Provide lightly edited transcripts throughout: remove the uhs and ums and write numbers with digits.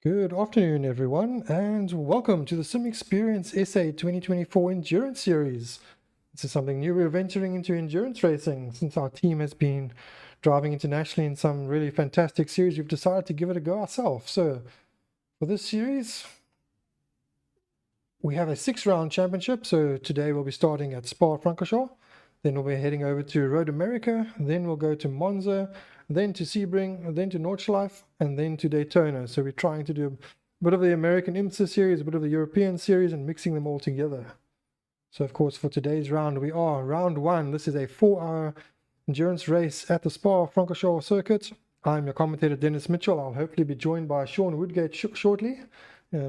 Good afternoon, everyone, and welcome to the eXperience SA 2024 Endurance Series. This is something new. We're venturing into endurance racing. Since our team has been driving internationally in some really fantastic series, we've decided to give it a go ourselves. So, for this series, we have a 6-round championship. So, today we'll be starting at Spa Francorchamps. Then we'll be heading over to Road America. Then we'll go to Monza, then to Sebring, then to Nordschleife, and then to Daytona. So we're trying to do a bit of the American IMSA series, a bit of the European series, and mixing them all together. So, of course, for today's round, we are round 1. This is a 4-hour endurance race at the Spa Francorchamps circuit. I'm your commentator, Dennis Mitchell. I'll hopefully be joined by Sean Woodgate shortly.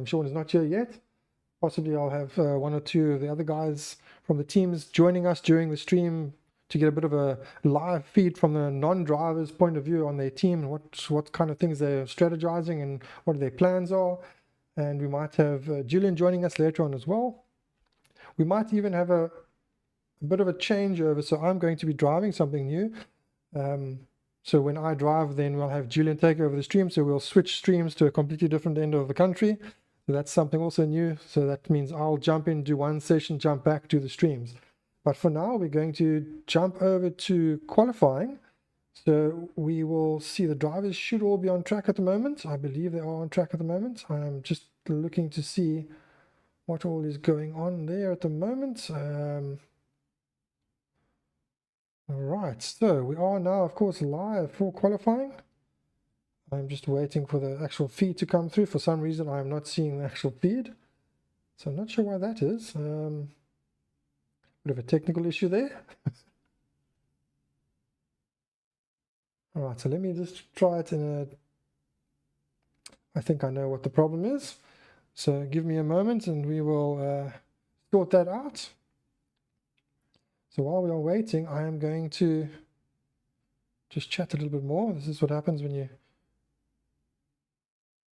Sean is not here yet. Possibly I'll have one or two of the other guys from the teams joining us during the stream to get a bit of a live feed from the non-drivers' point of view on their team and what kind of things they're strategizing and what their plans are. And we might have Julian joining us later on as well. We might even have a bit of a changeover. So I'm going to be driving something new. So when I drive, then we'll have Julian take over the stream. So we'll switch streams to a completely different end of the country. So that's something also new. So that means I'll jump in, do one session, jump back to the streams. But for now, we're going to jump over to qualifying. So we will see the drivers should all be on track at the moment. I believe they are on track at the moment. I'm just looking to see what all is going on there at the moment. All right, so we are now, of course, live for qualifying. I'm just waiting for the actual feed to come through. For some reason, I'm not seeing the actual feed. So I'm not sure why that is. Bit of a technical issue there. All right, so let me just try it in a... I think I know what the problem is. So give me a moment and we will sort that out. So while we are waiting, I am going to just chat a little bit more. This is what happens when you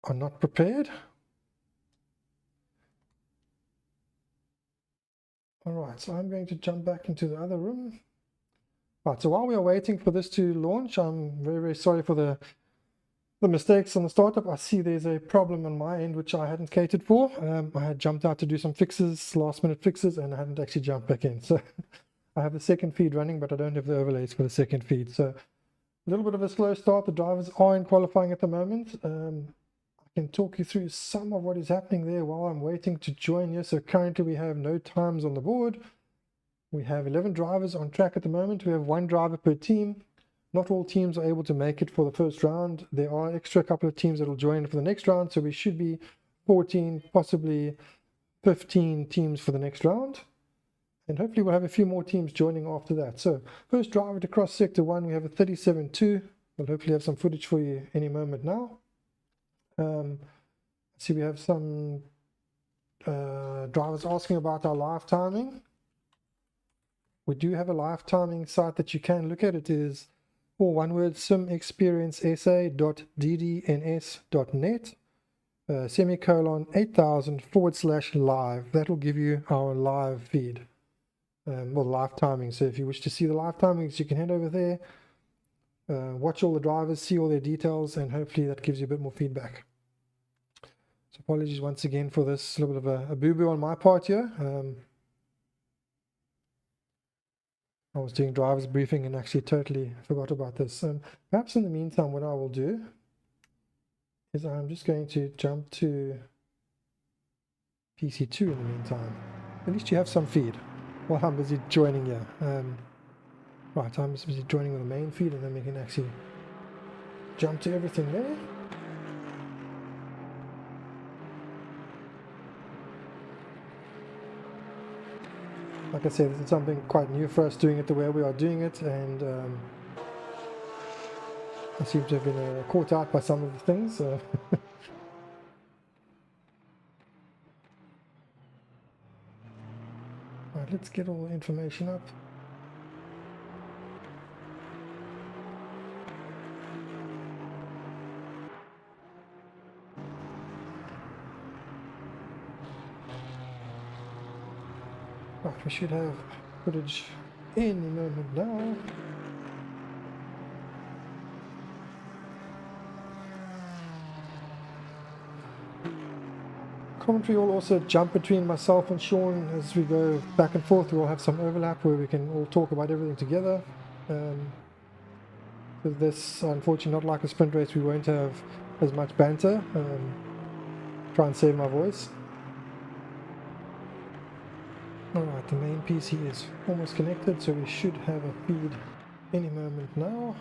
are not prepared. All right, so I'm going to jump back into the other room. Right, so while we are waiting for this to launch, I'm very, very sorry for the mistakes on the startup. I see there's a problem on my end, which I hadn't catered for. I had jumped out to do some fixes, last minute fixes, and I hadn't actually jumped back in. So I have the second feed running, but I don't have the overlays for the second feed. So a little bit of a slow start. The drivers are in qualifying at the moment. I can talk you through some of what is happening there while I'm waiting to join you. So currently we have no times on the board. We have 11 drivers on track at the moment. We have 1 driver per team. Not all teams are able to make it for the first round. There are extra couple of teams that will join for the next round. So we should be 14, possibly 15 teams for the next round. And hopefully we'll have a few more teams joining after that. So first driver to cross sector 1, we have a 37.2. We'll hopefully have some footage for you any moment now. See, we have some drivers asking about our live timing. We do have a live timing site that you can look at. It is all one word, simexperiencesa.ddns.net, semicolon 8000/live. That will give you our live feed, well, live timing. So if you wish to see the live timings, you can head over there, watch all the drivers, see all their details, and hopefully that gives you a bit more feedback. So apologies once again for this little bit of a boo-boo on my part here. I was doing driver's briefing and actually totally forgot about this. Perhaps in the meantime, what I will do is I'm just going to jump to PC2 in the meantime. At least you have some feed while I'm busy joining here. Right, I'm just busy joining with the main feed, and then we can actually jump to everything there. Like I said, this is something quite new for us, doing it the way we are doing it, and I seem to have been caught out by some of the things. Right, let's get all the information up. Right, we should have footage any moment now. Commentary will also jump between myself and Sean as we go back and forth. We'll have some overlap where we can all talk about everything together. With this, unfortunately, not like a sprint race, we won't have as much banter. Try and save my voice. Alright, the main PC is almost connected, so we should have a feed any moment now.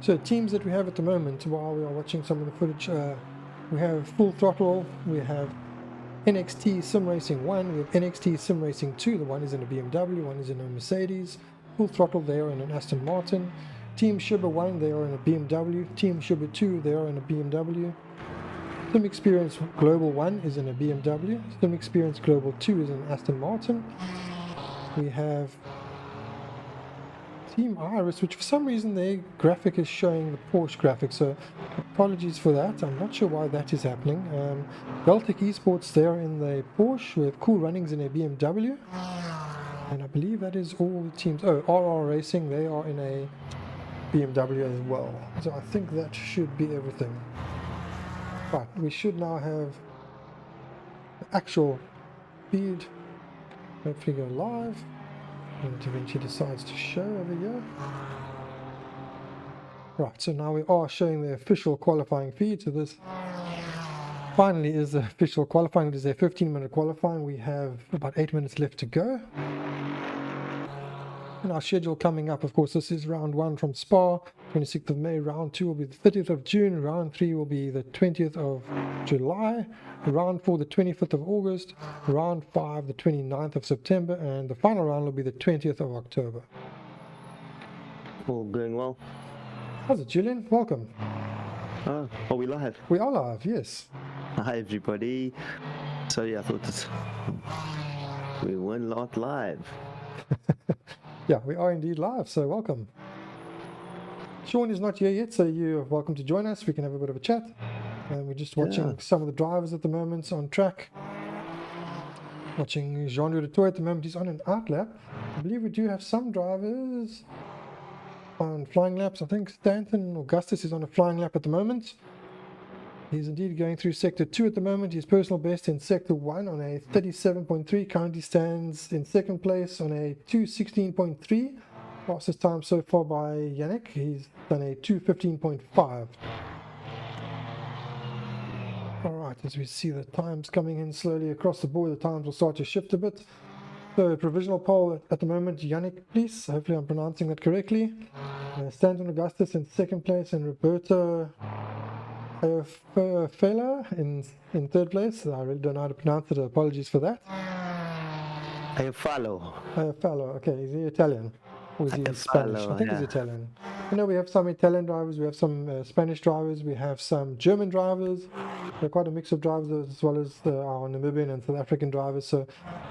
So teams that we have at the moment, while we are watching some of the footage, we have Full Throttle, we have NXT Sim Racing 1, we have NXT Sim Racing 2, the one is in a BMW, one is in a Mercedes. Full Throttle, they are in an Aston Martin. Team Shibba 1, they are in a BMW. Team Shibba 2, they are in a BMW. Sim Experience Global 1 is in a BMW. Sim Experience Global 2 is in Aston Martin. We have Team Iris, which for some reason their graphic is showing the Porsche graphic, so apologies for that. I'm not sure why that is happening. Baltic Esports, they are in the Porsche. We have Cool Runnings in a BMW. And I believe that is all the teams. Oh, RR Racing, they are in a BMW as well. So I think that should be everything. Right, we should now have the actual feed. Hopefully go live. And DaVinci decides to show over here. Right, so now we are showing the official qualifying feed. So this finally is the official qualifying. It is a 15-minute qualifying. We have about 8 minutes left to go. And our schedule coming up, of course, this is round 1 from Spa, 26th of May. Round 2 will be the 30th of June. Round 3 will be the 20th of July. Round 4, the 25th of August. Round 5, the 29th of September. And the final round will be the 20th of October. All going well. How's it, Julian? Welcome. Are we live? We are live, yes. Hi, everybody. Sorry, I thought we weren't not live. Yeah, we are indeed live, so welcome. Sean is not here yet, so you're welcome to join us. We can have a bit of a chat. We're just watching some of the drivers at the moment on track. Watching Jean-Louis Dutoit at the moment. He's on an out lap. I believe we do have some drivers on flying laps. I think Stanton Augustus is on a flying lap at the moment. He's indeed going through Sector 2 at the moment. His personal best in Sector 1 on a 37.3. Currently stands in second place on a 2:16.3. Fastest time so far by Yannick. He's done a 2:15.5. Alright, as we see the times coming in slowly across the board, the times will start to shift a bit. So provisional poll at the moment, Yannick, please. Hopefully I'm pronouncing that correctly. Stanton Augustus in second place and Roberto Fela in third place. I really don't know how to pronounce it. Apologies for that. Falo. Okay, is he Italian? Or is he Spanish? I think he's Italian. You know, we have some Italian drivers, we have some Spanish drivers, we have some German drivers. We're quite a mix of drivers, as well as our Namibian and South African drivers. So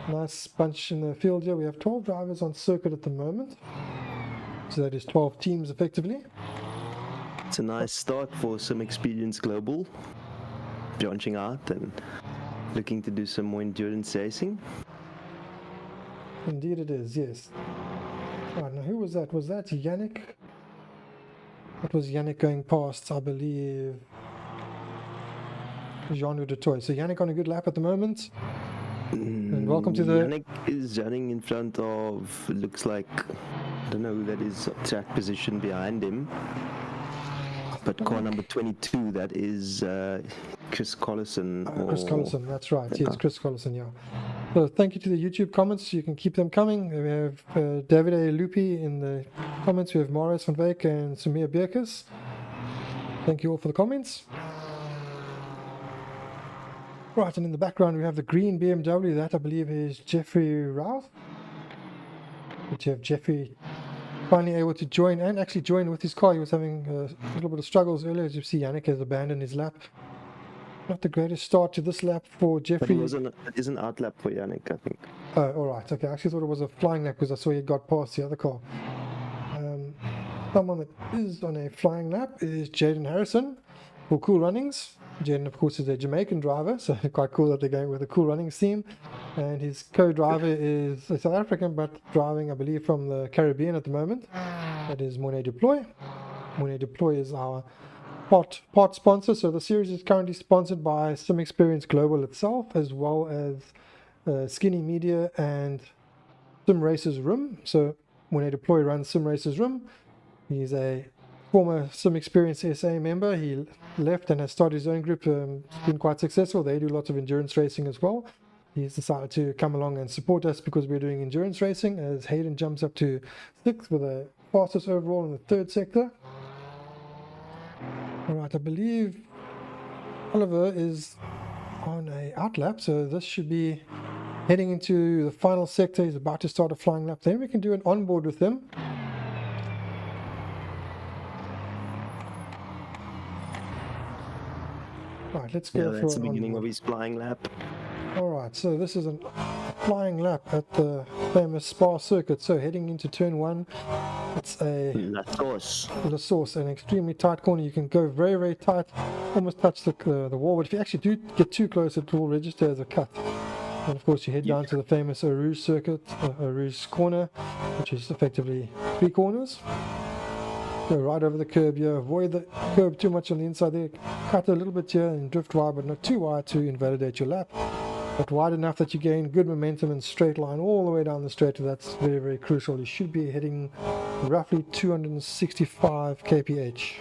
nice bunch in the field here. We have 12 drivers on circuit at the moment. So that is 12 teams effectively. It's a nice start for some eXperience Global, branching out and looking to do some more endurance racing. Indeed it is, yes. Right, now who was that? Was that Yannick? That was Yannick going past, I believe, Jean-Louis Dutoit. So Yannick on a good lap at the moment. And welcome to the... Yannick is running in front of, looks like, I don't know who that is, track position behind him. But car number 22, that is Chris Collison. Chris Collison, that's right. Yes, Chris Collison, yeah. So thank you to the YouTube comments. You can keep them coming. We have David A. Lupi in the comments. We have Marius van Wyk and Sumia Birkus. Thank you all for the comments. Right, and in the background we have the green BMW. That, I believe, is Jeffrey Rouse. But you have Jeffrey finally able to join, and actually join with his car. He was having a little bit of struggles earlier. As you see, Yannick has abandoned his lap. Not the greatest start to this lap for Jeffrey. But it is an out lap for Yannick, I think. Oh, all right. Okay, I actually thought it was a flying lap because I saw he got past the other car. Someone that is on a flying lap is Jaden Harrison for Cool Runnings. Jaden, of course, is a Jamaican driver, so quite cool that they're going with a Cool Runnings theme. And his co-driver is a South African, but driving, I believe, from the Caribbean at the moment. That is Monet Deploy. Monet Deploy is our part sponsor. So the series is currently sponsored by eXperience Global itself, as well as Skinny Media and Sim Racers Room. So when a deploy runs Sim Racers Room, he's a former eXperience SA member. He left and has started his own group. It's been quite successful. They do lots of endurance racing as well. He's decided to come along and support us because we're doing endurance racing, as Hayden jumps up to 6th with a fastest overall in the 3rd sector. Alright, I believe Oliver is on a outlap, so this should be heading into the final sector. He's about to start a flying lap. Then we can do an onboard with him. Right, let's go for that's the an beginning onboard. of his flying lap. Alright, so this is a flying lap at the famous Spa circuit. So heading into turn 1, it's a La Source. an extremely tight corner. You can go very, very tight, almost touch the wall, but if you actually do get too close, it will register as a cut. And of course you head down to the famous Eau Rouge circuit, Eau Rouge corner, which is effectively 3 corners. Go right over the curb here, avoid the curb too much on the inside there, cut a little bit here and drift wide, but not too wide to invalidate your lap, but wide enough that you gain good momentum and straight line all the way down the straight. That's very, very crucial. You should be heading roughly 265 kph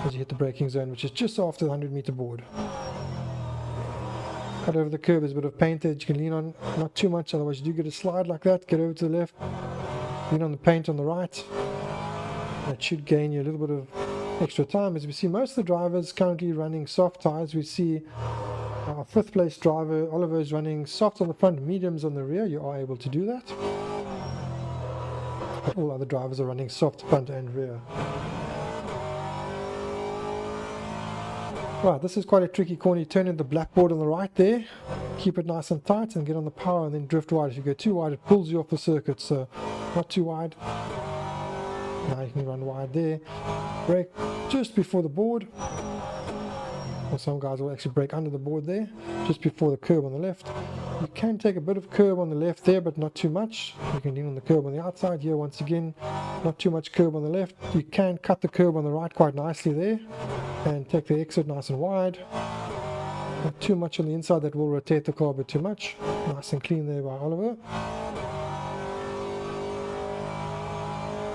as you hit the braking zone, which is just after the 100-meter board. Cut over the curb, there's a bit of paint there that you can lean on, not too much, otherwise you do get a slide like that. Get over to the left, lean on the paint on the right. That should gain you a little bit of extra time. As we see, most of the drivers currently running soft tires. We see our 5th place driver, Oliver, is running soft on the front, mediums on the rear. You are able to do that. But all other drivers are running soft front and rear. Right, this is quite a tricky corner. You turn in the blackboard on the right there, keep it nice and tight and get on the power and then drift wide. If you go too wide, it pulls you off the circuit, so not too wide. Now you can run wide there, brake just before the board, or some guys will actually brake under the board there, just before the curb on the left. You can take a bit of curb on the left there, but not too much. You can lean on the curb on the outside here once again, not too much curb on the left. You can cut the curb on the right quite nicely there, and take the exit nice and wide. Not too much on the inside, that will rotate the car a bit too much. Nice and clean there by Oliver.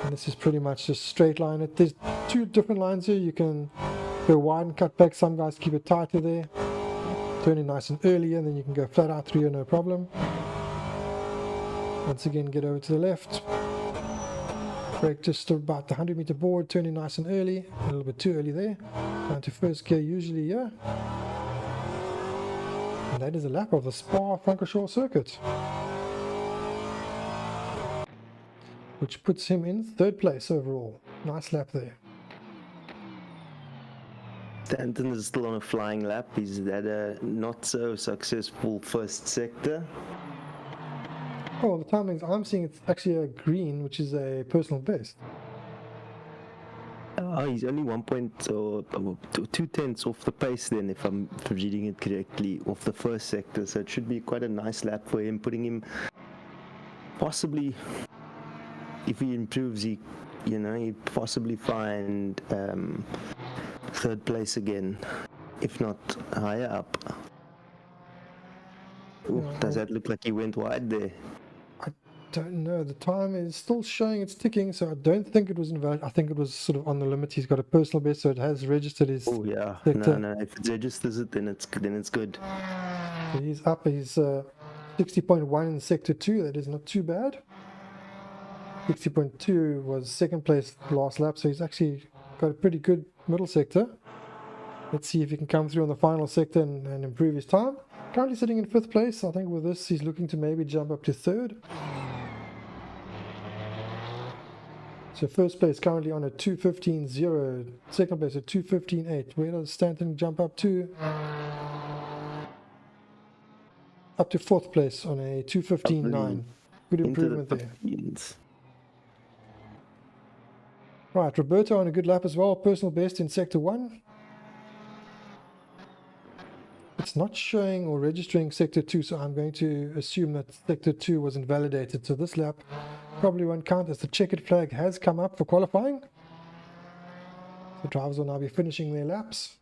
And this is pretty much just straight line. There's 2 different lines here. You can go wide and cut back. Some guys keep it tighter there. Turn in nice and early, and then you can go flat out through here, no problem. Once again, get over to the left. Brake just about the 100-meter board. Turn in nice and early. A little bit too early there. Down to 1st gear usually here. And that is a lap of the Spa Francorchamps circuit, which puts him in 3rd place overall. Nice lap there. Stanton is still on a flying lap. He's had a not so successful 1st sector. Oh, the timings I'm seeing, it's actually a green, which is a personal best. Oh, he's only 2/10 off the pace then, if I'm reading it correctly, off the 1st sector. So it should be quite a nice lap for him, putting him possibly, if he improves, he'd possibly find 3rd place again, if not higher up. Ooh, does that look like he went wide there? I don't know. The time is still showing it's ticking, so I don't think it was invalid. I think it was sort of on the limit. He's got a personal best, so it has registered his yeah. sector. No. If it registers it, then it's good. So he's up. He's 60.1 in sector 2. That is not too bad. 60.2 was 2nd place last lap, so he's actually got a pretty good middle sector. Let's see if he can come through on the final sector and improve his time. Currently sitting in 5th place. I think with this he's looking to maybe jump up to 3rd. So 1st place currently on a 2:15.0, 2nd place at 2:15.8. Where does Stanton jump up to? Up to 4th place on a 2:15.9. Good improvement there. Right, Roberto on a good lap as well, personal best in sector 1. It's not showing or registering sector 2, so I'm going to assume that sector 2 was invalidated. So this lap probably won't count, as the checkered flag has come up for qualifying. The drivers will now be finishing their laps.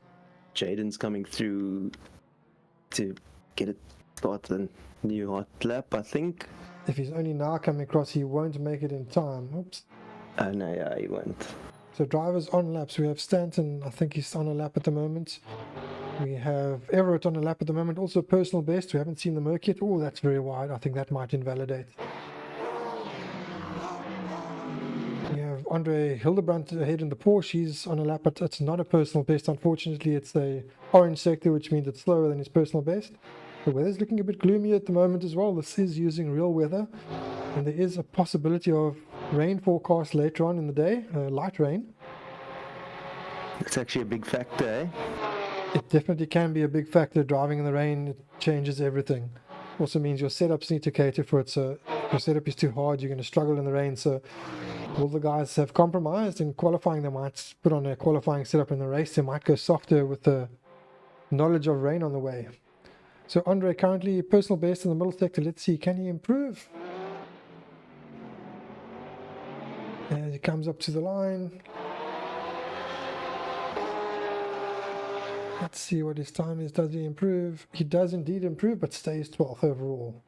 Jaden's coming through to get it started a new hot lap, I think. If he's only now coming across, he won't make it in time. Oops. Oh no, yeah, he won't. So drivers on laps. We have Stanton, I think he's on a lap at the moment. We have Everett on a lap at the moment, also personal best. We haven't seen the Merc yet. Oh, that's very wide. I think that might invalidate. We have Andre Hildebrandt ahead in the Porsche. He's on a lap, but it's not a personal best. Unfortunately, it's a orange sector, which means it's slower than his personal best. The weather's looking a bit gloomy at the moment as well. This is using real weather, and there is a possibility of rain forecast later on in the day, light rain. It's actually a big factor, eh? It definitely can be a big factor. Driving in the rain, it changes everything. Also means your setups need to cater for it. So if your setup is too hard, you're going to struggle in the rain. So all the guys have compromised in qualifying. They might put on a qualifying setup in the race. They might go softer with the knowledge of rain on the way. So Andre currently personal best in the middle sector. Let's see, can he improve? As he comes up to the line. Let's see what his time is. Does he improve? He does indeed improve, but stays 12th overall.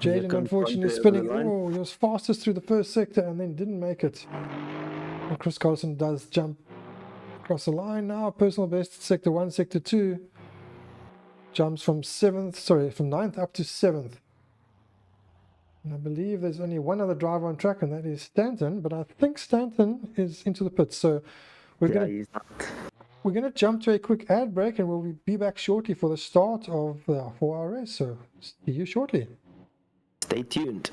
Jaden, unfortunately, spinning. Oh, he was fastest through the first sector and then didn't make it. And Chris Carlson does jump across the line now. Personal best, sector 1, sector 2. Jumps from 9th up to 7th. And I believe there's only one other driver on track, and that is Stanton. But I think Stanton is into the pits. So we're going to jump to a quick ad break, and we'll be back shortly for the start of the 4-hour race. So see you shortly. Stay tuned.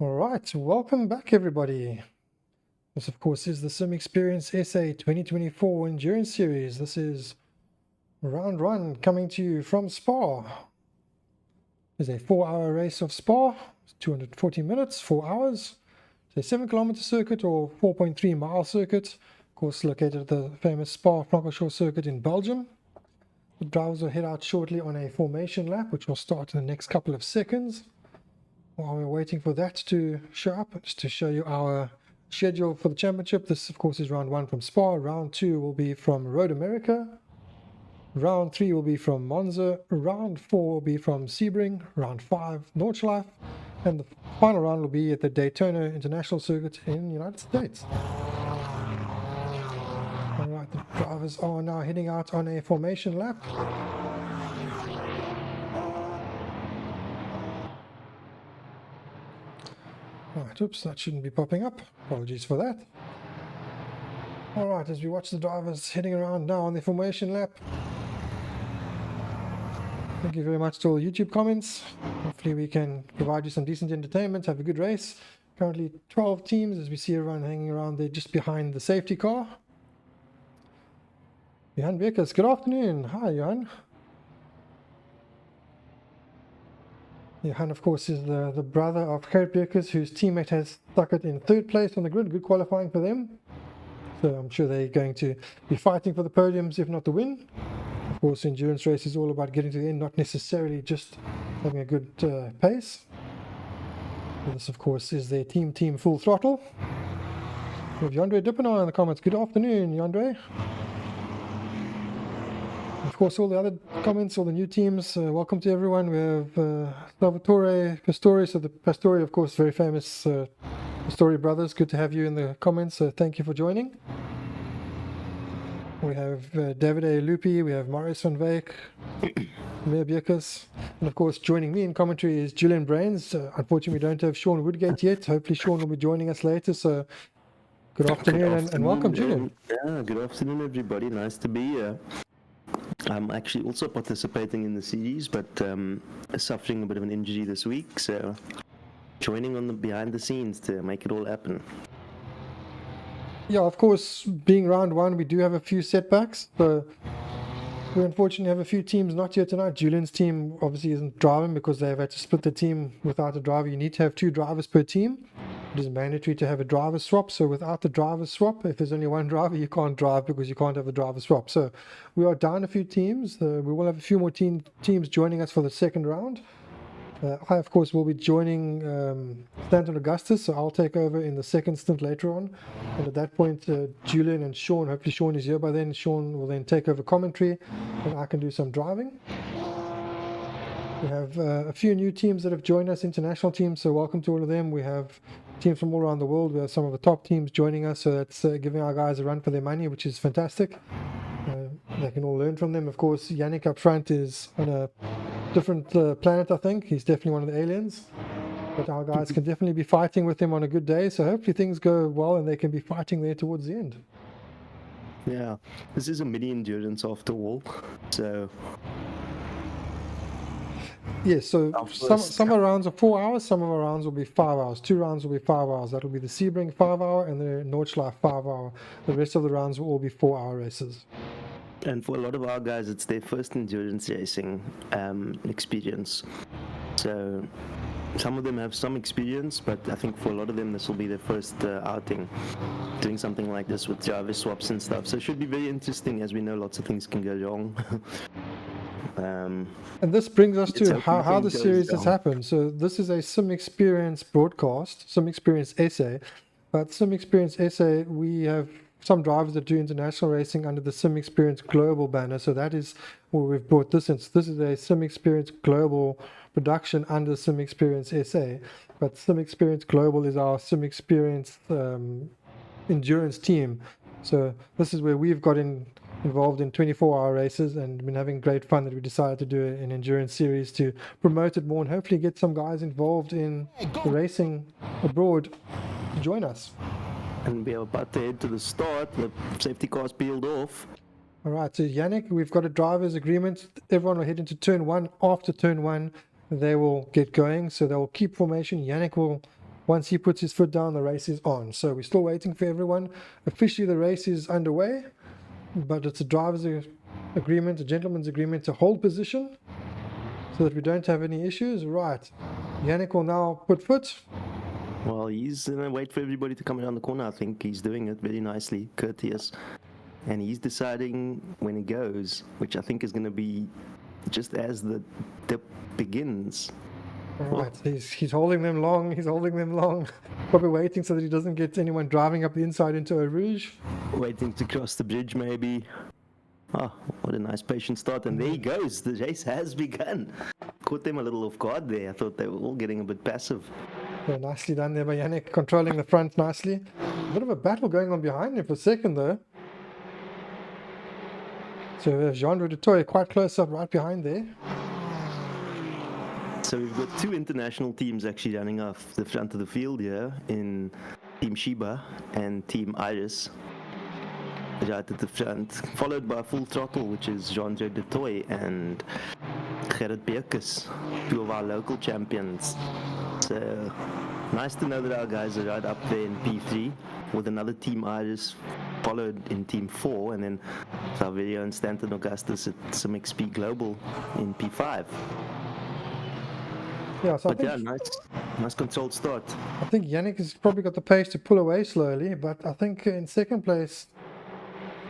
All right, welcome back, everybody. This, of course, is the eXperience SA 2024 Endurance Series. This is round one coming to you from Spa. It's a 4-hour race of Spa, 240 minutes, 4 hours. It's a 7-kilometer circuit or 4.3-mile circuit, of course, located at the famous Spa Francorchamps circuit in Belgium. The drivers will head out shortly on a formation lap, which will start in the next couple of seconds. While we're waiting for that to show up, just to show you our schedule for the championship. This, of course, is round one from Spa. Round two will be from Road America. Round three will be from Monza. Round four will be from Sebring. Round five, Nordschleife. And the final round will be at the Daytona International Circuit in the United States. All right, the drivers are now heading out on a formation lap. Alright, oops, that shouldn't be popping up. Apologies for that. Alright, as we watch the drivers heading around now on the formation lap. Thank you very much to all YouTube comments. Hopefully we can provide you some decent entertainment, have a good race. Currently 12 teams, as we see everyone hanging around there just behind the safety car. Johan Beckers, good afternoon. Hi, Johan. Johan, of course, is the brother of Gerrit Beckers, whose teammate has stuck it in third place on the grid. Good qualifying for them. So I'm sure they're going to be fighting for the podiums, if not the win. Of course, endurance race is all about getting to the end, not necessarily just having a good pace. And this, of course, is their team full throttle. We have Yandre Dippenaar in the comments. Good afternoon, Yandre. Of course, all the other comments, all the new teams, welcome to everyone. We have Salvatore Pastori, so the Pastori, of course, very famous Pastori brothers. Good to have you in the comments, so thank you for joining. We have Davide Lupi, we have Marius van Wyk, Meir Beekers, and of course, joining me in commentary is Julian Brains. Unfortunately, we don't have Sean Woodgate yet. Hopefully, Sean will be joining us later, so good afternoon, and welcome, Julian. Yeah, good afternoon, everybody. Nice to be here. I'm actually also participating in the series, but suffering a bit of an injury this week, so joining on the behind the scenes to make it all happen. Yeah, of course, being round one, we do have a few setbacks. So we unfortunately have a few teams not here tonight. Julian's team obviously isn't driving because they've had to split the team without a driver. You need to have 2 drivers per team. It is mandatory to have a driver swap. So without the driver swap, if there's only one driver, you can't drive because you can't have a driver swap. So we are down a few teams. We will have a few more teams joining us for the second round. I, of course, will be joining Stanton Augustus, so I'll take over in the second stint later on. And at that point, Julian and Sean, hopefully Sean is here by then. Sean will then take over commentary, and I can do some driving. We have a few new teams that have joined us, international teams, so welcome to all of them. We have teams from all around the world. We have some of the top teams joining us, so that's giving our guys a run for their money, which is fantastic. They can all learn from them. Of course, Yannick up front is on a different planet, I think. He's definitely one of the aliens. But our guys can definitely be fighting with him on a good day, so hopefully things go well and they can be fighting there towards the end. Yeah, this is a mini endurance after all, so... Yes, so some rounds are 4 hours, some of our rounds will be 5 hours. 2 rounds will be 5 hours. That will be the Sebring 5 hour and the Nordschleife 5 hour. The rest of the rounds will all be 4 hour races. And for a lot of our guys, it's their first endurance racing experience. So some of them have some experience, but I think for a lot of them, this will be their first outing, doing something like this with driver swaps and stuff. So it should be very interesting, as we know lots of things can go wrong. And this brings us to how the series has happened. So this is a eXperience broadcast, eXperience SA. But eXperience SA, we have some drivers that do international racing under the eXperience Global banner. So that is where we've brought this in. So this is a eXperience Global production under eXperience SA. But eXperience Global is our eXperience endurance team. So this is where we've got involved in 24-hour races and been having great fun that we decided to do an endurance series to promote it more and hopefully get some guys involved in the racing abroad to join us. And we are about to head to the start. The safety car's peeled off. All right, so Yannick, we've got a driver's agreement. Everyone will head into turn one. After turn one, they will get going. So they will keep formation. Yannick will once he puts his foot down, the race is on. So we're still waiting for everyone. Officially, the race is underway, but it's a driver's agreement, a gentleman's agreement to hold position so that we don't have any issues. Right. Yannick will now put foot. Well, he's gonna wait for everybody to come around the corner. I think he's doing it very nicely, courteous. And he's deciding when he goes, which I think is gonna be just as the dip begins. Right, he's holding them long, probably waiting so that he doesn't get anyone driving up the inside into a rouge. Waiting to cross the bridge, maybe. Oh, what a nice patient start. And there he goes. The race has begun. Caught them a little off guard there. I thought they were all getting a bit passive. Yeah, nicely done there by Yannick, controlling the front nicely. A bit of a battle going on behind him for a second, though. So Jean de Toy quite close up right behind there. So we've got two international teams actually running off the front of the field here in Team Sheba and Team Iris. Right at the front, followed by Full Throttle, which is Jean-Jacques de Toy and Gerrit Beerkes, two of our local champions. So nice to know that our guys are right up there in P3 with another Team Iris followed in Team 4, and then our very own Stanton Augustus at some XP Global in P5. Yeah, so But yeah, nice controlled start. I think Yannick has probably got the pace to pull away slowly, but I think in second place,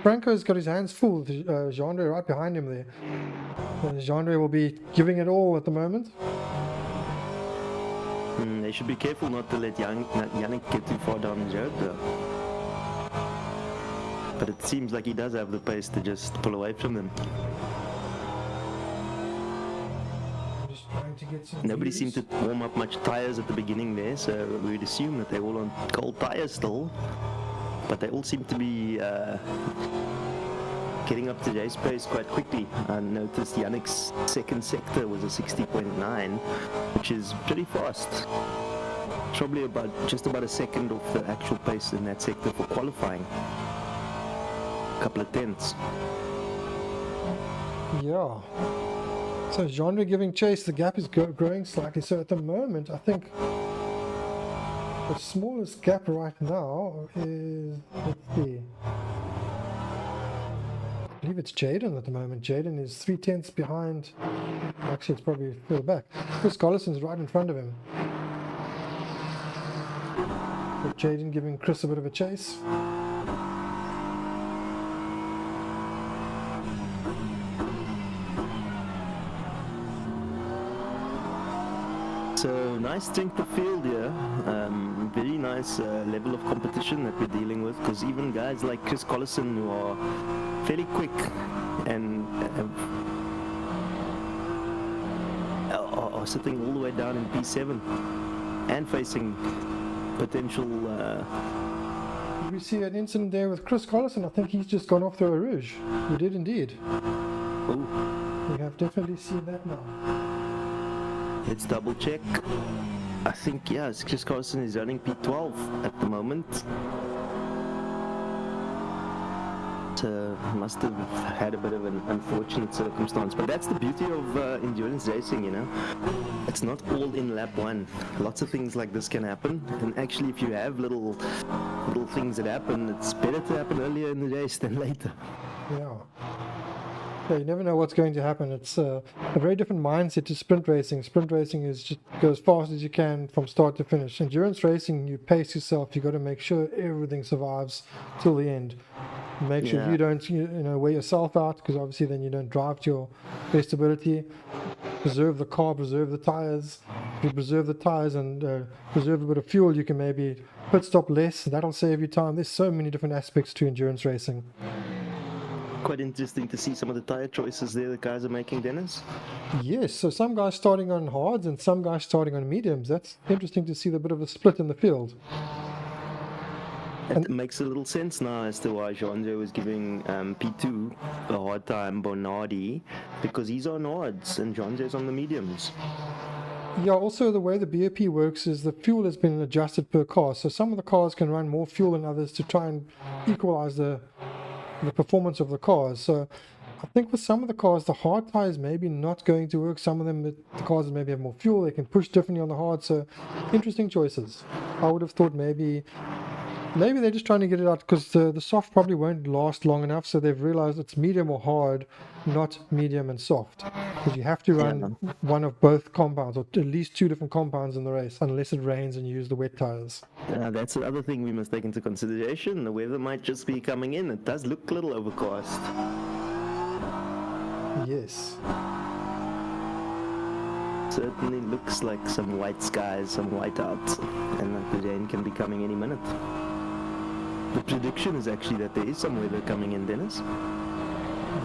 Franco's got his hands full with Jean-Andre right behind him there. Jean-Andre will be giving it all at the moment. They should be careful not to let Yannick get too far down the road though. But it seems like he does have the pace to just pull away from them. Just trying to get some Nobody views. seemed to warm up much tires at the beginning there, so we'd assume that they're all on cold tires still. But they all seem to be getting up to race pace quite quickly. I noticed Yannick's second sector was a 60.9, which is pretty fast. Probably just about a second off the actual pace in that sector for qualifying. A couple of tenths. Yeah. So Jean-Andre giving chase, the gap is growing slightly. So at the moment, I think the smallest gap right now is, let's see, I believe it's Jaden at the moment. Jaden is 3/10 behind. Actually, it's probably further back. Chris Collison's right in front of him. But Jaden giving Chris a bit of a chase. So nice strength of field here, very nice level of competition that we're dealing with, because even guys like Chris Collison, who are fairly quick and are sitting all the way down in P7 and facing potential... We see an incident there with Chris Collison. I think he's just gone off through a rouge. He did indeed. Oh, We have definitely seen that now. let's double check. I think, yeah, Chris Carlson is running P12 at the moment. So must have had a bit of an unfortunate circumstance. But that's the beauty of endurance racing, you know. It's not all in lap one. Lots of things like this can happen. And actually, if you have little things that happen, it's better to happen earlier in the race than later. Yeah. Yeah, you never know what's going to happen. It's a very different mindset to sprint racing. Sprint racing is just go as fast as you can from start to finish. Endurance racing, you pace yourself. You got to make sure everything survives till the end. Make sure Yeah. you don't wear yourself out, because obviously then you don't drive to your best ability. Preserve the car, preserve the tires. If you preserve the tires and preserve a bit of fuel, you can maybe pit stop less. That'll save you time. There's so many different aspects to endurance racing. Quite interesting to see some of the tire choices there the guys are making, Dennis. Yes, so some guys starting on hards and some guys starting on mediums. That's interesting to see the bit of a split in the field. It makes a little sense now as to why Jean-Jacques was giving P2 a hard time, Bonardi, because he's on hards and Jean-Jacques on the mediums. Yeah, also the way the BOP works is the fuel has been adjusted per car. So some of the cars can run more fuel than others to try and equalize the performance of the cars. So I think with some of the cars, the hard tires maybe not going to work. Some of them, the cars that maybe have more fuel, they can push differently on the hard. So, interesting choices. I would have thought maybe they're just trying to get it out because the soft probably won't last long enough. So they've realized it's medium or hard, not medium and soft. Because you have to run one of both compounds, or at least two different compounds in the race, unless it rains and you use the wet tires. That's the other thing we must take into consideration. The weather might just be coming in. It does look a little overcast. Yes. Certainly looks like some white skies, some whiteouts, and that the rain can be coming any minute. The prediction is actually that there is some weather coming in, Dennis.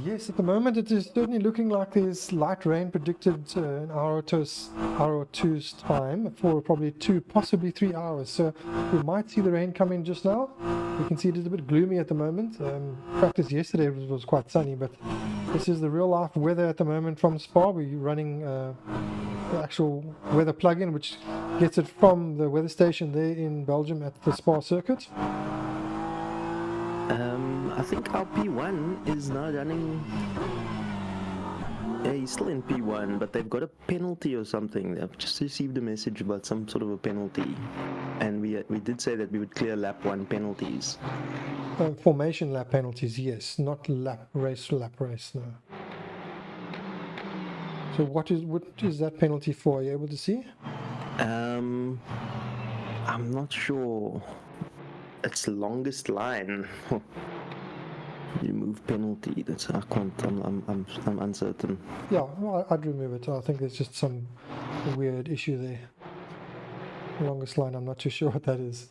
Yes, at the moment it is certainly looking like there's light rain predicted in hour or two's time for probably 2, possibly 3 hours. So we might see the rain come in just now. You can see it is a bit gloomy at the moment. Practice yesterday was quite sunny, but this is the real life weather at the moment from Spa. We're running the actual weather plugin, which gets it from the weather station there in Belgium at the Spa circuit. I think our P1 is now running. Yeah, he's still in P1, but they've got a penalty or something. They've just received a message about some sort of a penalty, and we did say that we would clear lap 1 penalties. Formation lap penalties, yes, not lap race, no. So what is that penalty for? Are you able to see? I'm not sure. It's longest line. Remove penalty. That's I can't. I'm uncertain. Yeah, well, I'd remove it. I think there's just some weird issue there. Longest line. I'm not too sure what that is.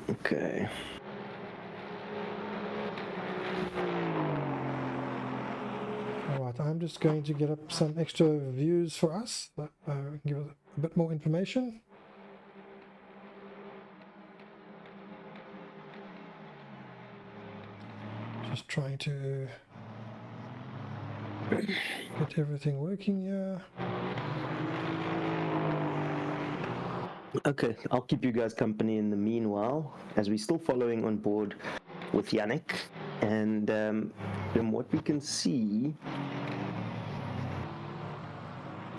Okay. All right. I'm just going to get up some extra views for us that give us a bit more information. Just trying to get everything working here. Okay, I'll keep you guys company in the meanwhile, as we're still following on board with Yannick, and from what we can see,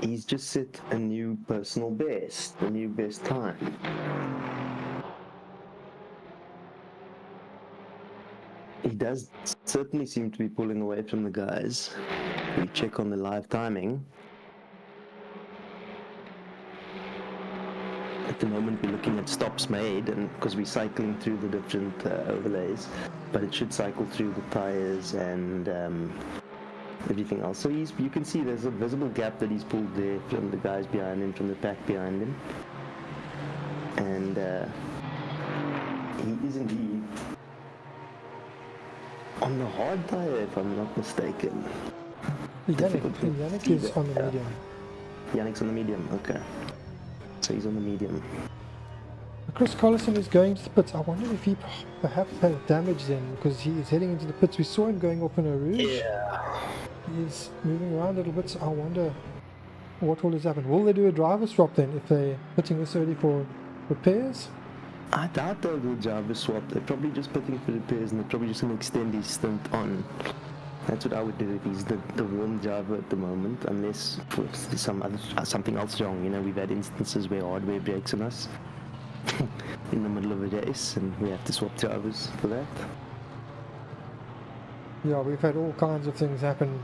he's just set a new personal best, a new best time. He does certainly seem to be pulling away from the guys. We check on the live timing. At the moment we're looking at stops made, and because we're cycling through the different overlays, but it should cycle through the tires and everything else. So you can see there's a visible gap that he's pulled there from the guys behind him, from the pack behind him, and he is indeed on the hard tire, if I'm not mistaken. Yannick is on the medium. Yannick's on the medium, okay. So he's on the medium. Chris Collison is going to the pits. I wonder if he perhaps has damage then, because he is heading into the pits. We saw him going off in a Rouge. Yeah. He's moving around a little bit, so I wonder what will happen. Will they do a driver swap then, if they're pitting this early for repairs? I doubt they'll do a driver swap. They're probably just putting for repairs, and they're probably just going to extend his stint on. That's what I would do if he's the wrong driver at the moment, unless there's something else wrong. You know, we've had instances where hardware breaks on us in the middle of a race, and we have to swap drivers for that. Yeah, we've had all kinds of things happen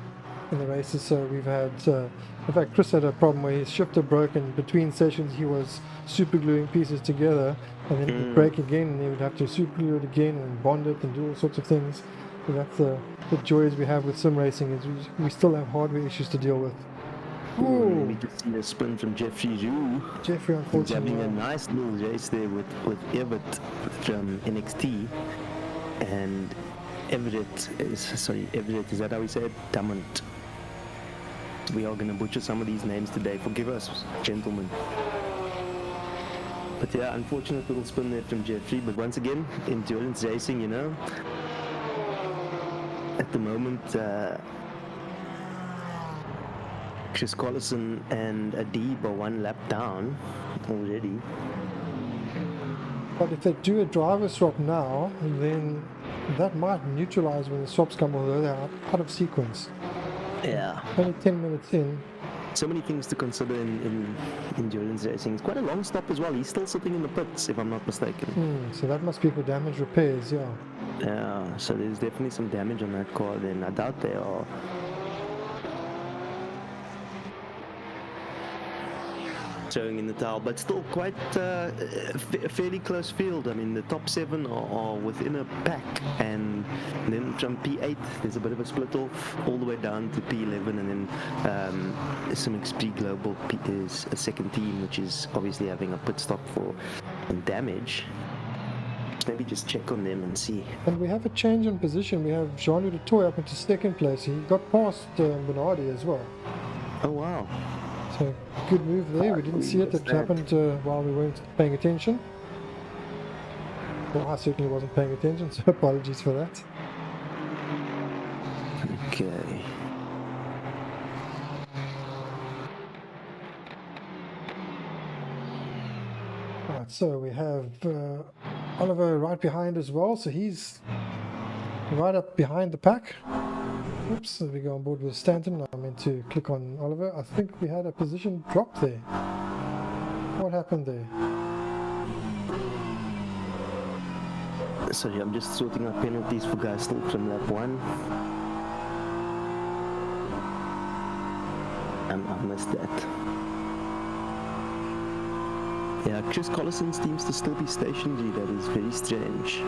in the races. So we've had, in fact, Chris had a problem where his shifter broke, and between sessions he was super gluing pieces together, and then it would break again, and he would have to super glue it again and bond it and do all sorts of things. So that's the joys we have with sim racing, is we still have hardware issues to deal with. Ooh, we just see a spin from Jeffrey Zhu. Jeffrey, unfortunately, he's having a nice little race there with Everett from NXT, and Everett, is that how we say it? Damant. We are going to butcher some of these names today. Forgive us, gentlemen. But yeah, unfortunate little spin there from Jeffrey. But once again, endurance racing, you know. At the moment, Chris Collison and Adib are 1 lap down already. But if they do a driver swap now, then that might neutralize when the swaps come, although they're out of sequence. Yeah. Only 10 minutes in. So many things to consider in endurance racing. It's quite a long stop as well. He's still sitting in the pits, if I'm not mistaken. So that must be for damage repairs, yeah. Yeah, so there's definitely some damage on that car then. I doubt they are. Showing in the towel, but still quite a fairly close field. I mean, the top 7 are within a pack, and then from P8 there's a bit of a split off all the way down to P11, and then some XP Global is a second team, which is obviously having a pit stop for damage. Maybe just check on them and see. And we have a change in position. We have Jean-Louis Du Toit up into second place. He got past Bernardi as well. Oh wow. So good move there. We didn't see it. It happened while we weren't paying attention. Well, I certainly wasn't paying attention, so apologies for that. Okay. Right, so we have Oliver right behind as well. So he's right up behind the pack. Oops, so we go on board with Stanton. I meant to click on Oliver. I think we had a position drop there. What happened there? Sorry, I'm just sorting out penalties for guys still from lap 1. I missed that. Yeah, Chris Collison seems to still be stationary. That is very strange.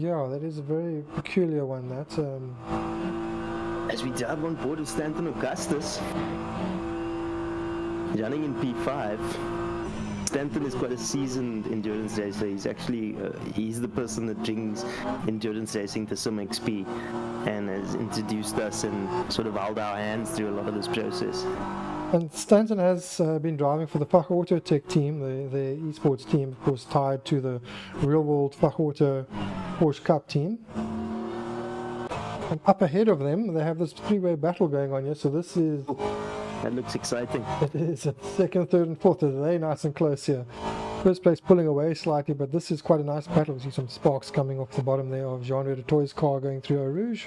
Yeah, that is a very peculiar one, that. As we drive on board with Stanton Augustus, running in P5, Stanton is quite a seasoned endurance racer. He's actually, he's the person that brings endurance racing to some XP and has introduced us and sort of held our hands through a lot of this process. And Stanton has been driving for the Fach Auto Tech team, the esports team, of course, tied to the real world Fach Auto Porsche Cup team. And up ahead of them, they have this three-way battle going on here. So this is... That looks exciting. It is at second, third, and fourth. They're very nice and close here. First place pulling away slightly, but this is quite a nice battle. You see some sparks coming off the bottom there of Jean-Louis Du Toit's car going through Eau Rouge.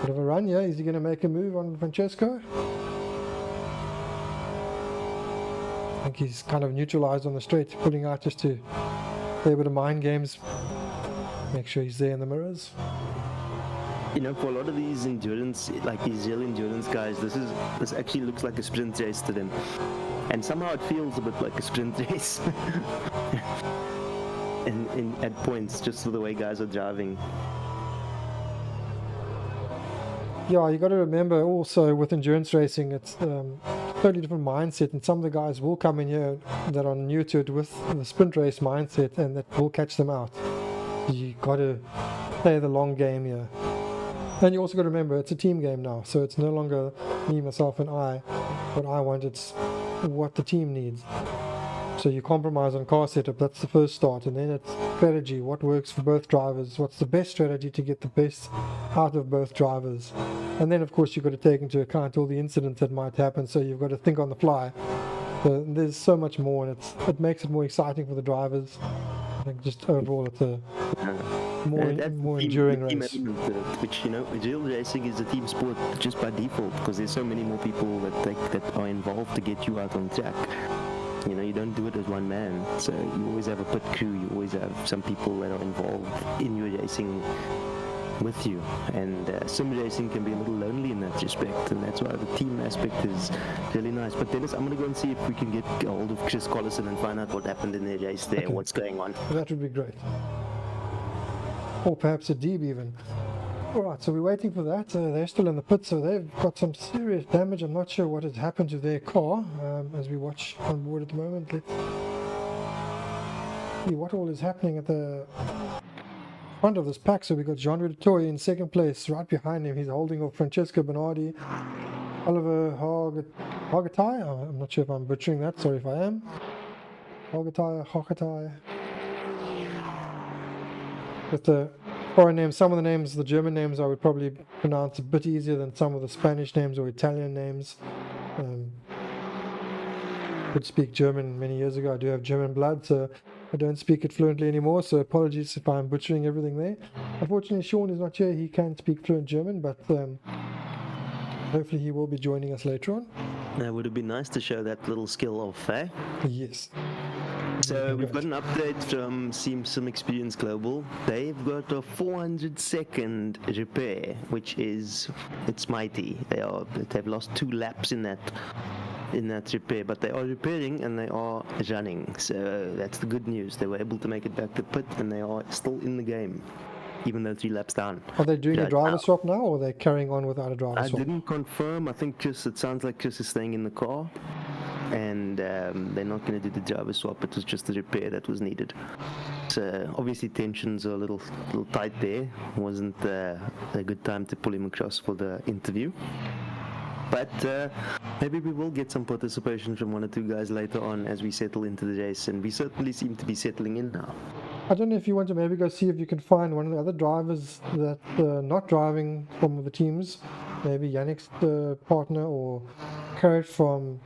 Bit of a run here. Is he going to make a move on Francesco? I think he's kind of neutralized on the straight, pulling out just to play a bit of mind games. Make sure he's there in the mirrors. You know, for a lot of these endurance, like these real endurance guys, this actually looks like a sprint race to them. And somehow it feels a bit like a sprint race. at points, just for the way guys are driving. Yeah, you got to remember also with endurance racing, it's a totally different mindset, and some of the guys will come in here that are new to it with the sprint race mindset, and that will catch them out. You got to play the long game here. And you also got to remember, it's a team game now, so it's no longer me, myself, and I. What I want, it's what the team needs. So you compromise on car setup, that's the first start, and then it's strategy, what works for both drivers, what's the best strategy to get the best out of both drivers. And then of course you've got to take into account all the incidents that might happen, so you've got to think on the fly. So there's so much more, and it makes it more exciting for the drivers. I think just overall it's a more enduring race. Which, you know, real racing is a team sport just by default, because there's so many more people that are involved to get you out on track. You know, you don't do it as one man, so you always have a pit crew, you always have some people that are involved in your racing with you, and sim racing can be a little lonely in that respect, and that's why the team aspect is really nice. But Dennis, I'm going to go and see if we can get a hold of Chris Collison and find out what happened in their race there, okay. What's going on. That would be great. Or perhaps a Deeb even. Alright, so we're waiting for that. They're still in the pit, so they've got some serious damage. I'm not sure what has happened to their car as we watch on board at the moment. Let's see what all is happening at the front of this pack. So we've got Jean-Louis Du Toit in second place. Right behind him, he's holding off Francesco Bernardi, Oliver Hargatai. I'm not sure if I'm butchering that. Sorry if I am. Hargatai. With the foreign names, some of the names, the German names, I would probably pronounce a bit easier than some of the Spanish names or Italian names. could speak German many years ago. I do have German blood, so I don't speak it fluently anymore, so apologies if I'm butchering everything there. Unfortunately, Sean is not here. He can speak fluent German, but hopefully he will be joining us later on. That would have been nice to show that little skill off, eh? Yes. So we've got an update from Sim Experience Global. They've got a 400-second repair, which is, it's mighty. They've lost 2 laps in that repair, but they are repairing and they are running. So that's the good news. They were able to make it back to pit and they are still in the game, even though 3 laps down. Are they doing a driver now. swap now, or are they carrying on without a driver swap? I didn't confirm. I think it sounds like Chris is staying in the car, and they're not going to do the driver swap. It was just the repair that was needed. So obviously tensions are a little tight there. Wasn't a good time to pull him across for the interview. But maybe we will get some participation from 1 or 2 guys later on as we settle into the race, and we certainly seem to be settling in now. I don't know if you want to maybe go see if you can find one of the other drivers that not driving from the teams, maybe Yannick's partner, or Carrot from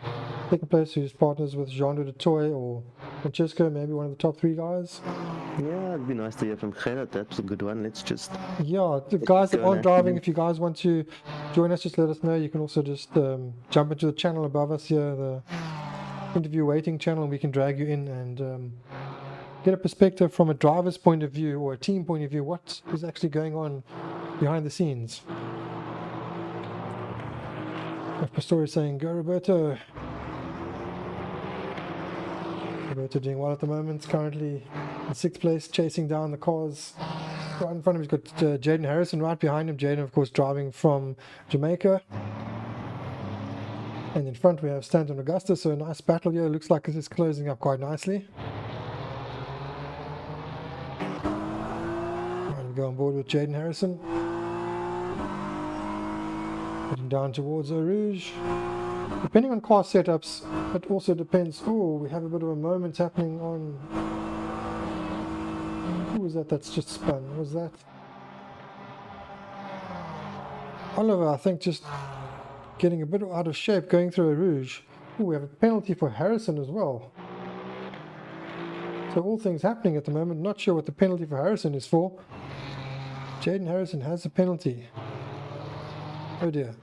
second place who's partners with Jean de Toy, or Francesco, maybe one of the top 3 guys. Yeah, it'd be nice to hear from Gerard. That's a good one. Let's just... Yeah, the guys that aren't driving, if you guys want to join us, just let us know. You can also just jump into the channel above us here, the interview waiting channel, and we can drag you in and get a perspective from a driver's point of view or a team point of view, what is actually going on behind the scenes. Pastori saying, go Roberto. Roberto doing well at the moment, currently in 6th place, chasing down the cars. Right in front of him, he's got Jaden Harrison right behind him. Jaden, of course, driving from Jamaica. And in front we have Stanton Augusta, so a nice battle here. Looks like this is closing up quite nicely. Go on board with Jaden Harrison. Heading down towards Eau Rouge. Depending on car setups, it also depends. Oh, we have a bit of a moment happening on... Who was that's just spun? Was that... Oliver, I think, just getting a bit out of shape going through Eau Rouge. Oh, we have a penalty for Harrison as well. So all things happening at the moment. Not sure what the penalty for Harrison is for. Jaden Harrison has a penalty. Oh dear.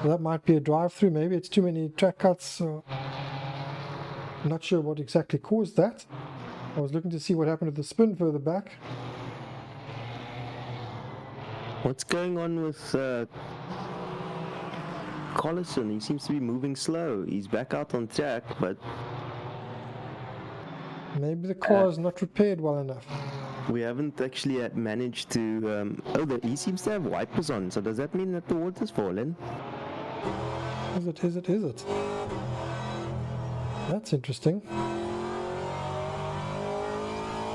Well, that might be a drive-through. Maybe it's too many track cuts. So I'm not sure what exactly caused that. I was looking to see what happened to the spin further back. What's going on with Collison? He seems to be moving slow. He's back out on track, but... Maybe the car is not repaired well enough. We haven't actually managed to... he seems to have wipers on, so does that mean that the water's fallen? Is it? That's interesting.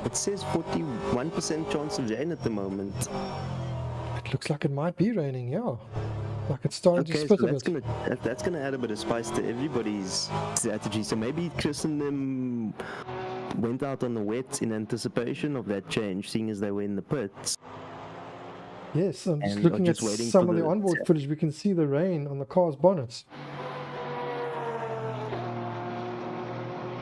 It says 41% chance of rain at the moment. It looks like it might be raining, yeah. Like it's starting to spit a bit. That's gonna add a bit of spice to everybody's strategy. So maybe Chris and them went out on the wet in anticipation of that change, seeing as they were in the pits. Yes, I'm just looking at some of the onboard footage. We can see the rain on the car's bonnets.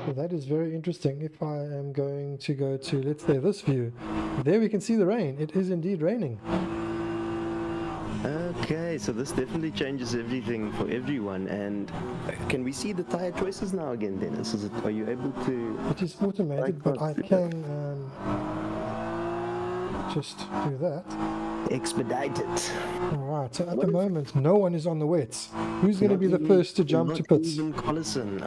So that is very interesting. If I am going to go to, let's say, this view, there we can see the rain. It is indeed raining. Okay, so this definitely changes everything for everyone. And can we see the tire choices now again, Dennis? Are you able to... It is automated, but I can just do that. Expedite it. Alright, so at the moment, no one is on the wets. Who's going to be the first to jump to pits? Even Collison.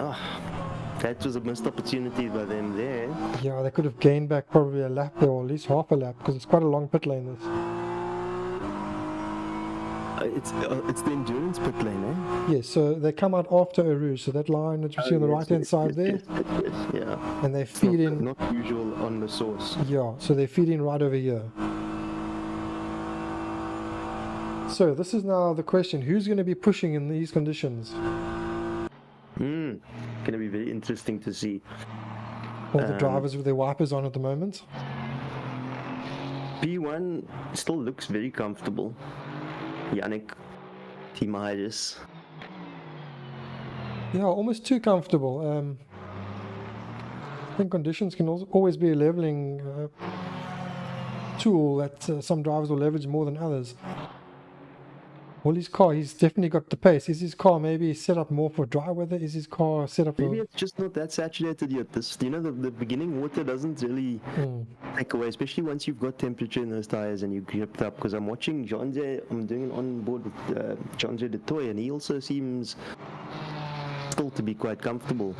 That was a missed opportunity by them there. Yeah, they could have gained back probably a lap there, or at least half a lap, because it's quite a long pit lane, this. It's the endurance pit lane, eh? Yes, so they come out after Eau Rouge, so that line that you see on the right-hand side there. Yes, yeah. And they feed in... Not usual on the source. Yeah, so they feed in right over here. So this is now the question, who's going to be pushing in these conditions? Going to be very interesting to see. All the drivers with their wipers on at the moment. P1 still looks very comfortable. Yannick, Team Iris. Yeah, almost too comfortable. I think conditions can always be a leveling tool that some drivers will leverage more than others. Well, his car, he's definitely got the pace. Is his car maybe set up more for dry weather? Is his car set up for... Maybe it's just not that saturated yet. The beginning water doesn't really take away, especially once you've got temperature in those tires and you gripped up. Because I'm watching Jonje, I'm doing an onboard with Jonje de Toy, and he also seems still to be quite comfortable.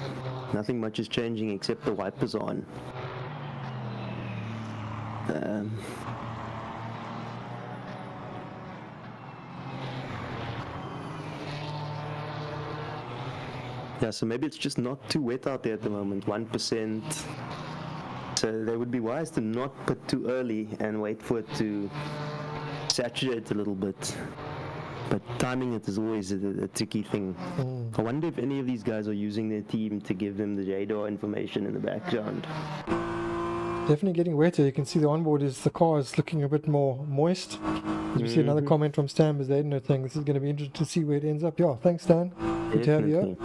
Nothing much is changing except the wipers on. Yeah, so maybe it's just not too wet out there at the moment, 1%. So they would be wise to not put too early and wait for it to saturate a little bit. But timing it is always a tricky thing. I wonder if any of these guys are using their team to give them the radar information in the background. Definitely getting wetter. You can see the onboard the car is looking a bit more moist. You see another comment from Stan Bezaden saying this is going to be interesting to see where it ends up. Yeah, thanks Stan. Good to have you here.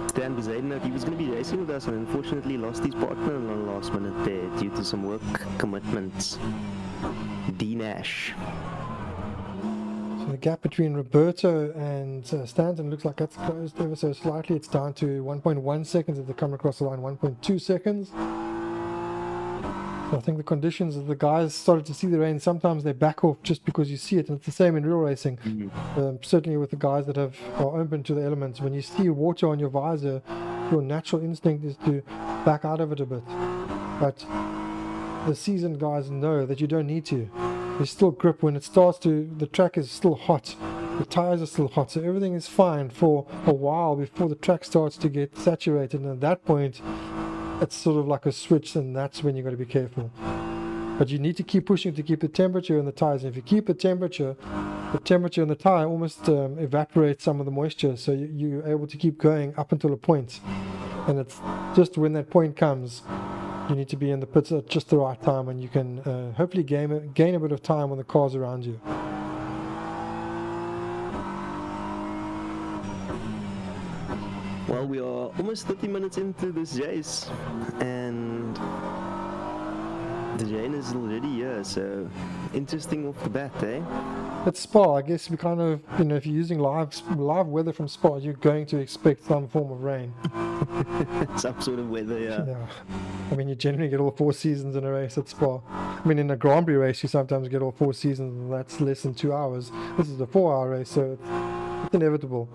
Stan Bezaden, he was going to be racing with us and unfortunately lost his partner on the last minute there due to some work commitments. D Nash. So the gap between Roberto and Stanton looks like that's closed ever so slightly. It's down to 1.1 seconds as they come across the line, 1.2 seconds. So I think the conditions of the guys started to see the rain. Sometimes they back off just because you see it, and it's the same in real racing. Certainly with the guys that are open to the elements. When you see water on your visor, your natural instinct is to back out of it a bit. But the seasoned guys know that you don't need to. There's still grip when it starts to, the track is still hot, the tires are still hot, so everything is fine for a while before the track starts to get saturated, and at that point it's sort of like a switch, and that's when you've got to be careful. But you need to keep pushing to keep the temperature in the tires, and if you keep the temperature in the tire almost evaporates some of the moisture, so you're able to keep going up until a point, and it's just when that point comes you need to be in the pits at just the right time, and you can hopefully gain a bit of time on the cars around you. Well, we are almost 30 minutes into this race, and the rain is already here, so interesting off the bat, eh? At Spa, I guess we kind of, if you're using live weather from Spa, you're going to expect some form of rain. Some sort of weather, yeah. I mean, you generally get all 4 seasons in a race at Spa. I mean, in a Grand Prix race, you sometimes get all 4 seasons, and that's less than 2 hours. This is a 4-hour race, so it's inevitable.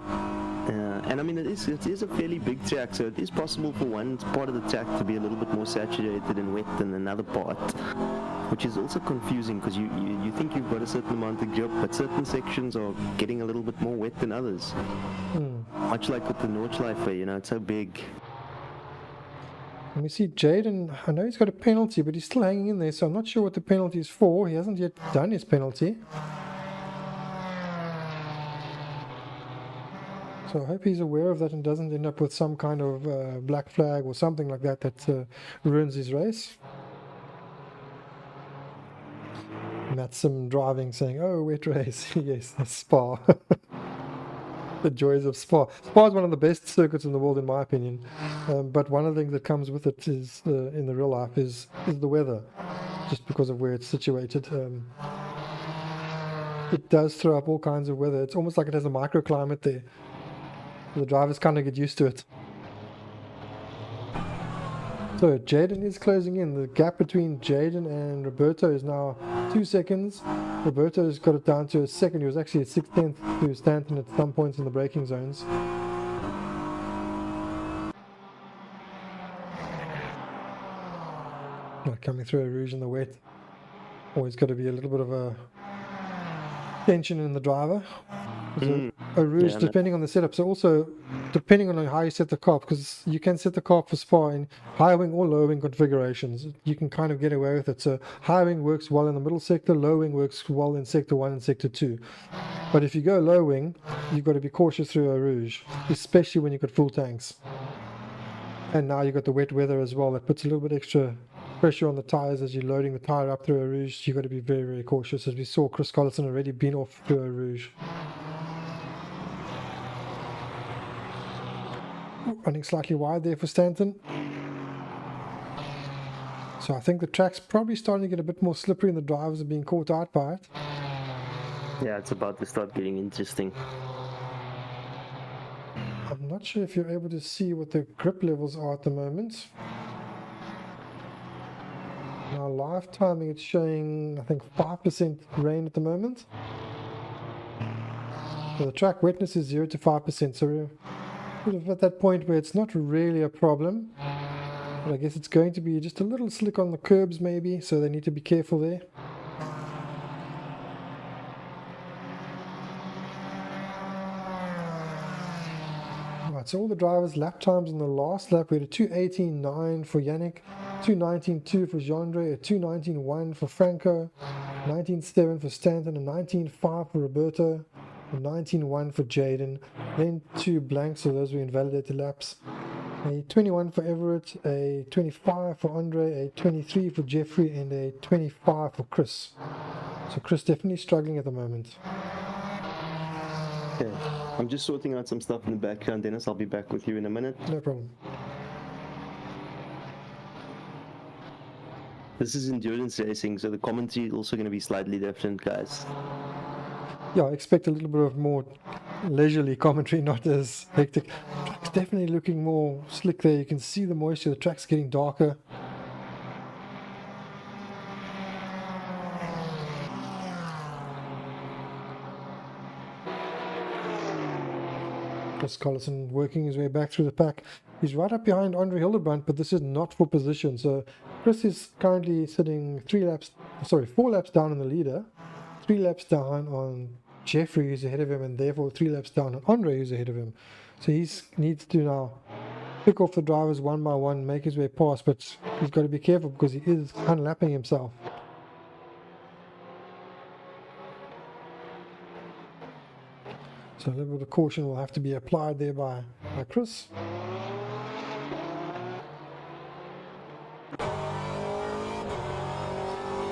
And I mean, it is a fairly big track, so it is possible for one part of the track to be a little bit more saturated and wet than another part, which is also confusing because you think you've got a certain amount of grip, but certain sections are getting a little bit more wet than others. Much like with the Nordschleife, it's so big. And we see Jaden, I know he's got a penalty, but he's still hanging in there, so I'm not sure what the penalty is for. He hasn't yet done his penalty. So I hope he's aware of that and doesn't end up with some kind of black flag or something like that that ruins his race. Matsim driving saying, oh, wet race. Yes, that's Spa. The joys of Spa. Spa is one of the best circuits in the world in my opinion. But one of the things that comes with it is, in the real life, is the weather. Just because of where it's situated. It does throw up all kinds of weather. It's almost like it has a microclimate there. The drivers kind of get used to it. So Jaden is closing in. The gap between Jaden and Roberto is now 2 seconds. Roberto's got it down to a second. He was actually a 6/10 to Stanton at some points in the braking zones. Coming through a rouge in the wet. Always got to be a little bit of a tension in the driver. A rouge, depending on the setup. So also depending on how you set the car, because you can set the car for Spa in high wing or low wing configurations. You can kind of get away with it. So high wing works well in the middle sector, low wing works well in sector 1 and sector 2. But if you go low wing, you've got to be cautious through a rouge, especially when you've got full tanks. And now you've got the wet weather as well. That puts a little bit extra pressure on the tires as you're loading the tire up through a rouge. You've got to be very, very cautious. As we saw, Chris Collison already been off through a rouge. running slightly wide there for Stanton. So I think the track's probably starting to get a bit more slippery and the drivers are being caught out by it. Yeah, it's about to start getting interesting. I'm not sure if you're able to see what the grip levels are at the moment. Now live timing, it's showing I think 5% rain at the moment. So the track wetness is 0 to 5%, so we're sort of at that point where it's not really a problem. But I guess it's going to be just a little slick on the curbs maybe, so they need to be careful there. Right, so all the drivers' lap times in the last lap, we had a 2:18.9 for Yannick, 2:19.2 for Jandre, a 2:19.1 for Franco, 19.7 for Stanton, a 19.5 for Roberto, a 19.1 for Jaden, then 2 blanks, so those were invalidated laps. A 21 for Everett, a 25 for Andre, a 23 for Jeffrey, and a 25 for Chris. So Chris definitely struggling at the moment. Okay, I'm just sorting out some stuff in the background, Dennis. I'll be back with you in a minute. No problem. This is endurance racing, so the commentary is also going to be slightly different, guys. Yeah, I expect a little bit of more leisurely commentary, not as hectic. Track's definitely looking more slick there. You can see the moisture, the track's getting darker. Chris Collison working his way back through the pack. He's right up behind Andre Hildebrandt, but this is not for position. So Chris is currently sitting 4 laps down on the leader, 3 laps down on Jeffrey, who's ahead of him, and therefore 3 laps down on Andre, who's ahead of him. So he needs to now pick off the drivers one by one, make his way past, but he's got to be careful because he is unlapping himself. So a little bit of caution will have to be applied there by Chris.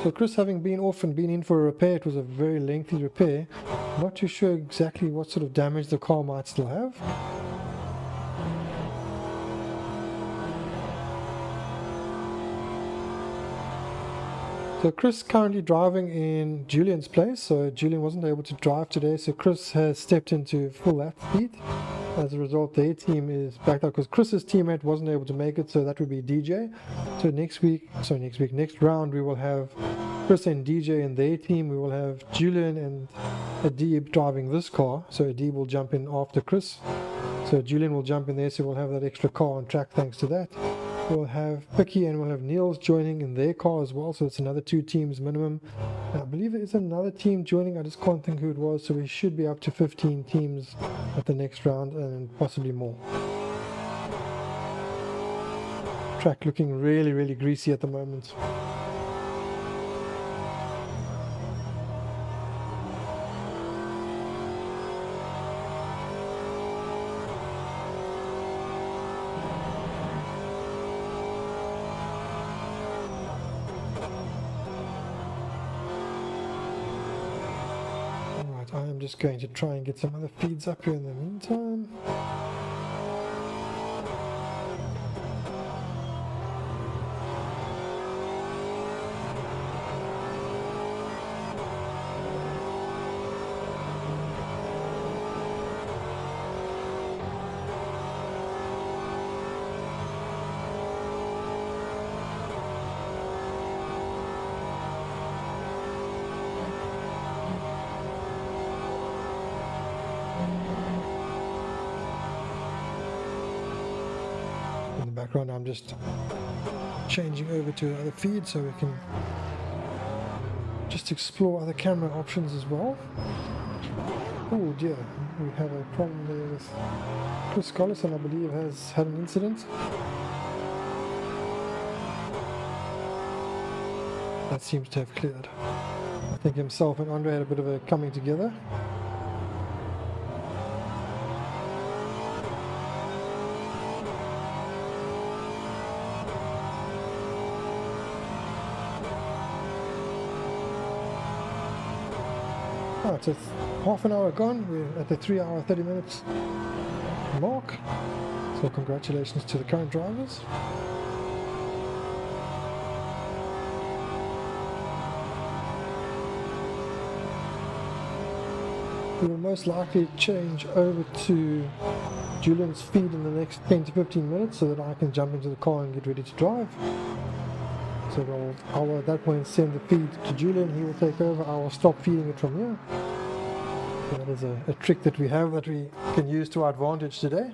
So Chris, having been off and been in for a repair, it was a very lengthy repair. Not too sure exactly what sort of damage the car might still have. So Chris currently driving in Julian's place, so Julian wasn't able to drive today, so Chris has stepped into full lap speed. As a result, their team is backed up because Chris's teammate wasn't able to make it, so that would be DJ. So next round we will have Chris and DJ in their team. We will have Julian and Adib driving this car, so Adib will jump in after Chris. So Julian will jump in there, so we'll have that extra car on track thanks to that. We'll have Picky and we'll have Niels joining in their car as well, so it's another 2 teams minimum. And I believe there is another team joining, I just can't think who it was, so we should be up to 15 teams at the next round and possibly more. Track looking really, really greasy at the moment. I'm just going to try and get some other feeds up here in the meantime. Background, I'm just changing over to the other feed so we can just explore other camera options as well. Oh dear, we have a problem there with Chris Collison, I believe, has had an incident. That seems to have cleared. I think himself and Andre had a bit of a coming together. Right, so it's half an hour gone, we're at the 3 hour 30 minutes mark. So congratulations to the current drivers. We will most likely change over to Julian's feed in the next 10 to 15 minutes so that I can jump into the car and get ready to drive. So I will at that point send the feed to Julian, he will take over, I will stop feeding it from here. So that is a trick that we have that we can use to our advantage today.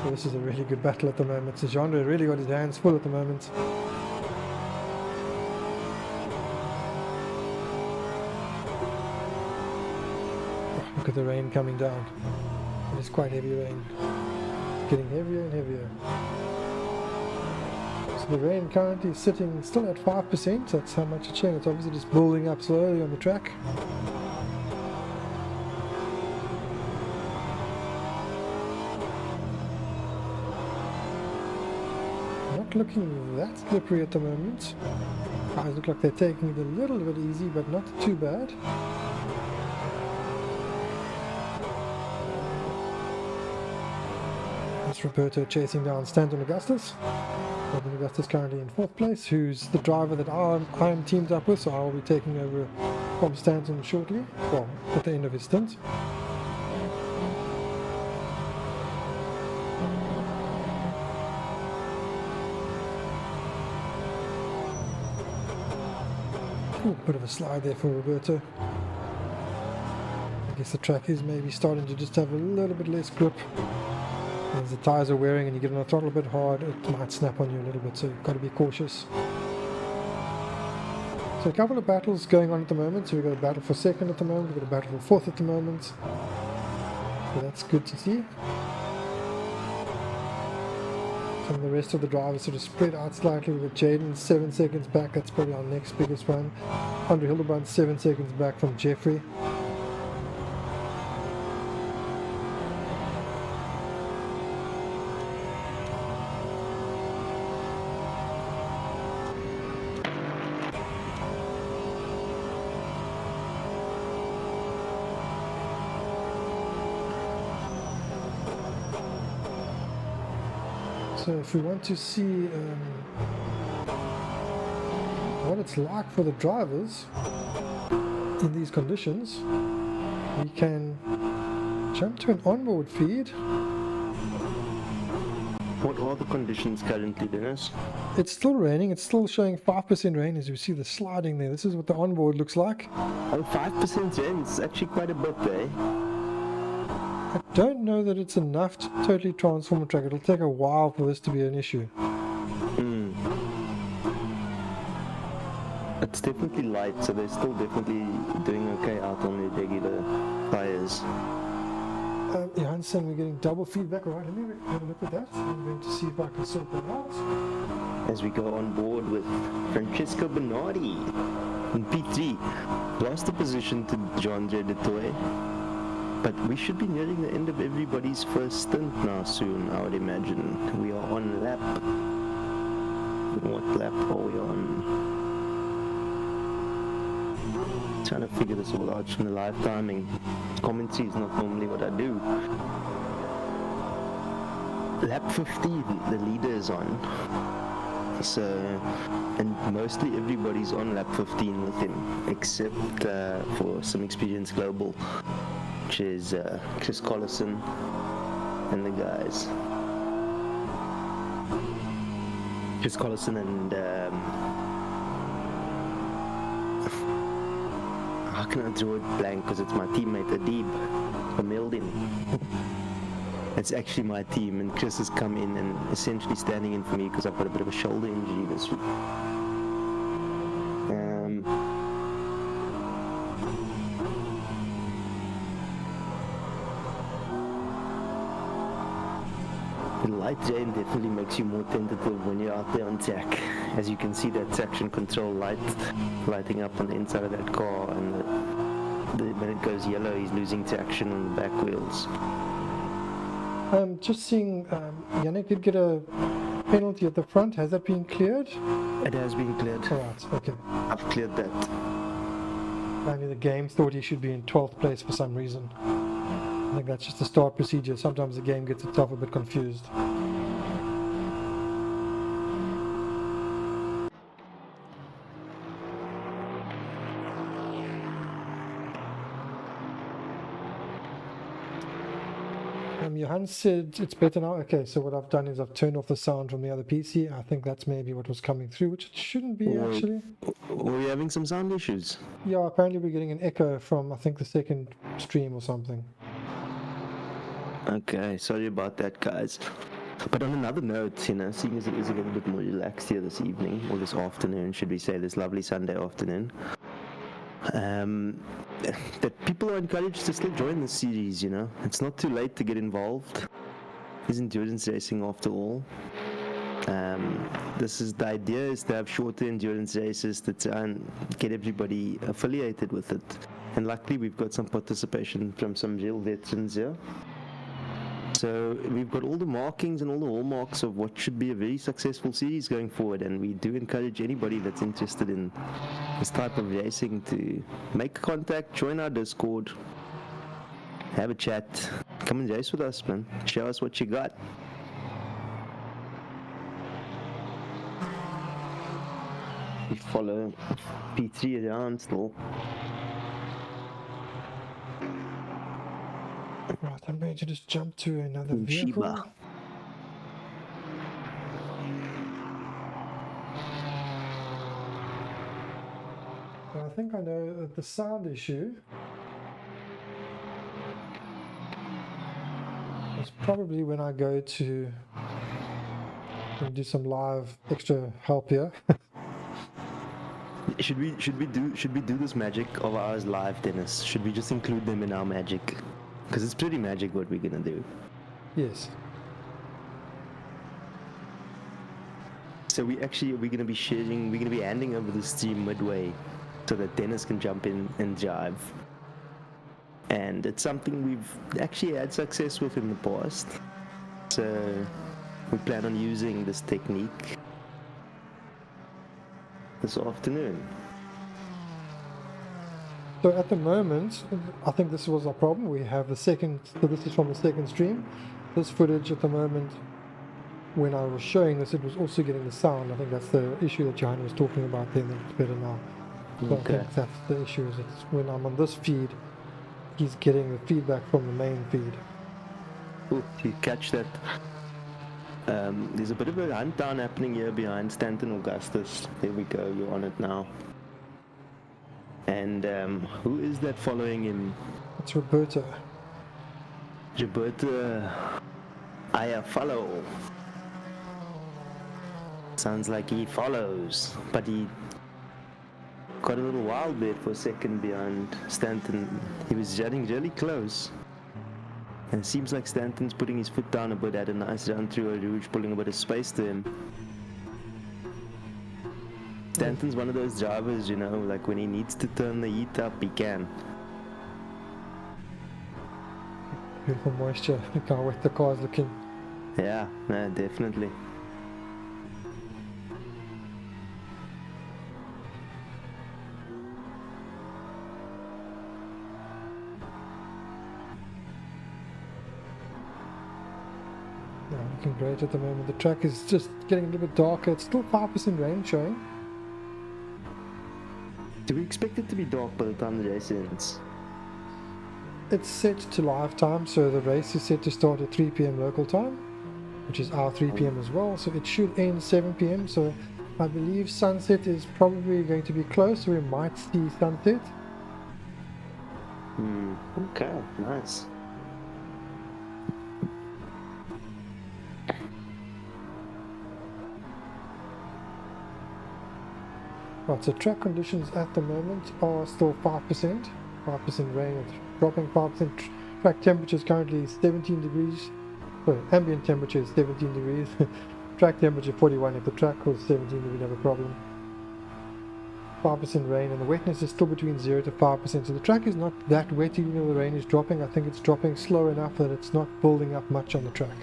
So this is a really good battle at the moment. So Jean really got his hands full at the moment. Look at the rain coming down. It is quite heavy rain. Getting heavier and heavier. So the rain currently is sitting still at 5%. That's how much it's showing. It's obviously just building up slowly on the track. Not looking that slippery at the moment. Guys look like they're taking it a little bit easy, but not too bad. That's Roberto chasing down Stanton Augustus. Stanton Augustus currently in 4th place, who's the driver that I'm teamed up with, so I will be taking over from Stanton shortly, well, at the end of his stint. Ooh, bit of a slide there for Roberto. I guess the track is maybe starting to just have a little bit less grip. As the tyres are wearing and you get on the throttle a bit hard, it might snap on you a little bit, so you've got to be cautious. So a couple of battles going on at the moment. So we've got a battle for 2nd at the moment, we've got a battle for 4th at the moment. So that's good to see. Some of the rest of the drivers sort of spread out slightly. We've got Jaden 7 seconds back, that's probably our next biggest one. Andre Hildebrand 7 seconds back from Jeffrey. So if we want to see what it's like for the drivers in these conditions, we can jump to an onboard feed. What are the conditions currently, Dennis? It's still raining, it's still showing 5% rain as you see the sliding there. This is what the onboard looks like. Oh, 5% rain, it's actually quite a bit, eh? I don't know that it's enough to totally transform a track. It'll take a while for this to be an issue. It's definitely light, so they're still definitely doing okay out on their regular tyres. Yeah, I'm saying we're getting double feedback. All right, let me have a look at that. I'm going to see if I can sort that out. As we go on board with Francesco Bernardi in P3. Lost the position to John J. DeToy. But we should be nearing the end of everybody's first stint now soon, I would imagine. We are on lap. What lap are we on? Trying to figure this all out from the live timing. Commentary is not normally what I do. Lap 15, the leader is on. So, and mostly everybody's on lap 15 with him, except for some eXperience Global, which is Chris Collison and the guys. Chris Collison and how can I draw it blank because it's my teammate Adib from Meldin. It's actually my team, and Chris has come in and essentially standing in for me because I've got a bit of a shoulder injury this week. The light rain definitely makes you more tentative when you're out there on track. As you can see, that traction control light lighting up on the inside of that car, and when it goes yellow, he's losing traction on the back wheels. Just seeing, Yannick did get a penalty at the front. Has that been cleared? It has been cleared. Alright, okay. I've cleared that. Apparently the game thought he should be in 12th place for some reason. I think that's just the start procedure. Sometimes the game gets itself a bit confused. Johan said it's better now. Okay, so what I've done is I've turned off the sound from the other PC. I think that's maybe what was coming through, which it shouldn't be actually. Were we having some sound issues? Yeah, apparently we're getting an echo from, I think, the second stream or something. Okay, sorry about that, guys. But on another note, you know, seeing as it is a little bit more relaxed here this evening, or this afternoon, should we say, this lovely Sunday afternoon, that people are encouraged to still join the series, you know. It's not too late to get involved. It's endurance racing after all. The idea is to have shorter endurance races to try and get everybody affiliated with it. And luckily we've got some participation from some real veterans here. So we've got all the markings and all the hallmarks of what should be a very successful series going forward, and we do encourage anybody that's interested in this type of racing to make contact, join our Discord, have a chat, come and race with us, man. Show us what you got. We follow P3 around still. Right, I'm going to just jump to another vehicle. Shiba. I think I know that the sound issue is probably when I go to do some live extra help here. Should we do this magic of ours live, Dennis? Should we just include them in our magic? Because it's pretty magic what we're gonna do. Yes. So we're gonna be sharing, we're gonna be handing over the stream midway so that Dennis can jump in and jive. And it's something we've actually had success with in the past. So we plan on using this technique this afternoon. So at the moment, I think this was our problem. We have the second, so this is from the second stream. This footage at the moment, when I was showing this, it was also getting the sound. I think that's the issue that Johanna was talking about then. It's better now. So Okay. I think that's the issue, is it's when I'm on this feed, he's getting the feedback from the main feed. Ooh, you catch that? There's a bit of a hunt down happening here behind Stanton Augustus. There we go, you're on it now. And who is that following him? It's Roberta. Roberta, I follow. Sounds like he follows, but he got a little wild there for a second behind Stanton. He was getting really close. And it seems like Stanton's putting his foot down a bit, had a nice run through a Rouge, pulling a bit of space to him. Stanton's one of those drivers, you know, like when he needs to turn the heat up, he can. Beautiful moisture. Look how wet the car's looking. Yeah, no, definitely. Yeah, looking great at the moment. The track is just getting a little bit darker. It's still 5% rain showing. Do we expect it to be dark by the time the race ends? It's set to live time, so the race is set to start at 3 p.m. local time, which is our 3 p.m. as well, so it should end 7 p.m. So I believe sunset is probably going to be close, so we might see sunset. Okay, nice. Right, so track conditions at the moment are still 5% rain, it's dropping 5%. Track temperature is currently 17 degrees. Sorry, ambient temperature is 17 degrees. Track temperature 41. If the track was 17, we would have a problem. 5% rain, and the wetness is still between 0 to 5%. So the track is not that wet, even though the rain is dropping. I think it's dropping slow enough that it's not building up much on the track.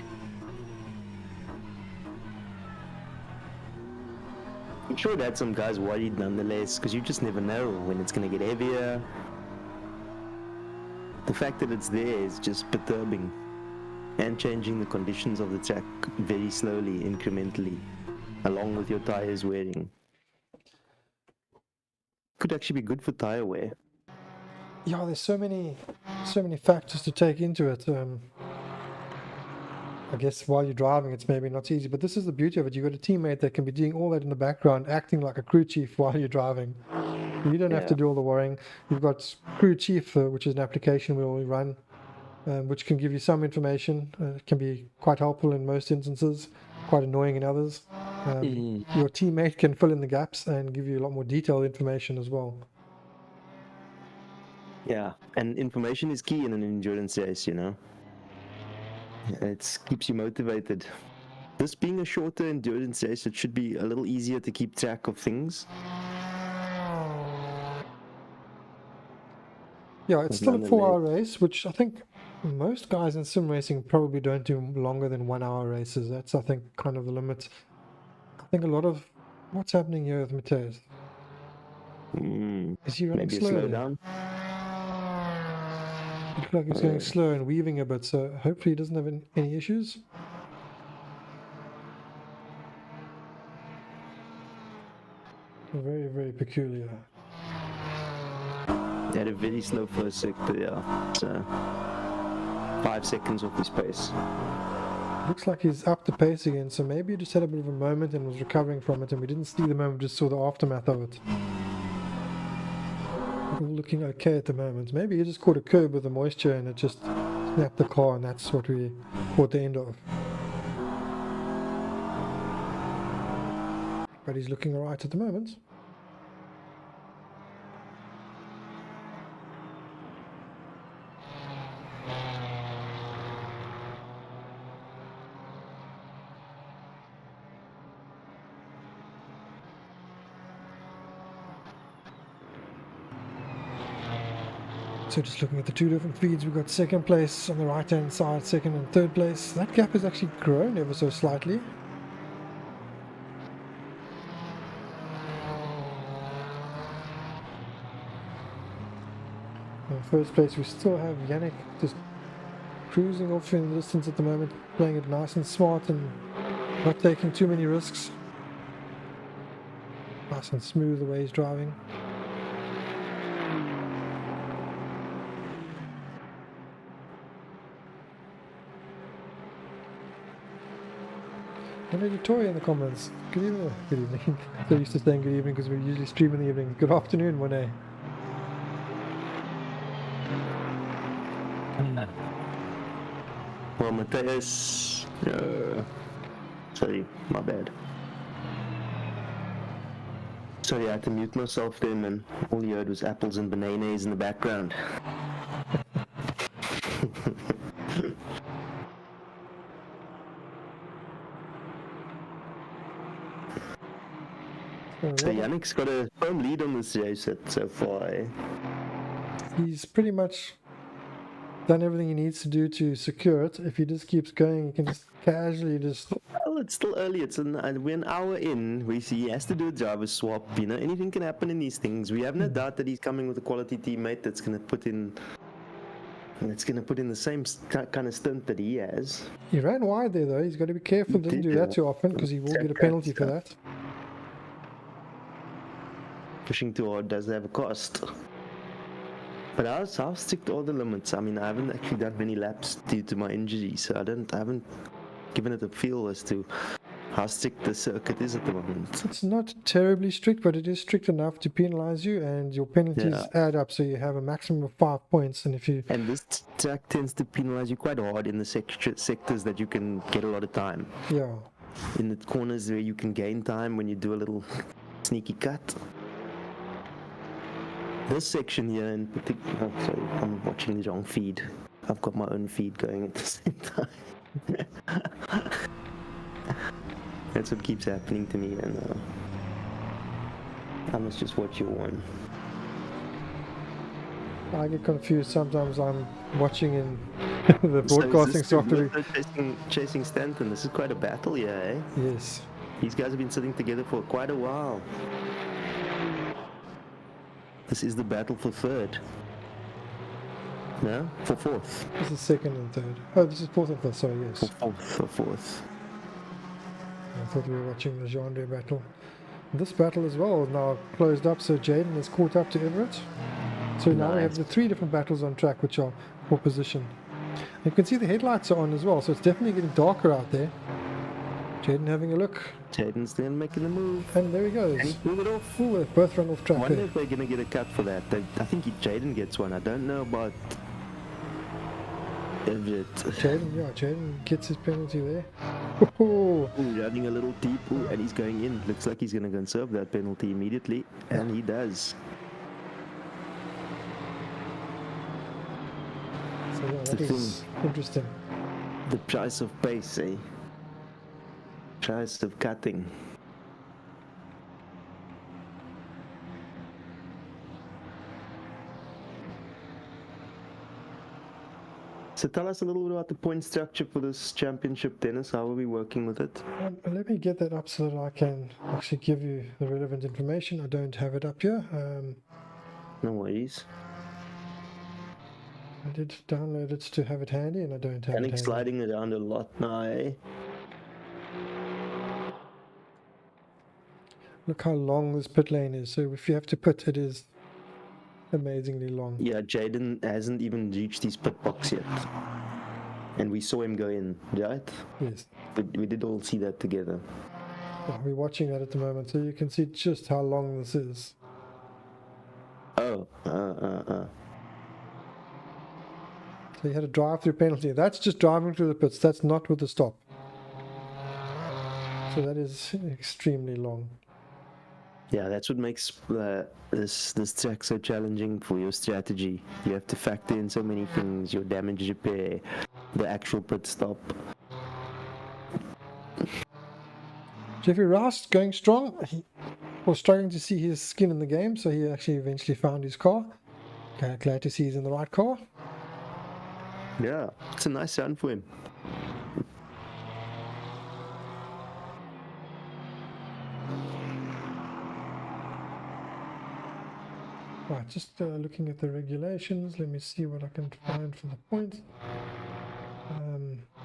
sure it had some guys worried nonetheless, because you just never know when it's going to get heavier. The fact that it's there is just perturbing, and changing the conditions of the track very slowly, incrementally, along with your tires wearing. Could actually be good for tire wear. Yeah, there's so many factors to take into it. I guess while you're driving, it's maybe not easy, but this is the beauty of it. You've got a teammate that can be doing all that in the background, acting like a crew chief while you're driving. You don't have to do all the worrying. You've got Crew Chief, which is an application we run, which can give you some information. It can be quite helpful in most instances, quite annoying in others. Your teammate can fill in the gaps and give you a lot more detailed information as well. Yeah, and information is key in an endurance race, you know. It keeps you motivated. This being a shorter endurance race, it should be a little easier to keep track of things. Yeah, it's still a 4-hour race, which I think most guys in sim racing probably don't do longer than 1-hour races. That's, I think, kind of the limit. I think a lot of what's happening here with Mateus. Is he running Maybe slow? slow down. It looks like he's going slow and weaving a bit, so hopefully he doesn't have any issues. Very, very peculiar. He had a very slow first sector, yeah. So 5 seconds off his pace. Looks like he's up the pace again, so maybe he just had a bit of a moment and was recovering from it, and we didn't see the moment, just saw the aftermath of it. All looking okay at the moment. Maybe he just caught a curb with the moisture and it just snapped the car, and that's what we caught the end of. But he's looking alright at the moment. So just looking at the two different feeds, we've got second place on the right hand side, second and third place. That gap has actually grown ever so slightly. In first place we still have Yannick just cruising off in the distance at the moment, playing it nice and smart and not taking too many risks. Nice and smooth the way he's driving. Hello Victoria in the comments. Good evening. Good evening. So used to saying good evening because we usually stream in the evening. Good afternoon, Monet. Well, Mateus... sorry, my bad. Sorry, I had to mute myself then, and all you heard was apples and bananas in the background. So Yannick's got a firm lead on this race so far, eh? He's pretty much done everything he needs to do to secure it. If he just keeps going, he can just casually just... Well, it's still early. We're an hour in. We see he has to do a driver swap. You know, anything can happen in these things. We have no doubt that he's coming with a quality teammate that's going to put in... the same kind of stunt that he has. He ran wide there, though. He's got to be careful. Doesn't do that too often, because he will get a penalty for that. Pushing too hard does have a cost. But I'll stick to all the limits. I mean, I haven't actually done many laps due to my injury, so I haven't given it a feel as to how strict the circuit is at the moment. It's not terribly strict, but it is strict enough to penalize you, and your penalties add up, so you have a maximum of 5 points. And this track tends to penalize you quite hard in the sectors that you can get a lot of time. Yeah. In the corners where you can gain time when you do a little sneaky cut. This section here in particular, oh, sorry, I'm watching the wrong feed. I've got my own feed going at the same time. That's what keeps happening to me, and I must just watch your one. I get confused. Sometimes I'm watching in the broadcasting software. Chasing Stanton. This is quite a battle, yeah, eh? Yes. These guys have been sitting together for quite a while. This is the battle for third. No? For fourth. This is second and third. Oh, this is fourth and fifth, sorry, yes. For fourth. I thought we were watching the genre battle. This battle as well is now closed up, so Jaden has caught up to Everett. So now we have the 3 different battles on track, which are for position. You can see the headlights are on as well, so it's definitely getting darker out there. Jaden having a look. Jaden's then making the move. And there he goes. And move it off. Ooh, they've both run off I track wonder there. if they're going to get a cut for that. I think Jaden gets one. I don't know about Everett. Jaden gets his penalty there. Ooh. Ooh, running a little deep. Ooh, and he's going in. Looks like he's going to go and serve that penalty immediately. And he does. So yeah, that is interesting. The price of pace, eh? Price of cutting. So tell us a little bit about the point structure for this championship, Dennis. How are we working with it? Let me get that up so that I can actually give you the relevant information. I don't have it up here. No worries. I did download it to have it handy, and I don't have it handy. Sliding around a lot now, eh? Look how long this pit lane is. So if you have to pit, it is amazingly long. Yeah, Jaden hasn't even reached his pit box yet. And we saw him go in, right? Yes. But we did all see that together. Yeah, we're watching that at the moment, so you can see just how long this is. Oh, So you had a drive-through penalty. That's just driving through the pits. That's not with the stop. So that is extremely long. Yeah, that's what makes this track so challenging for your strategy. You have to factor in so many things: your damage repair, the actual pit stop. Jeffrey Rouse going strong. He was struggling to see his skin in the game, so he actually eventually found his car. Glad to see he's in the right car. Yeah, it's a nice run for him. Right, just looking at the regulations. Let me see what I can find for the points.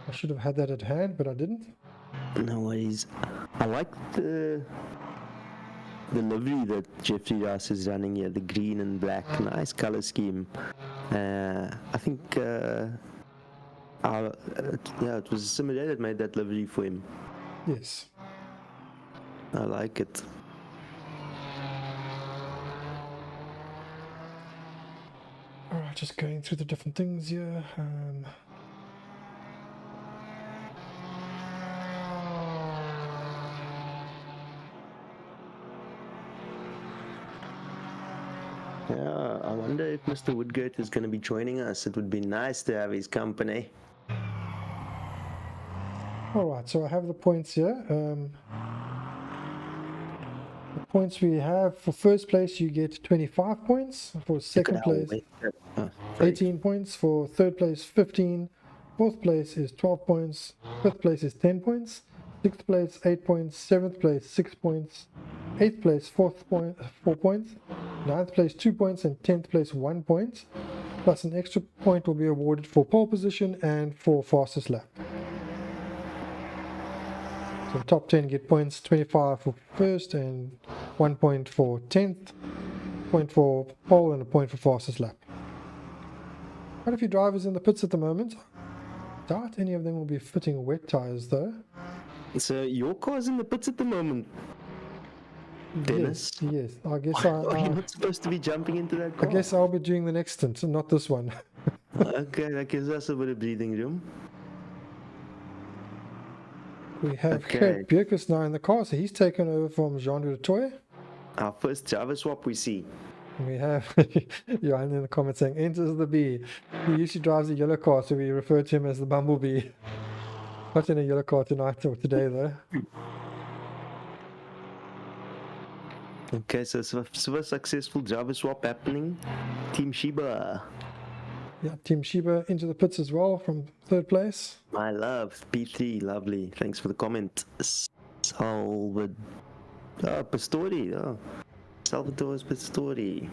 I should have had that at hand, but I didn't. No worries. I like the livery that Jeffrey Ross is running here, the green and black, nice color scheme. I think it was Simulator that made that livery for him. Yes. I like it. Alright, just going through the different things here. Yeah, I wonder if Mr. Woodgate is going to be joining us. It would be nice to have his company. Alright, so I have the points here. The points we have: for first place you get 25 points, for second place 18 points, for third place 15, fourth place is 12 points, fifth place is 10 points, sixth place 8 points, seventh place 6 points, eighth place 4 points, ninth place 2 points, and 10th place 1 point, plus an extra point will be awarded for pole position and for fastest lap. So the top 10 get points: 25 for first and 1 point for 10th, point for pole and a point for fastest lap. Quite a few drivers in the pits at the moment. Doubt any of them will be fitting wet tires though. So your car's in the pits at the moment, Dennis? Yes. I guess You're not supposed to be jumping into that car. I guess I'll be doing the next stint, not this one. Okay, that gives us a bit of breathing room. We have Okay. Bjerkus now in the car, so he's taken over from Jean de Toy. Our first driver swap we see. We have Johan in the comments saying, enters the bee. He usually drives a yellow car, so we refer to him as the Bumblebee. Not in a yellow car tonight or today, though. Okay, so a successful driver swap happening. Team Sheba. Yeah, Team Sheba into the pits as well from third place. My love, P3, lovely. Thanks for the comment. Pastori. Oh, Salvatore Pastori.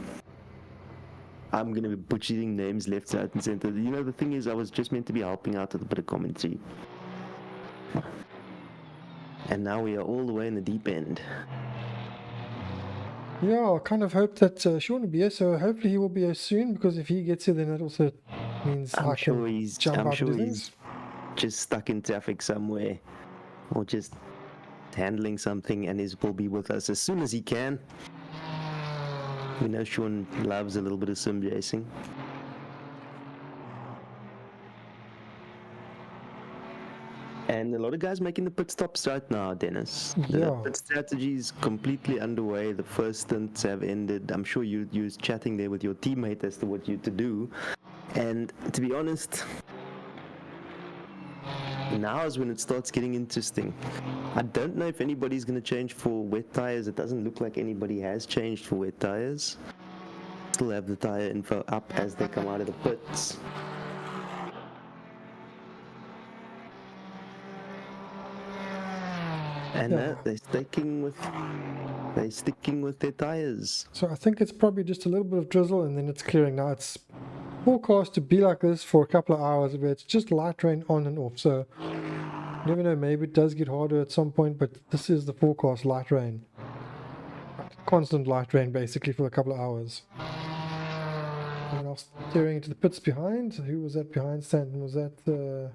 I'm going to be butchering names left, right, and center. You know, the thing is, I was just meant to be helping out with a bit of commentary. And now we are all the way in the deep end. Yeah, I kind of hope that Sean will be here, so hopefully he will be here soon, because if he gets here, then that also means I can jump out and do things. Just stuck in traffic somewhere, or just handling something, and will be with us as soon as he can. We know Sean loves a little bit of sim racing. And a lot of guys making the pit stops right now, Dennis. The pit strategy is completely underway. The first stints have ended. I'm sure you was chatting there with your teammate as to what you to do. And to be honest, now is when it starts getting interesting. I don't know if anybody's going to change for wet tires. It doesn't look like anybody has changed for wet tires. Still have the tire info up as they come out of the pits. And they're sticking with their tires. So I think it's probably just a little bit of drizzle, and then it's clearing. Now it's forecast to be like this for a couple of hours, where it's just light rain on and off. So you never know, maybe it does get harder at some point, but this is the forecast: light rain, constant light rain, basically for a couple of hours. And I was steering into the pits behind. Who was that behind Stanton? Was that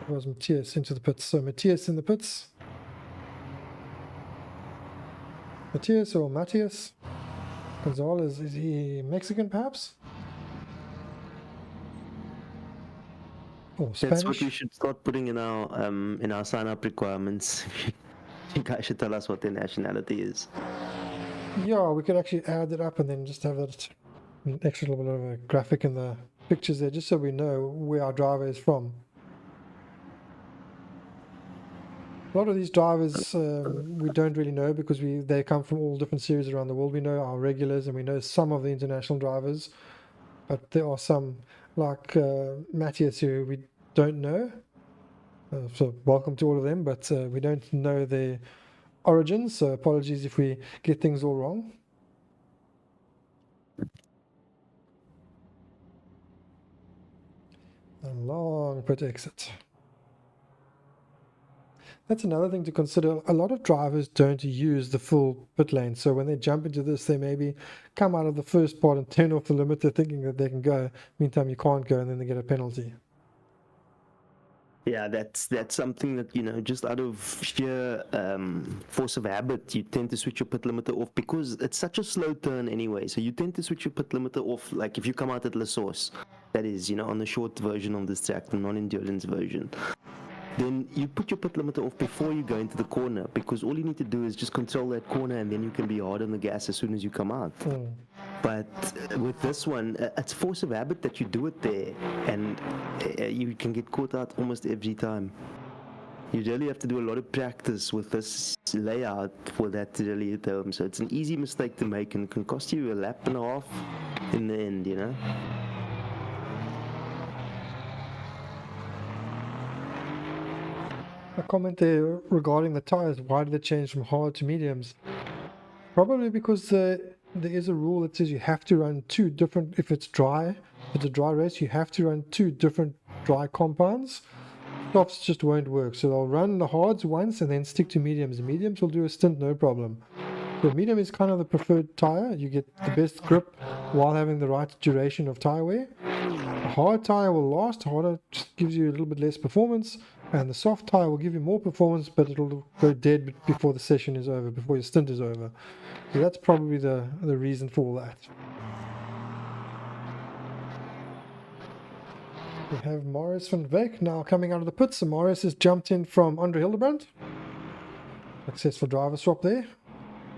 it was Matthias into the pits. So Matthias in the pits. Matthias or Matthias? Gonzalez, is he Mexican perhaps? Or Spanish? That's what we should start putting in our sign-up requirements. You guys should tell us what their nationality is. Yeah, we could actually add it up and then just have that an extra little bit of a graphic in the pictures there, just so we know where our driver is from. A lot of these drivers we don't really know, because they come from all different series around the world. We know our regulars and we know some of the international drivers, but there are some like Matthias who we don't know. So welcome to all of them, but we don't know their origins, so apologies if we get things all wrong. A long pit exit. That's another thing to consider. A lot of drivers don't use the full pit lane, so when they jump into this, they maybe come out of the first part and turn off the limiter thinking that they can go. Meantime, you can't go, and then they get a penalty. Yeah, that's something that, you know, just out of sheer force of habit, you tend to switch your pit limiter off, because it's such a slow turn anyway. So you tend to switch your pit limiter off, like if you come out at La Source, that is, you know, on the short version of this track, the non-endurance version. Then you put your pit limiter off before you go into the corner, because all you need to do is just control that corner, and then you can be hard on the gas as soon as you come out. But with this one, it's force of habit that you do it there, and you can get caught out almost every time. You really have to do a lot of practice with this layout for that to really hit home. So it's an easy mistake to make, and can cost you a lap and a half in the end, you know. A comment there regarding the tires. Why did they change from hard to mediums? Probably because there is a rule that says you have to run two different, if it's a dry race, you have to run two different dry compounds. Softs just won't work. So they'll run the hards once and then stick to mediums. The mediums will do a stint, no problem. The medium is kind of the preferred tire. You get the best grip while having the right duration of tire wear. A hard tire will last. Harder just gives you a little bit less performance, and the soft tire will give you more performance, but it'll go dead before the session is over, before your stint is over. So that's probably the reason for all that. We have Maurice van Wyk now coming out of the pits. So Maurice has jumped in from Andre Hildebrand. Successful driver swap there.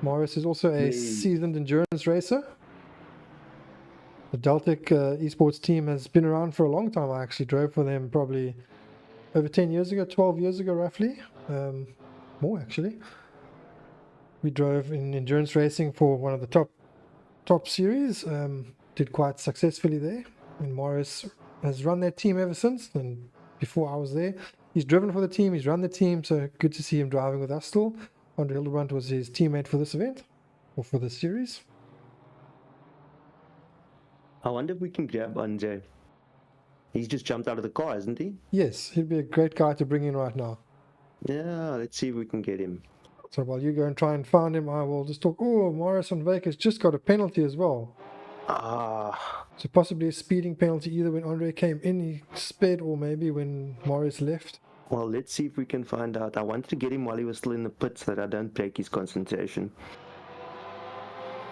Maurice is also a seasoned endurance racer. The Deltic esports team has been around for a long time. I actually drove for them probably over 10 years ago, 12 years ago roughly. More actually. We drove in endurance racing for one of the top series. Did quite successfully there. And Maurice has run that team ever since. And before I was there, he he's driven for the team, he's run the team, so good to see him driving with us still. Andre Hildebrand was his teammate for this event, or for this series. I wonder if we can grab Andre. He's just jumped out of the car, isn't he? Yes, he'd be a great guy to bring in right now. Yeah, let's see if we can get him. So while you go and try and find him, I will just talk. Oh, Marius van Wyk has just got a penalty as well. Ah, So possibly a speeding penalty either when Andre came in, he sped, or maybe when Marius left. well, let's see if we can find out. I wanted to get him while he was still in the pits so that I don't break his concentration.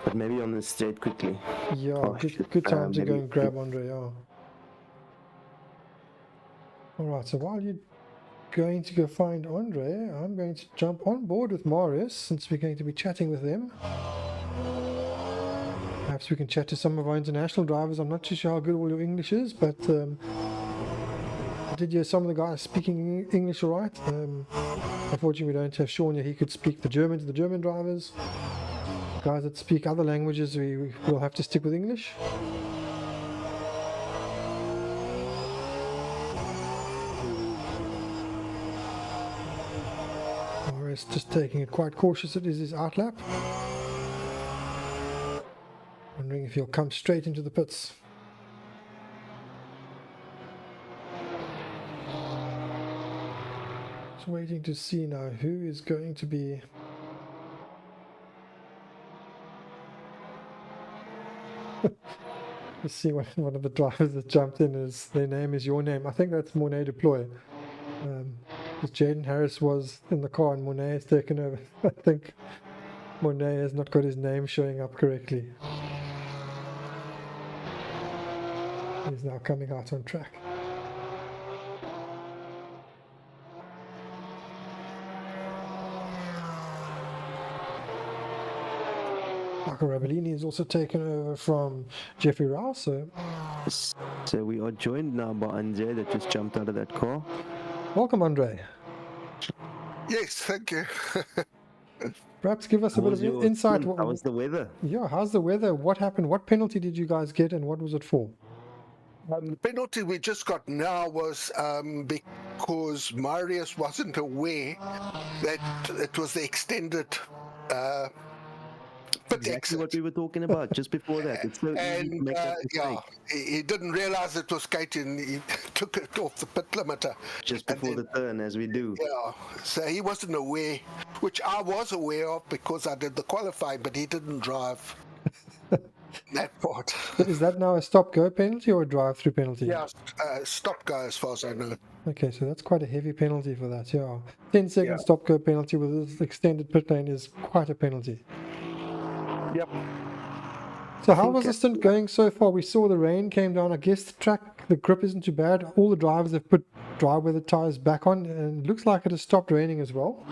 But maybe on the straight quickly. Yeah, Oh, good, shit. good time to go Maybe- and grab Andre, yeah. Alright, so while you're going to go find Andre, I'm going to jump on board with Marius, since we're going to be chatting with them. Perhaps we can chat to some of our international drivers. I'm not too sure how good all your English is, but I did hear some of the guys speaking English all right. Unfortunately, we don't have Sean here. He could speak the German to the German drivers. Guys that speak other languages, we will have to stick with English. Marius just taking it quite cautious. It is his outlap. Wondering if he'll come straight into the pits. Just waiting to see now who is going to be. Let's see what one of the drivers that jumped in is. Their name is your name. I think that's Monet Deploy. Because Jaden Harris was in the car and Monet has taken over. I think Monet has not got his name showing up correctly. He's now coming out on track. Marco Rabellini is also taken over from Jeffrey Rouse. So we are joined now by Andre that just jumped out of that car. Welcome, Andre. Yes, thank you. Perhaps give us a bit of your insight. stint? How was the weather? Yeah, how's the weather? What happened? What penalty did you guys get, and what was it for? The penalty we just got now was because Marius wasn't aware that it was the extended pit Exactly exit. what we were talking about just before that. It's so easy to And make that yeah, mistake he didn't realize it was skating. He took it off the pit limiter. just and before then- the turn, as we do. Yeah, so he wasn't aware, which I was aware of because I did the qualifying, but he didn't drive that part. Is that now a stop-go penalty or a drive-through penalty? Yeah, stop go as far as I know. Okay, so that's quite a heavy penalty for that. Yeah, 10-second Yeah. stop-go penalty with this extended pit lane is quite a penalty. Yep. So how was the stint going so far? We saw the rain came down. I guess the track, the grip isn't too bad. All the drivers have put dry weather tires back on, and it looks like it has stopped raining as well.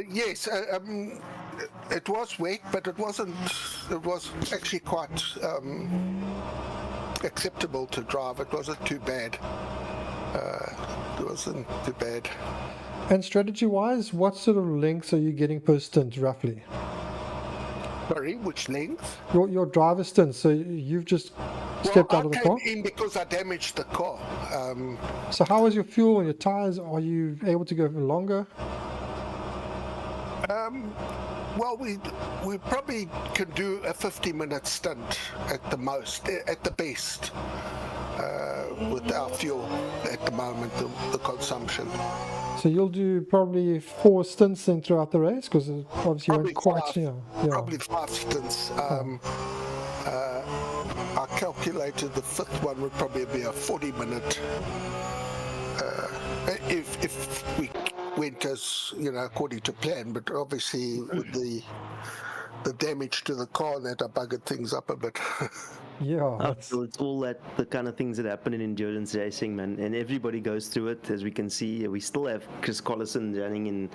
Yes, it was wet, but it wasn't. It was actually quite acceptable to drive. It wasn't too bad. It wasn't too bad. And strategy-wise, what sort of lengths are you getting per stint, roughly? Sorry, which length? Your driver stint, so you've just stepped out of the I car? came in because I damaged the car. So how is your fuel and your tires? Are you able to go longer? Well, we probably can do a 50-minute stint at the most, at the best, with our fuel at the moment, the consumption. So you'll do probably 4 stints then throughout the race, because obviously you Probably won't quite, five. yeah. Probably 5 stints. I calculated the 5th one would probably be a 40-minute. If we went as according to plan, but obviously with the damage to the car and that, I buggered things up a bit. Yeah, Oh, so it's all that the kind of things that happen in endurance racing, man, and everybody goes through it. As we can see, we still have Chris Collison running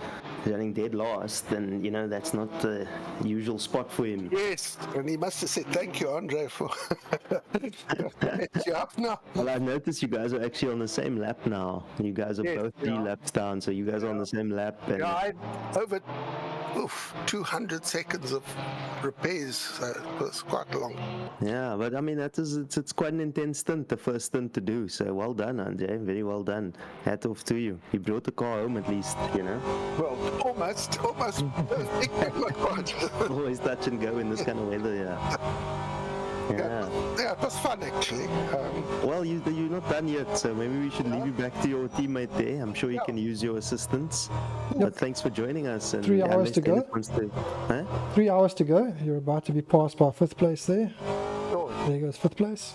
dead last, and that's not the usual spot for him. Yes, and he must have said thank you, Andre, for you up now. Well, I noticed you guys are actually on the same lap now. You guys are Yes, both 3 yeah. laps down, so you guys are on the same lap. And Yeah, I had over 200 seconds of repairs, so it was quite long. yeah, but I mean, it's quite an intense stint, the first stint to do. So well done, Andre. Very well done. Hat off to you. You brought the car home at least, you know. Well, almost. Always touch and go in this kind of weather, yeah. Yeah, it was fun actually. Well, you're not done yet, so maybe we should leave you back to your teammate there. I'm sure he can use your assistance. But thanks for joining us. And 3 hours to go. 3 hours to go. You're about to be passed by 5th place there. There goes 5th place.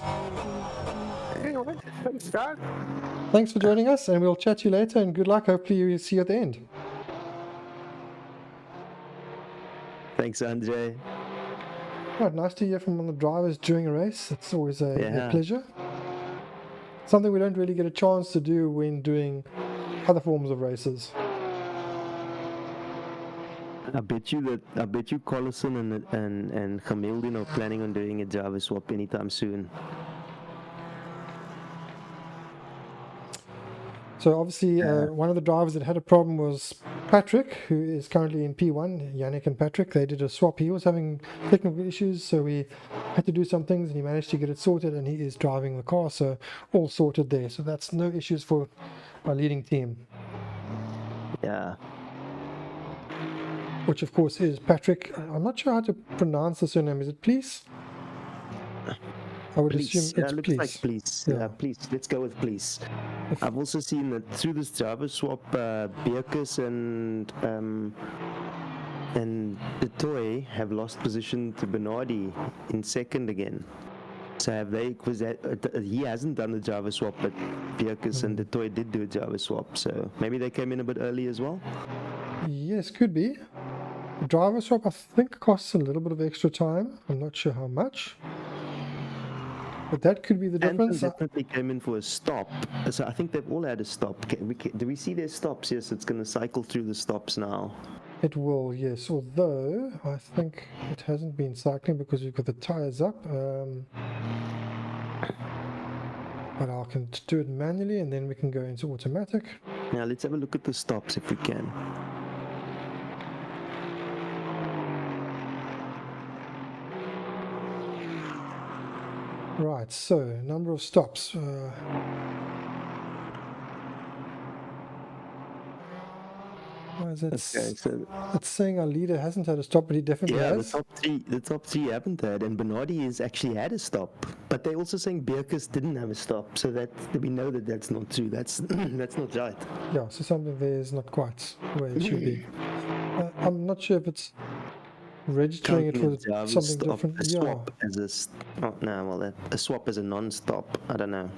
Anyway, thanks, guys. Thanks for joining us, and we'll chat to you later, and good luck. Hopefully you see you at the end. Thanks, Andre. Right, nice to hear from one of the drivers during a race. It's always a pleasure. Something we don't really get a chance to do when doing other forms of races. I bet you Collison and Hamilton are planning on doing a Java swap anytime soon. So obviously, one of the drivers that had a problem was Patrick, who is currently in P1. Yannick and Patrick, they did a swap. He was having technical issues, so we had to do some things, and he managed to get it sorted, and he is driving the car, so all sorted there. So that's no issues for our leading team. Yeah. Which, of course, is Patrick. I'm not sure how to pronounce the surname. Is it Please? I would assume it's looks Please. like Please. Yeah. Please. Let's go with Please. I've also seen that through this Java swap, Beerkus and the Toy have lost position to Bernardi in second again. So have they? Because he hasn't done the Java swap, but Beerkus and the Toy did do a Java swap. So maybe they came in a bit early as well. Yes, could be. Driver swap, I think, costs a little bit of extra time. I'm not sure how much. But that could be the difference. Anton definitely came in for a stop. So I think they've all had a stop. Do we see their stops? Yes, it's going to cycle through the stops now. It will, yes. Although, I think it hasn't been cycling because we've got the tires up. But I can do it manually, and then we can go into automatic. Now let's have a look at the stops if we can. Right, so number of stops. Why is that? Okay, so It's saying our leader hasn't had a stop, but he definitely has. the top three haven't had, and Bernardi has actually had a stop. But they're also saying Beerkus didn't have a stop, so that we know that that's not true. That's that's not right. Yeah, so something there is not quite the way it should be. I'm not sure if it's registering it for something different. A swap as a swap as a non-stop. I don't know.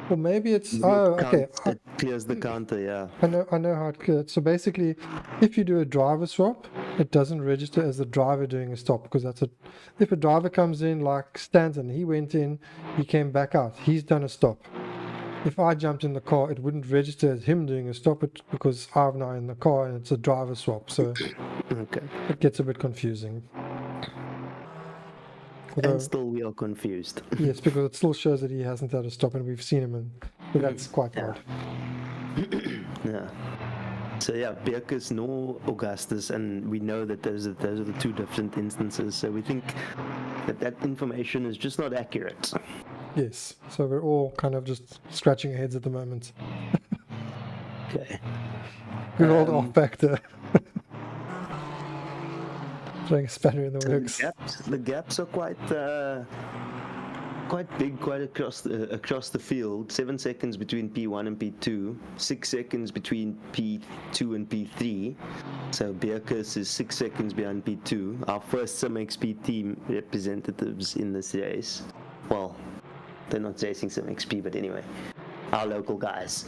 Or maybe it's okay. It clears the counter, yeah. I know how it clears. So basically, if you do a driver swap, it doesn't register as the driver doing a stop, because if a driver comes in like Stanton, he went in, he came back out, he's done a stop. If I jumped in the car, it wouldn't register as him doing a stop because I'm now in the car and it's a driver swap. So okay, it gets a bit confusing. And still we are confused. Yes, because it still shows that he hasn't had a stop, and we've seen him, and so that's quite odd. Yeah. So yeah, Beerkus nor Augustus, and we know that those are the two different instances. So we think that information is just not accurate. Yes. So we're all kind of just scratching our heads at the moment. Okay. Good old rFactor. Throwing a spanner in the works. The gaps are quite big, quite across the field. 7 seconds between P1 and P2, 6 seconds between P2 and P3. So Beerkus is 6 seconds behind P2. Our first Sim XP team representatives in this race. Well, they're not racing Sim XP, but anyway, our local guys.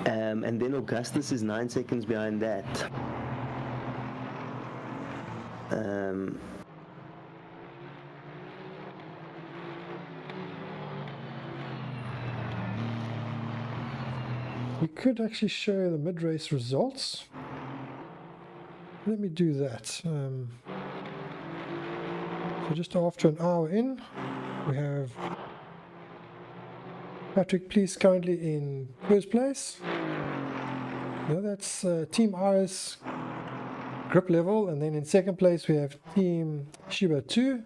And then Augustus is 9 seconds behind that. We could actually show the mid-race results. Let me do that. So just after an hour in, we have Patrick Please currently in first place. Now that's Team Iris grip level, and then in second place we have Team Shiba 2,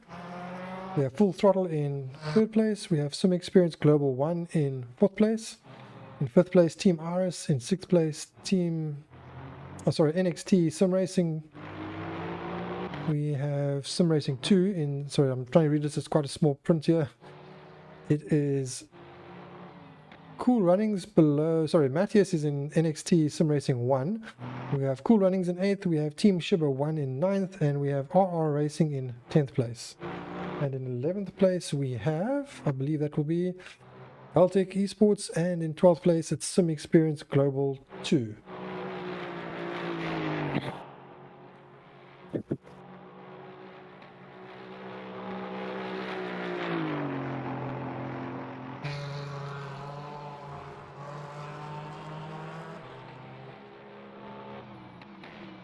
We have Full Throttle in 3rd place. We have Sim Experience Global 1 in 4th place. In 5th place, Team Iris. In 6th place, NXT Sim Racing. We have Sim Racing 2 in, sorry, I'm trying to read this, it's quite a small print here. It is Cool Runnings below, sorry, Matthias is in NXT Sim Racing 1. We have Cool Runnings in 8th, we have Team Shiba 1 in 9th, and we have RR Racing in 10th place. And in 11th place we have, I believe that will be Altec Esports, and in 12th place it's Sim Experience Global 2.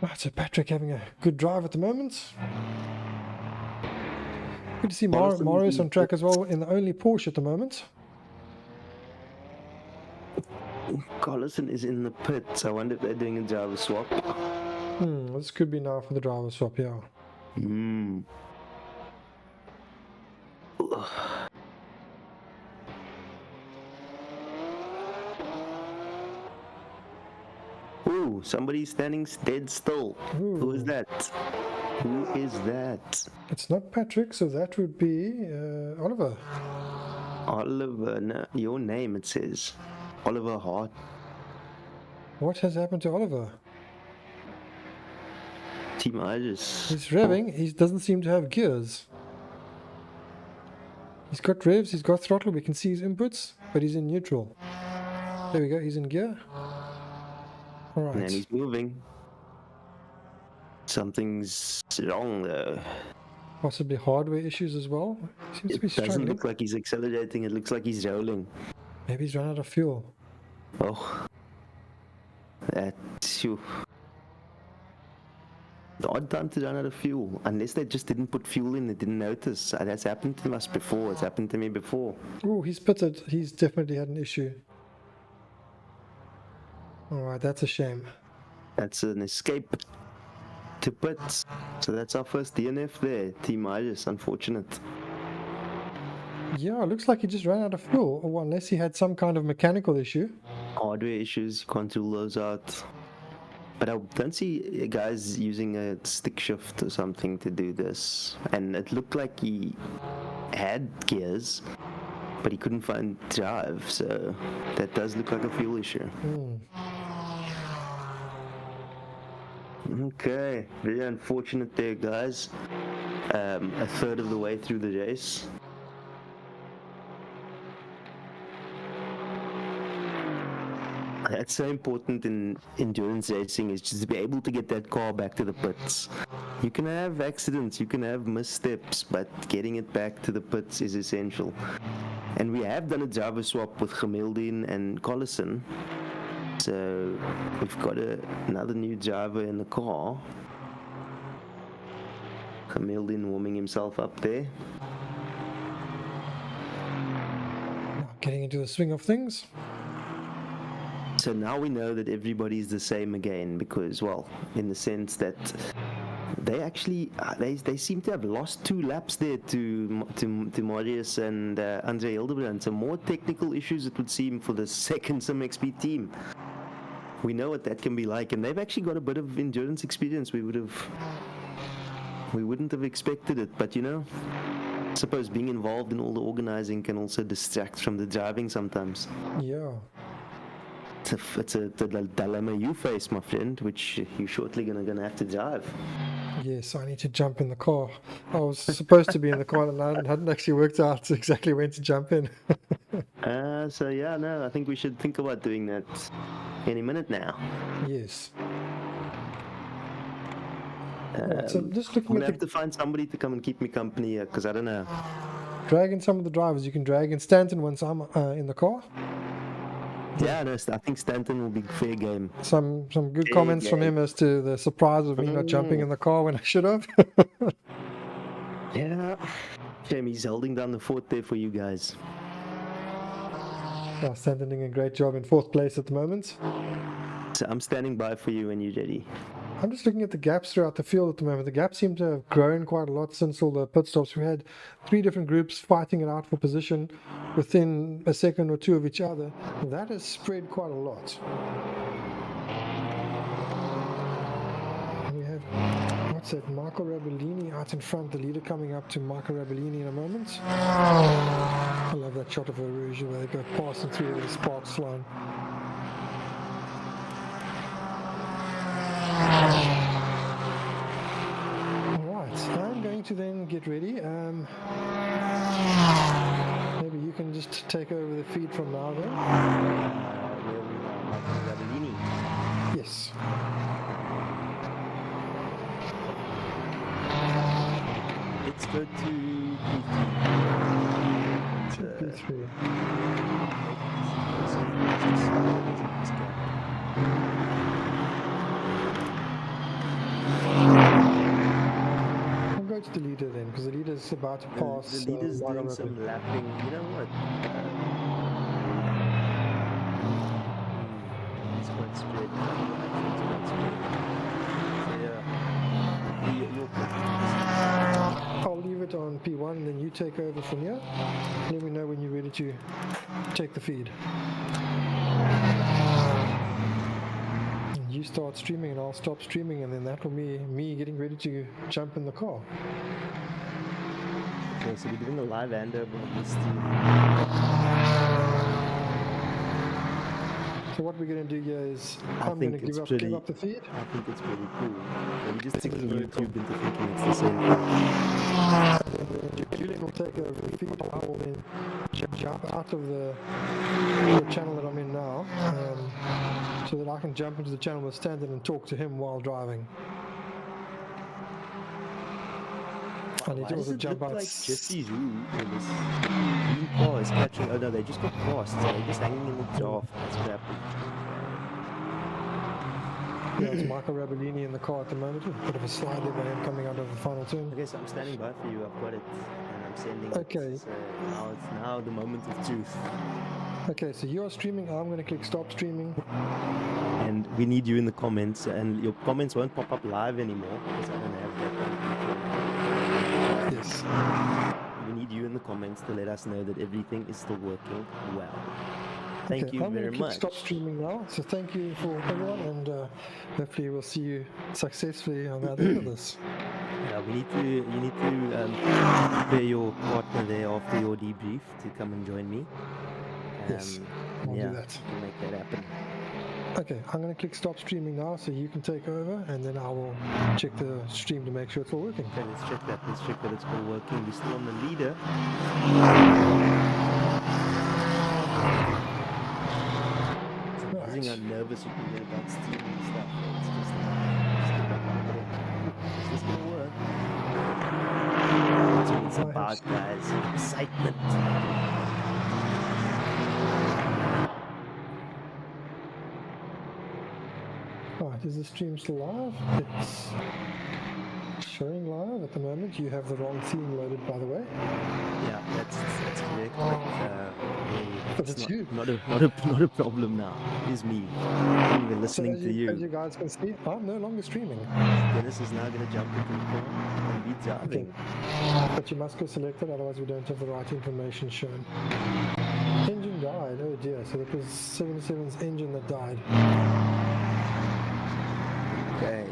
Right, so Patrick having a good drive at the moment. Good to see Marius on track as well in the only Porsche at the moment. Collison is in the pits. I wonder if they're doing a driver swap. This could be now for the driver swap, yeah. Ooh, somebody's standing dead still. Ooh. Who is that? Who is that? It's not Patrick, so that would be Oliver. Oliver, no, your name it says. Oliver Hart. What has happened to Oliver? Team Iris. He's revving, he doesn't seem to have gears. He's got revs, he's got throttle, we can see his inputs, but he's in neutral. There we go, he's in gear. Alright. And he's moving. Something's wrong though. Possibly hardware issues as well. Seems to be It doesn't struggling. look like he's accelerating, it looks like he's rolling. Maybe he's run out of fuel. Oh. That's you. The odd time to run out of fuel. Unless they just didn't put fuel in, they didn't notice. That's happened to us before. It's happened to me before. Oh, he's pitted. He's definitely had an issue. Alright, that's a shame. That's an escape to pits. So that's our first DNF there. Team Iris, unfortunate. Yeah, it looks like he just ran out of fuel. Or unless he had some kind of mechanical issue. Hardware issues, you can't rule those out. But I don't see guys using a stick shift or something to do this. And it looked like he had gears, but he couldn't find drive. So that does look like a fuel issue. Okay, very unfortunate there, guys. A third of the way through the race. That's so important in endurance racing, is just to be able to get that car back to the pits. You can have accidents, you can have missteps, but getting it back to the pits is essential. And we have done a driver swap with Gemildin and Collison. So we've got another new driver in the car. Gemildin warming himself up there. Getting into the swing of things. So now we know that everybody's the same again, because, well, in the sense that they actually they seem to have lost 2 laps there to Marius and Andre Hildebrand. So more technical issues, it would seem, for the second SimXP team. We know what that can be like, and they've actually got a bit of endurance experience. We wouldn't have expected it, but you know, I suppose being involved in all the organizing can also distract from the driving sometimes. Yeah. It's a dilemma you face, my friend, which you're shortly gonna have to drive. Yes, I need to jump in the car. I was supposed to be in the car and I hadn't actually worked out exactly when to jump in. So yeah, no, I think we should think about doing that any minute now. Yes. Right, so just looking I'm gonna at have to find somebody to come and keep me company here, because I don't know. drag in some of the drivers. You can drag in Stanton once I'm in the car. Yeah, no, I think Stanton will be fair game. Some good comments from him as to the surprise of me not jumping in the car when I should have. Yeah. Shame he's holding down the fort there for you guys. Stanton doing a great job in 4th place at the moment. So I'm standing by for you when you're ready. I'm just looking at the gaps throughout the field at the moment. The gaps seem to have grown quite a lot since all the pit stops. We had 3 different groups fighting it out for position within a second or 2 of each other. That has spread quite a lot. We have, what's that, Marco Rabellini out in front, the leader coming up to Marco Rabellini in a moment. I love that shot of Rouge where they go passing through with the sparks flying. I'm going to then get ready. Maybe you can just take over the feed from now then. Yes. Let's go to P3. Go to the leader then, because the leader's about to pass. The leader's doing some lapping. You know what? It's quite spread. I'll leave it on P1, and then you take over from here. Let me know when you're ready to take the feed. You start streaming and I'll stop streaming, and then that will be me getting ready to jump in the car. Okay, so we're doing a live handover of this team. So what we're going to do here is I'm going to give up the feed. I think it's pretty cool. I'm just taking YouTube into thinking it's the same thing. Julian will take over the feed. I will then jump out of the channel that I'm in now, so that I can jump into the channel with Standard and talk to him while driving. I need to also jump out. Like Jesse's room or this green car is catching. Oh no, they just got crossed, so they're just hanging in the draft. That's what happened. Yeah, it's Marco Rabellini in the car at the moment. A bit of a slide there by him coming out of the final turn. Okay, so I'm standing by for you. I've got it, and I'm sending Okay. it. So now it's the moment of truth. Okay, so you're streaming. I'm going to click stop streaming. And we need you in the comments, and your comments won't pop up live anymore because I don't have that on. Yes. We need you in the comments to let us know that everything is still working well. Thank you I'm very going to much. stop streaming now. So thank you for everyone, and hopefully we'll see you successfully on the other end of this. Yeah, you need to prepare your partner there after your debrief to come and join me. Yes, I'll do that. To make that happen. Okay, I'm going to click stop streaming now, so you can take over, and then I will check the stream to make sure it's all working. Okay, let's check that. Let's check that it's all working. We're still on the leader. Amazing how nervous you can get about steam and stuff. It's just gonna work. That's what it's about, guys. Excitement. Right, is the stream still live? It's showing live at the moment. You have the wrong theme loaded, by the way. Yeah, that's correct. But it's you. Not a problem now. It is me. We're listening to you. As you guys can see, I'm no longer streaming. Dennis is now going to jump into the car and be driving. Okay. But you must go select it, otherwise we don't have the right information shown. Engine died. Oh dear. So that was 77's engine that died. Okay.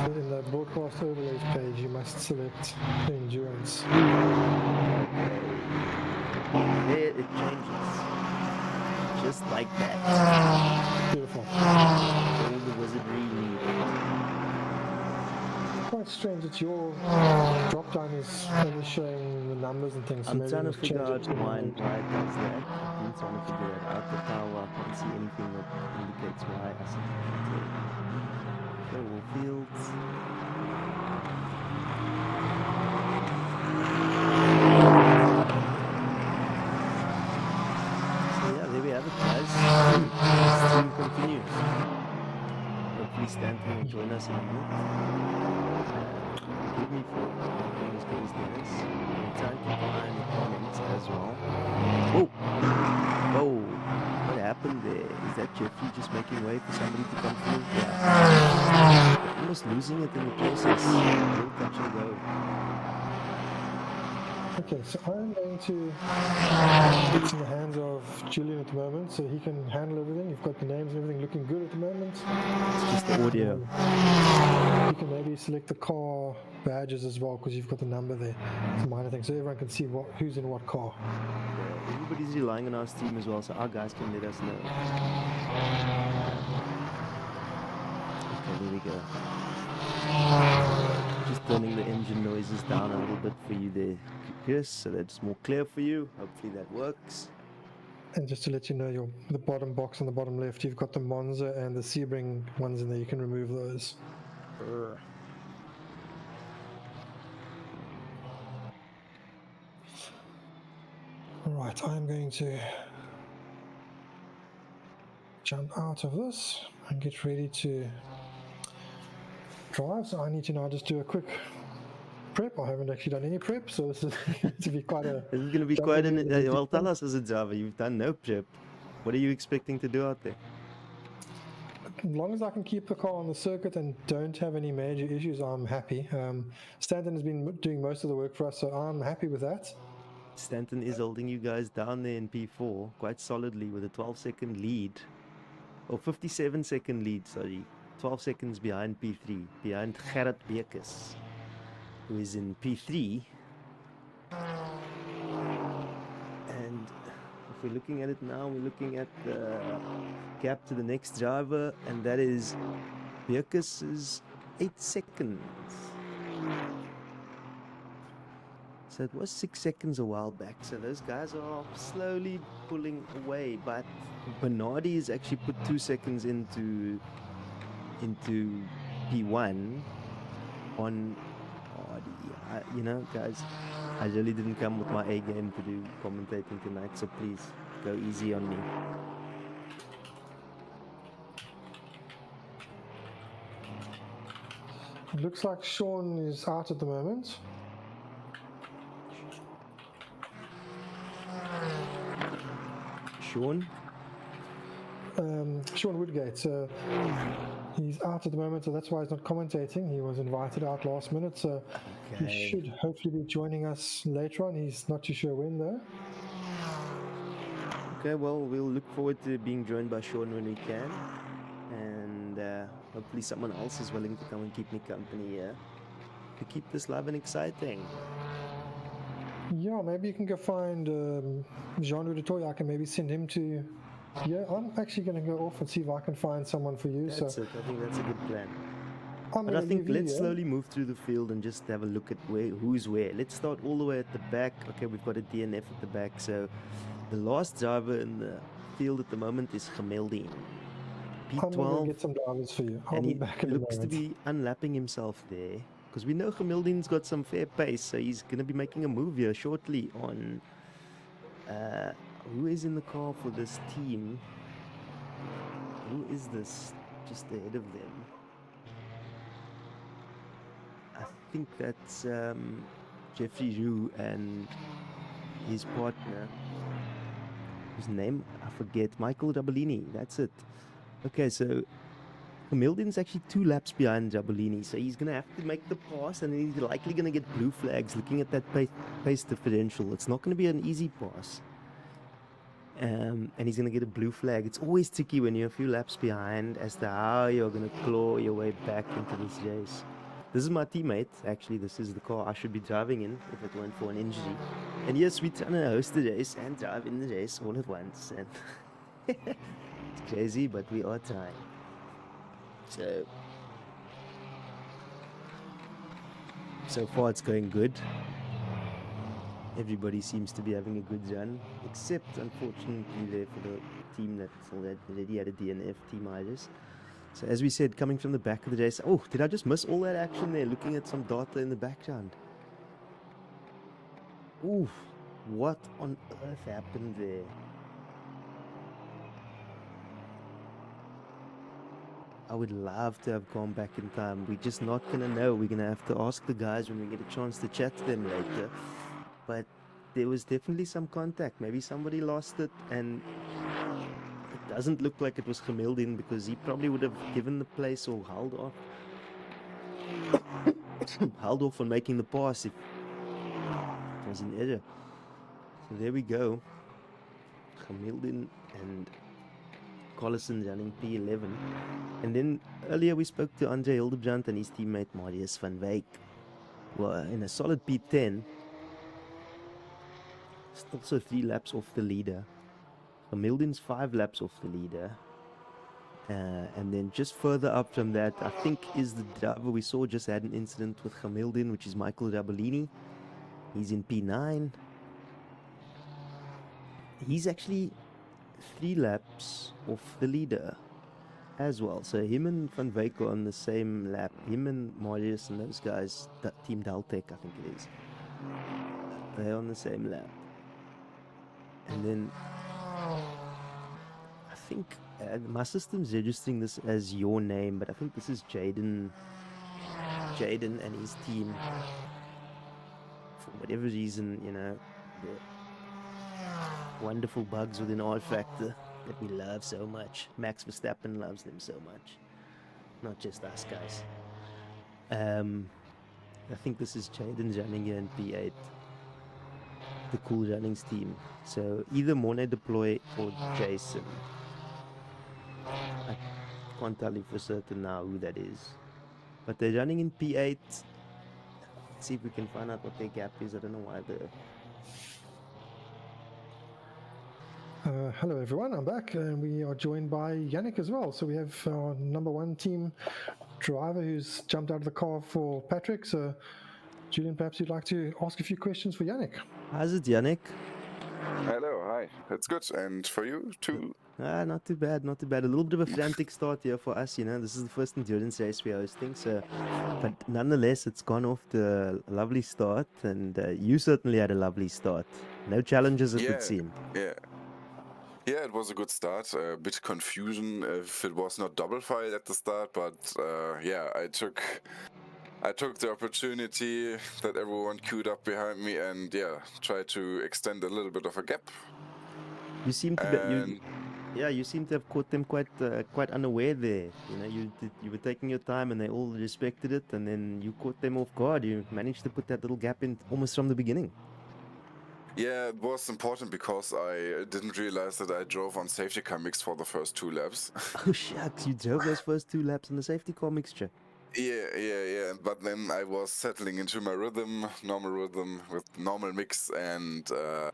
So in the broadcast overlays page, you must select the endurance. There it changes. Just like that. Beautiful. All the wizardry needed. Quite strange that your drop down is only showing the numbers and things. So I'm maybe trying to we'll figure change out it to why the it does that. I'm trying to figure that out. The power, I can't see anything that indicates why I see Global fields. So yeah, there we have it, guys. The stream continues. Hopefully Stanton will join us in a minute. Forgive me for doing this close Dennis. I'm trying to find the comments as well. Whoa! Whoa! What happened there? Is that Jeffrey just making way for somebody to come through? Yeah. Almost losing it in the process. Real touch and go. Okay, so I'm going to it's in the hands of Julian at the moment, so he can handle everything. You've got the names and everything looking good at the moment. It's just the audio. You can maybe select the car badges as well because you've got the number there. It's a minor thing, so everyone can see who's in what car. Yeah, everybody's relying on our stream as well, so our guys can let us know. Okay, there we go. Just turning the engine noises down a little bit for you there, Chris, so that's more clear for you. Hopefully that works. And just to let you know, the bottom box on the bottom left, you've got the Monza and the Sebring ones in there. You can remove those. Alright, I'm going to jump out of this and get ready to drive. So I need to now just do a quick prep. I haven't actually done any prep, so this is going to be quite a... This is going to be quite an... well, tell us as a driver, you've done no prep. What are you expecting to do out there? As long as I can keep the car on the circuit and don't have any major issues, I'm happy. Stanton has been doing most of the work for us, so I'm happy with that. Stanton is holding you guys down there in P4 quite solidly with a 12-second lead. Or 57-second lead, sorry. 12 seconds behind P3, behind Gerrit Bekes, who is in P3. And if we're looking at it now, we're looking at the gap to the next driver, and that is Bekes' 8 seconds. So it was 6 seconds a while back, so those guys are slowly pulling away, but Bernardi has actually put 2 seconds into P1 on Hardy. You know, guys, I really didn't come with my A game to do commentating tonight, so please go easy on me. It looks like Sean is out at the moment. Sean? Sean Woodgate. He's out at the moment, so that's why he's not commentating. He was invited out last minute, so he should hopefully be joining us later on. He's not too sure when, though. Okay, well, we'll look forward to being joined by Sean when we can. And hopefully someone else is willing to come and keep me company here to keep this live and exciting. Yeah, maybe you can go find Jean-Louis Dutoy. I can maybe send him to... Yeah, I'm actually going to go off and see if I can find someone for you. That's it. I think that's a good plan. I'm But I think leave let's you, slowly move through the field and just have a look at who's where. Let's start all the way at the back. Okay, we've got a DNF at the back. So the last driver in the field at the moment is Gemeldine. I'm going to P12. get some drivers for you. I'll And be he back in a looks to moment. be unlapping himself there. Because we know Gemeldine's got some fair pace. So he's going to be making a move here shortly on... who is in the car for this team? Who is this just ahead of them? I think that's Jeffrey Roux and his partner, whose name I forget, Michael Giabellini. That's it. Okay, so Gemeldine's actually 2 laps behind Giabellini, so he's gonna have to make the pass, and he's likely gonna get blue flags. Looking at that pace differential, it's not gonna be an easy pass. And he's going to get a blue flag. It's always tricky when you're a few laps behind as to how you're going to claw your way back into this race. This is my teammate. Actually, this is the car I should be driving in if it weren't for an injury. And yes, we're trying to host the race and drive in the race all at once. And it's crazy, but we are trying. So far it's going good. Everybody seems to be having a good run, except unfortunately there for the team that already had a DNF, Team Iris. So as we said, coming from the back of the race, oh, did I just miss all that action there, looking at some data in the background? Ooh, what on earth happened there? I would love to have gone back in time. We're just not going to know. We're going to have to ask the guys when we get a chance to chat to them later. But there was definitely some contact. Maybe somebody lost it, and doesn't look like it was Gemildin, because he probably would have given the place or held off. Held off on making the pass if it was in error. So there we go. Gemildin and Collison running P11. And then earlier we spoke to Andre Hildebrand and his teammate Marius van Wyk. Well, in a solid P10. Also 3 laps off the leader. Gemildin's 5 laps off the leader. And then just further up from that, I think is the driver we saw just had an incident with Gemildin, which is Michael Rabellini. He's in P9. He's actually 3 laps off the leader as well. So him and Van Wyk are on the same lap. Him and Marius and those guys, Team Daltec, I think it is. They're on the same lap. And then I think my system's registering this as your name, but I think this is Jaden and his team. For whatever reason, you know, the wonderful bugs within rFactor that we love so much. Max Verstappen loves them so much. Not just us guys. I think this is Jaden's running here in P8. The Cool Runnings team. So either Monet Deploy or Jason. I can't tell you for certain now who that is. But they're running in P8. Let's see if we can find out what their gap is. I don't know why they're... Hello everyone, I'm back and we are joined by Yannick as well. So we have our number 1 team driver who's jumped out of the car for Patrick. So Julian, perhaps you'd like to ask a few questions for Yannick. How's it, Yannick? Hello, hi. It's good. And for you too? Not too bad, not too bad. A little bit of a frantic start here for us, you know. This is the first endurance race we're hosting, so... But nonetheless, it's gone off to a lovely start, and you certainly had a lovely start. No challenges, it would seem. Yeah, it was a good start. A bit confusion if it was not double file at the start, but yeah, I took the opportunity that everyone queued up behind me and tried to extend a little bit of a gap. You seem to you seem to have caught them quite unaware there. You know, you were taking your time and they all respected it, and then you caught them off guard. You managed to put that little gap in almost from the beginning. Yeah, it was important because I didn't realize that I drove on safety car mix for the first 2 laps. Oh shucks, you drove those first 2 laps on the safety car mixture. Yeah. But then I was settling into my normal rhythm with normal mix, and I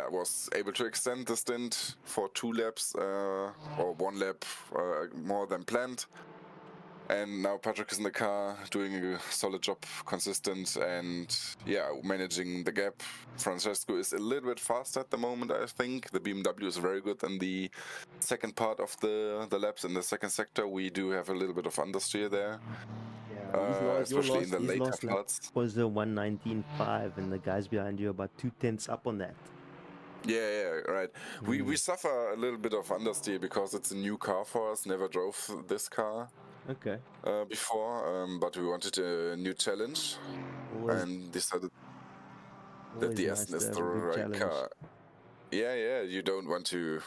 was able to extend the stint for 2 laps or 1 lap more than planned. And now Patrick is in the car doing a solid job, consistent, and managing the gap. Francesco is a little bit faster at the moment, I think. The BMW is very good in the second part of the laps. In the second sector, we do have a little bit of understeer there. Especially in the later parts. Was a 1:19.5, and the guys behind you are about 2/10 up on that. Yeah, right. We suffer a little bit of understeer because it's a new car for us. Never drove this car. Okay. Before, but we wanted a new challenge and decided that the Aston is the right car. Yeah, you don't want to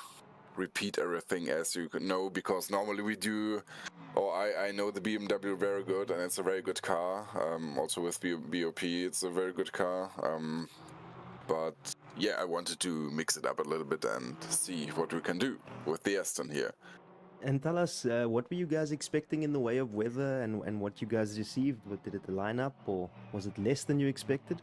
repeat everything as you know, because normally we do, or I know the BMW very good, and it's a very good car. Also with BOP, it's a very good car. But yeah, I wanted to mix it up a little bit and see what we can do with the Aston here. And tell us, what were you guys expecting in the way of weather, and what you guys received? Did it line up, or was it less than you expected?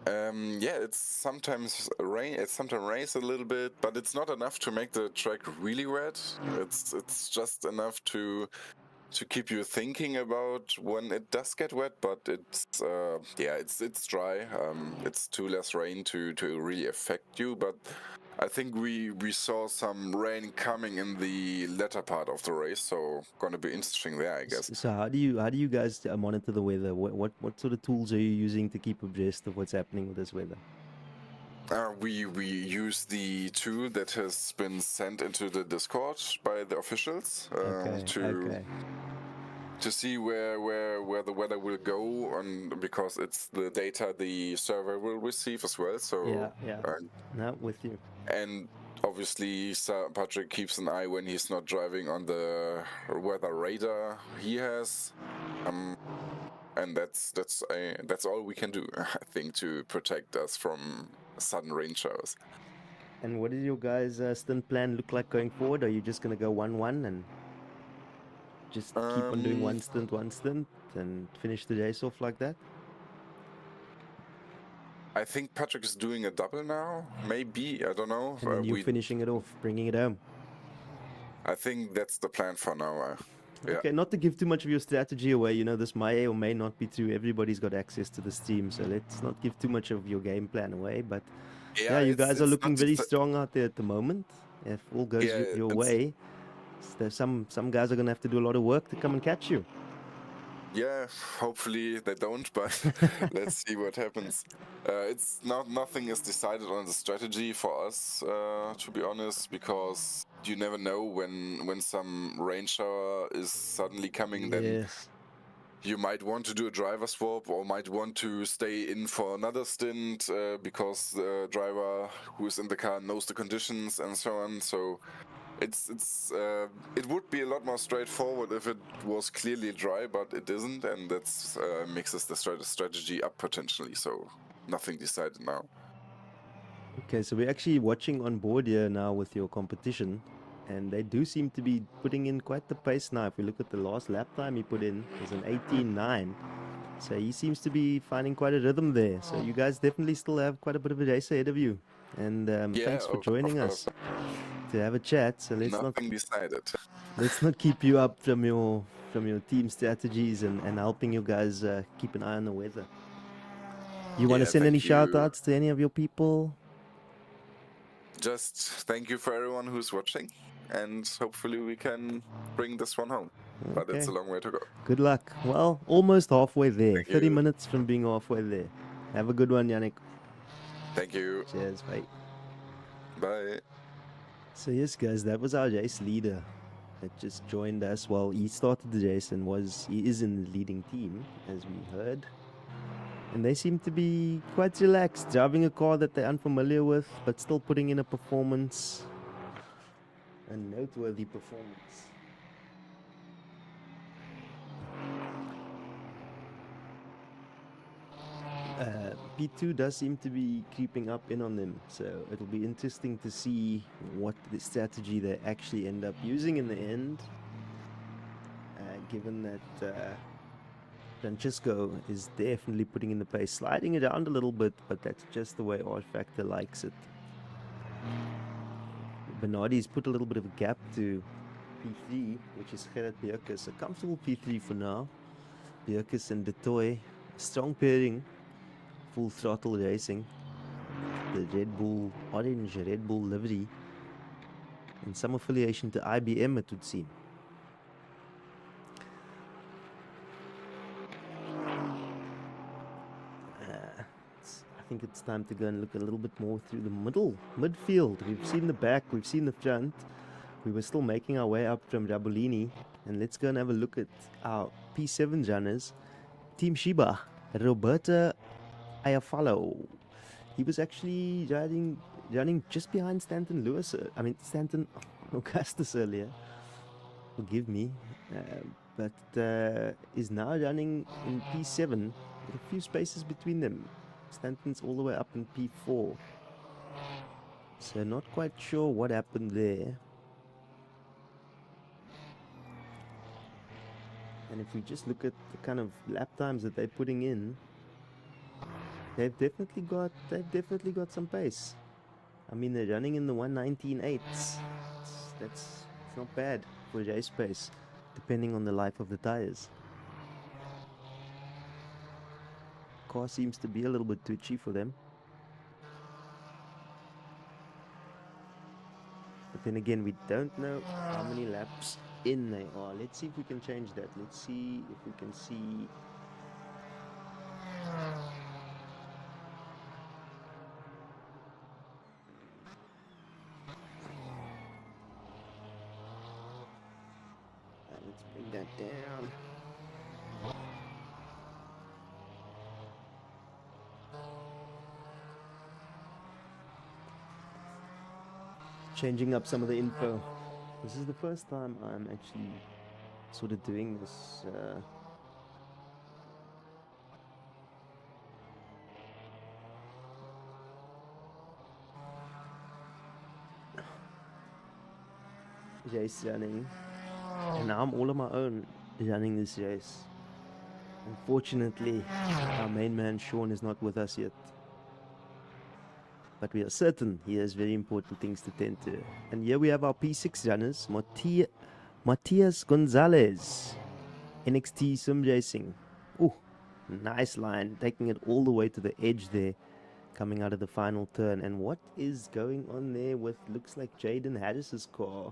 It's sometimes rains a little bit, but it's not enough to make the track really wet. It's just enough to keep you thinking about when it does get wet, but it's dry. It's too less rain to really affect you, but I think we saw some rain coming in the latter part of the race, so gonna be interesting there, I guess. So how do you guys monitor the weather? What sort of tools are you using to keep abreast of what's happening with this weather? We use the tool that has been sent into the Discord by the officials to see where the weather will go, because it's the data the server will receive as well. So no, with you. And obviously, Patrick keeps an eye when he's not driving on the weather radar he has, and that's all we can do, I think, to protect us from sudden rain showers. And what does your guys' stint plan look like going forward? Are you just gonna go 1-1 and just keep on doing one stint, and finish the race off like that? I think Patrick is doing a double now, maybe, I don't know. And then you finishing it off, bringing it home. I think that's the plan for now. Yeah. Okay, not to give too much of your strategy away, you know, this may or may not be true. Everybody's got access to the stream, so let's not give too much of your game plan away. But yeah, you guys are looking very strong out there at the moment. If all goes your way, there's some guys are gonna have to do a lot of work to come and catch you. Yeah, hopefully they don't, but let's see what happens. It's nothing is decided on the strategy for us, to be honest, because you never know when some rain shower is suddenly coming. Then you might want to do a driver swap or might want to stay in for another stint because the driver who is in the car knows the conditions and so on. So it would be a lot more straightforward if it was clearly dry, but it isn't, and that's mixes the strategy up potentially. So nothing decided now. Okay, so we're actually watching on board here now with your competition, and they do seem to be putting in quite the pace now. If we look at the last lap time he put in, it was an 18.9. So he seems to be finding quite a rhythm there. So you guys definitely still have quite a bit of a race ahead of you. And thanks for joining us to have a chat. So let's not keep you up from your team strategies and helping you guys keep an eye on the weather. You want to send any shout outs to any of your people? Just thank you for everyone who's watching, and hopefully we can bring this one home. But it's a long way to go. Good luck. Well, almost halfway there. 30 minutes from being halfway there. Have a good one, Yannick. Thank you. Cheers, bye. Bye. So yes, guys, that was our race leader that just joined us. Well, he started the race and he is in the leading team, as we heard. And they seem to be quite relaxed, driving a car that they're unfamiliar with, but still putting in a performance, a noteworthy performance. P2 does seem to be creeping up in on them, so it'll be interesting to see what the strategy they actually end up using in the end, given that Francisco is definitely putting in the pace, sliding it around a little bit, but that's just the way rFactor likes it. Bernardi's put a little bit of a gap to P3, which is Gerrit Bjerkes, a comfortable P3 for now. Bjerkes and Detoy, strong pairing, full throttle racing. The Red Bull, orange Red Bull livery, and some affiliation to IBM, it would seem. I think it's time to go and look a little bit more through the midfield. We've seen the back, we've seen the front. We were still making our way up from Rabolini, and let's go and have a look at our P7 runners. Team Shiba, Roberta Ayafalo. He was actually running just behind Stanton Augustus earlier. Forgive me, but is now running in P7 with a few spaces between them. Stanton's all the way up in P4. So not quite sure what happened there. And if we just look at the kind of lap times that they're putting in, they've definitely got some pace. I mean, they're running in the 1:19.8s. It's not bad for race pace, depending on the life of the tires. Car seems to be a little bit twitchy for them. But then again, we don't know how many laps in they are. Let's see if we can change that. Let's see if we can see. Let's bring that down. changing up some of the info. This is the first time I'm actually sort of doing this. Race running, and now I'm all on my own running this race. Unfortunately, our main man Sean is not with us yet, but we are certain he has very important things to tend to. And here we have our P6 runners, Matias Gonzalez, NXT Sim Racing. Ooh, nice line, taking it all the way to the edge there, coming out of the final turn. And what is going on there with, looks like Jaden Harris's car,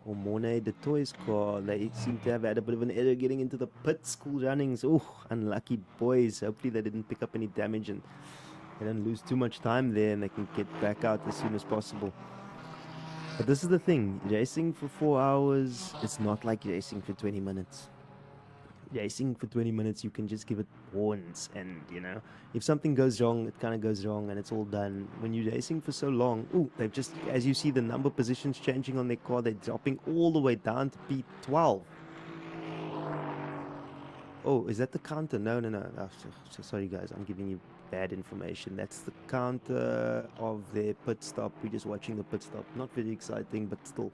or Monet de Toy's car? They seem to have had a bit of an error getting into the pit. School runnings. Oh, unlucky boys. Hopefully they didn't pick up any damage and they don't lose too much time there and they can get back out as soon as possible. But this is the thing, racing for 4 hours, it's not like racing for 20 minutes. Racing for 20 minutes, you can just give it warns, and you know, if something goes wrong, it kind of goes wrong and it's all done. When you're racing for so long, they've just, as you see the number positions changing on their car, they're dropping all the way down to P12. Oh, is that the counter? No. Oh, so sorry guys, I'm giving you bad information. That's the counter of their pit stop. We're just watching the pit stop. Not very exciting, but still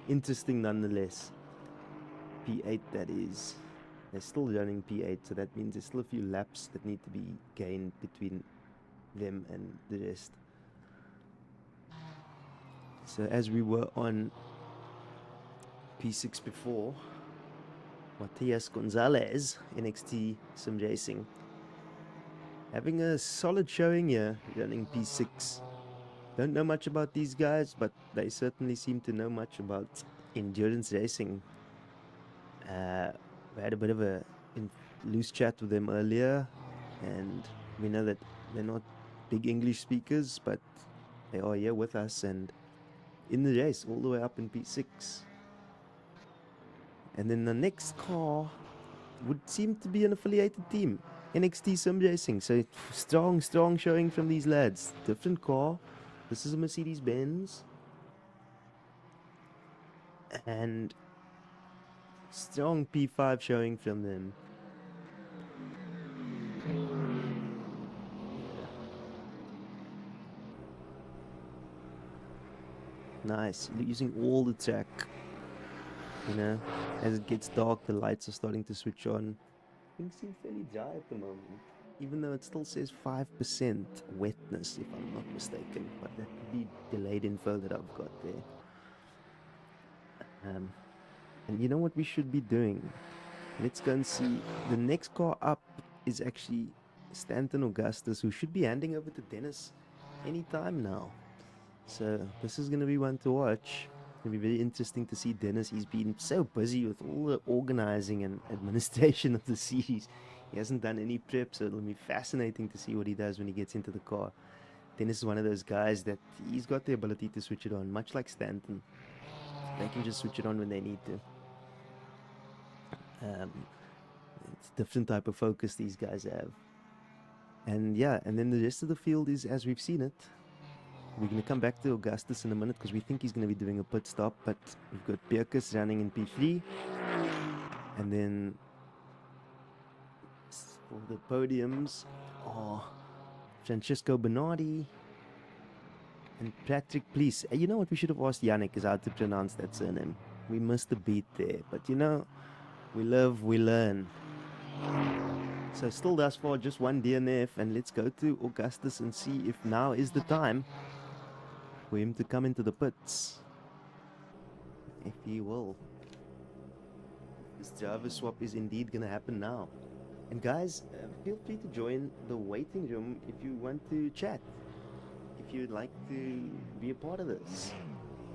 interesting nonetheless. P8 that is. They're still running P8, so that means there's still a few laps that need to be gained between them and the rest. So as we were on P6 before, Matias Gonzalez, NXT Sim Racing, having a solid showing here, running P6. Don't know much about these guys, but they certainly seem to know much about endurance racing. We had a bit of a loose chat with them earlier, and we know that they're not big English speakers, but they are here with us and in the race all the way up in P6. And then the next car would seem to be an affiliated team, NXT Sim Racing. So strong showing from these lads. Different car. This is a Mercedes-Benz. And strong P5 showing from them. Nice, using all the track. You know, as it gets dark, the lights are starting to switch on. Things seem fairly dry at the moment, even though it still says 5% wetness, if I'm not mistaken. But that could be delayed info that I've got there. And you know what we should be doing? Let's go and see. The next car up is actually Stanton Augustus, who should be handing over to Dennis anytime now. So this is going to be one to watch. It's going to be very interesting to see Dennis. He's been so busy with all the organizing and administration of the series. He hasn't done any prep, so it'll be fascinating to see what he does when he gets into the car. Dennis is one of those guys that he's got the ability to switch it on, much like Stanton. They can just switch it on when they need to. It's a different type of focus these guys have. And yeah, and then the rest of the field is as we've seen it. We're going to come back to Augustus in a minute because we think he's going to be doing a pit stop, but we've got Birkus running in P3. And then for the podiums are Francesco Bernardi and Patrick Please. You know what, we should have asked Yannick is how to pronounce that surname. We missed a beat there, but you know, we live, we learn. So still thus far just one DNF, and let's go to Augustus and see if now is the time for him to come into the pits. If he will. This driver swap is indeed going to happen now. And guys, feel free to join the waiting room if you want to chat. If you'd like to be a part of this.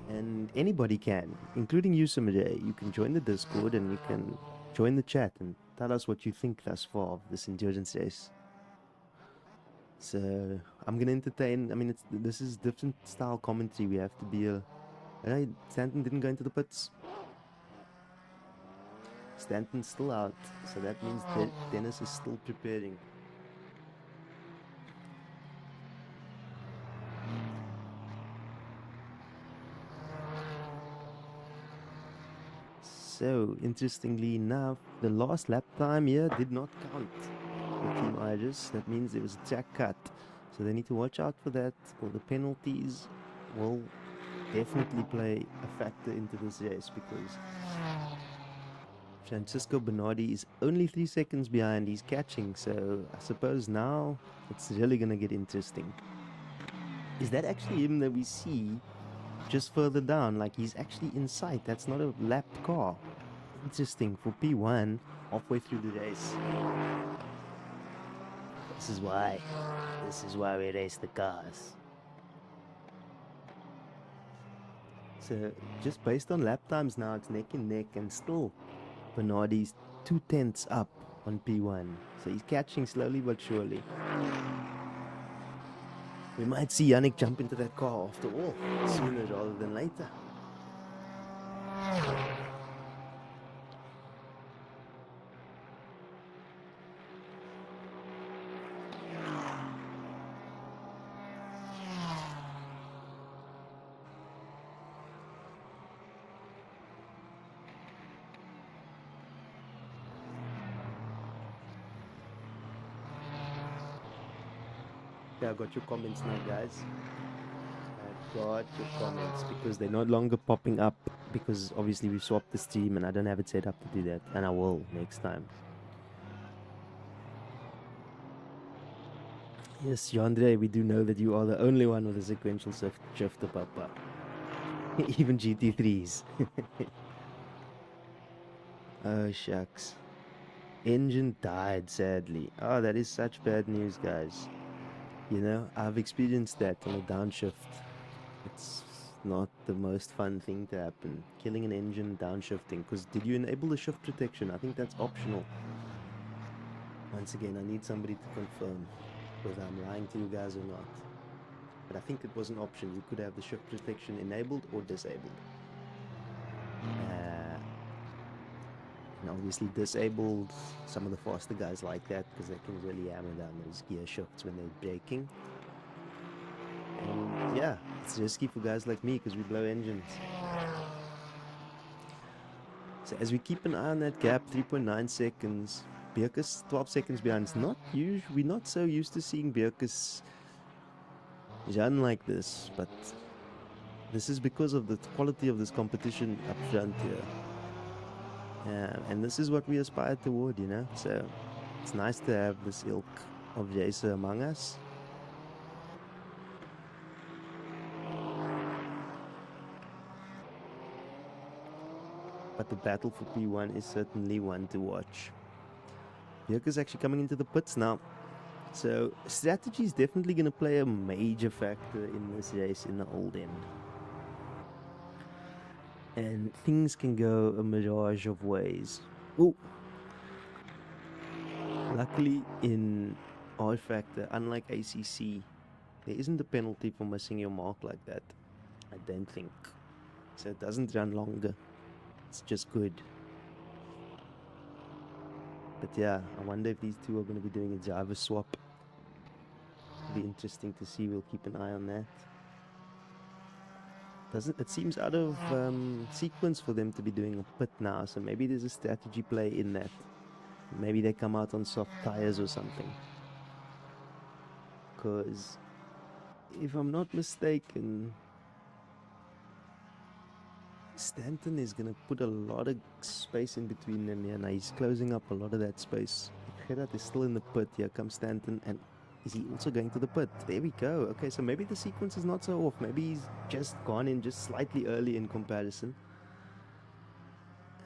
And anybody can, including you, Samajay. You can join the Discord and you can join the chat and tell us what you think thus far of this endurance race. So I'm gonna entertain. I mean, this is different style commentary. We have to be a. Right, Stanton didn't go into the pits. Stanton's still out, so that means that Dennis is still preparing. So, interestingly enough, the last lap time here did not count for Team Iris. That means there was a track cut. So they need to watch out for that, or the penalties will definitely play a factor into this race, because Francisco Bernardi is only 3 seconds behind. He's catching, so I suppose now it's really going to get interesting. Is that actually him that we see just further down? Like, he's actually in sight. That's not a lapped car. Interesting for P1 halfway through the race. This is why we race the cars. So just based on lap times now, it's neck and neck, and still Bernardi's 2/10 up on P1. So he's catching slowly but surely. We might see Yannick jump into that car after all, sooner rather than later. Yeah, I got your comments now, guys. I got your comments, because they're no longer popping up, because obviously we swapped the stream and I don't have it set up to do that, and I will next time. Yes, Yandre, we do know that you are the only one with a sequential shifter, Papa. Even GT3s. Oh, shucks. Engine died, sadly. Oh, that is such bad news, guys. You know, I've experienced that on a downshift. It's not the most fun thing to happen. Killing an engine downshifting. Because did you enable the shift protection? I think that's optional. Once again, I need somebody to confirm whether I'm lying to you guys or not. But I think it was an option. You could have the shift protection enabled or disabled. And obviously disabled, some of the faster guys like that, because they can really hammer down those gear shifts when they're braking. And yeah, it's risky for guys like me because we blow engines. So as we keep an eye on that gap, 3.9 seconds, Bierkus 12 seconds behind. It's not we're not so used to seeing Bierkus run like this, but this is because of the quality of this competition up front here. And this is what we aspire toward, you know. So it's nice to have this ilk of racer among us. But the battle for P1 is certainly one to watch. Bjerke is actually coming into the pits now. So strategy is definitely going to play a major factor in this race in the old end. And things can go a mirage of ways. Ooh. Luckily in rFactor, unlike ACC, there isn't a penalty for missing your mark like that. I don't think. So it doesn't run longer. It's just good. But yeah, I wonder if these two are going to be doing a driver swap. It'll be interesting to see. We'll keep an eye on that. It seems out of sequence for them to be doing a pit now, so maybe there's a strategy play in that. Maybe they come out on soft tires or something. Because if I'm not mistaken, Stanton is going to put a lot of space in between them here. Now he's closing up a lot of that space. Gerard is still in the pit. Here comes Stanton, and is he also going to the pit? There we go. Okay, so maybe the sequence is not so off. Maybe he's just gone in just slightly early in comparison.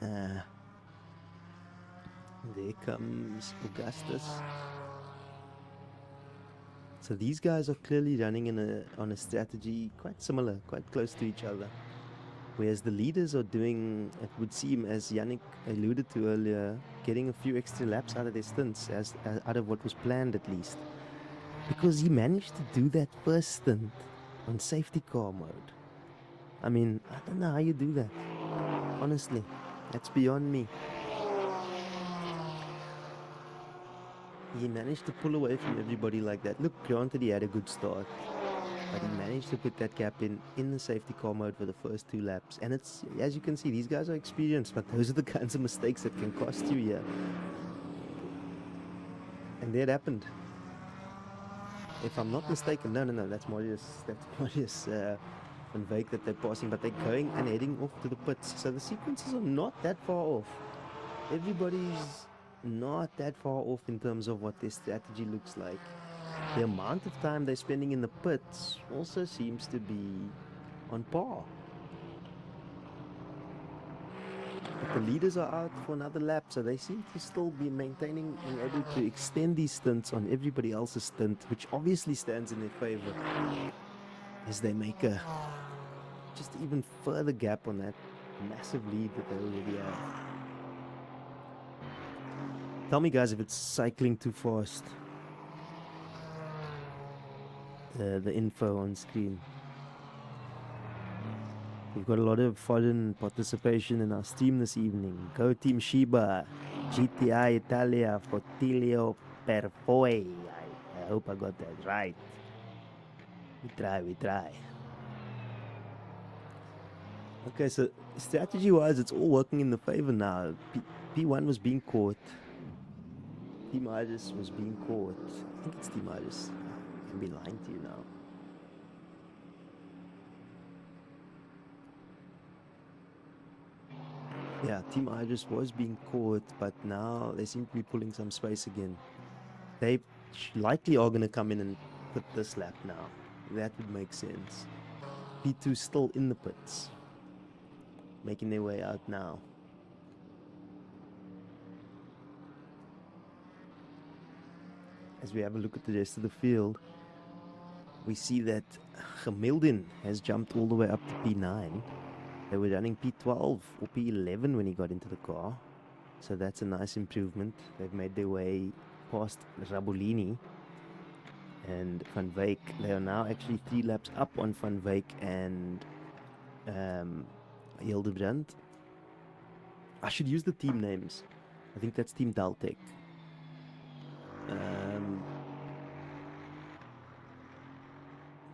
There comes Augustus. So these guys are clearly running on a strategy quite similar, quite close to each other. Whereas the leaders are doing, it would seem, as Yannick alluded to earlier, getting a few extra laps out of their stints, out of what was planned at least. Because he managed to do that first stint on safety car mode. I mean, I don't know how you do that. Honestly, that's beyond me. He managed to pull away from everybody like that. Look, granted he had a good start. but he managed to put that gap in the safety car mode for the first 2 laps. And it's, as you can see, these guys are experienced, but those are the kinds of mistakes that can cost you here. And there it happened. If I'm not mistaken, no, that's Marius Van Wyk that they're passing, but they're going and heading off to the pits. So the sequences are not that far off. Everybody's not that far off in terms of what their strategy looks like. The amount of time they're spending in the pits also seems to be on par. But the leaders are out for another lap, so they seem to still be maintaining and able to extend these stints on everybody else's stint, which obviously stands in their favor as they make a just even further gap on that massive lead that they already have. Tell me, guys, if it's cycling too fast. The info on screen. We've got a lot of foreign participation in our stream this evening. Go Team Shiba, GTI Italia, Fortilio Perfoy. I hope I got that right. We try. Okay, so strategy-wise, it's all working in the favor now. P1 was being caught. Team Iris was being caught. I think it's Team Iris. I can be lying to you now. Yeah, Team Iris was being caught, but now they seem to be pulling some space again. They likely are going to come in and put this lap now. That would make sense. P2 still in the pits, making their way out now. As we have a look at the rest of the field, we see that Gemildin has jumped all the way up to P9. They were running P12 or P11 when he got into the car. So that's a nice improvement. They've made their way past Rabolini and Van Wyk. They are now actually 3 laps up on Van Wyk and Hildebrand. I should use the team names. I think that's Team Daltec.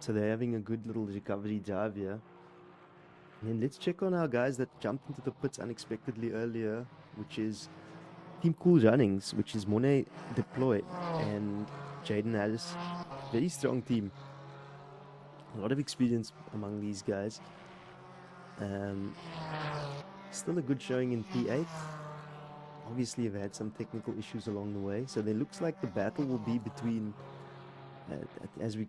So they're having a good little recovery drive here. And then let's check on our guys that jumped into the pits unexpectedly earlier, which is Team Cool Runnings, which is Monet Deploy and Jaden Harris. Very strong team. A lot of experience among these guys. Still a good showing in P8. Obviously, have had some technical issues along the way. So there looks like the battle will be between, as we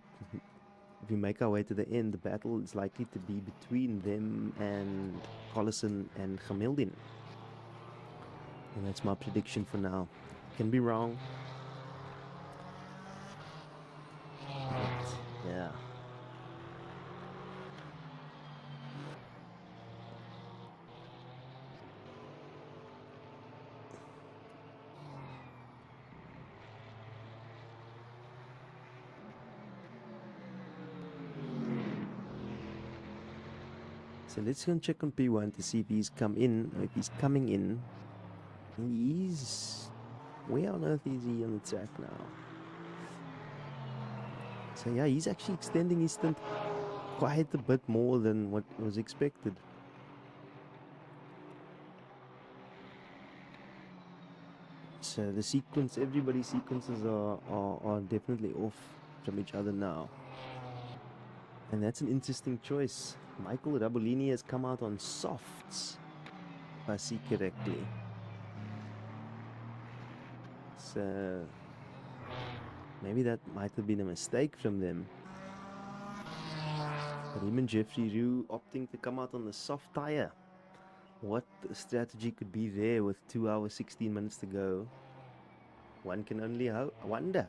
make our way to the end, the battle is likely to be between them and Collison and Gemildin. And that's my prediction for now. Can be wrong. But, yeah. So let's go and check on P1 to see if he's come in, or if he's coming in. He's... Where on earth is he on the track now? So yeah, he's actually extending his stint quite a bit more than what was expected. So the sequence, everybody's sequences are definitely off from each other now. And that's an interesting choice. Michael Rabolini has come out on softs, if I see correctly. So maybe that might have been a mistake from them. But him and Jeffrey Rue opting to come out on the soft tire. What the strategy could be there with 2 hours 16 minutes to go, one can only wonder.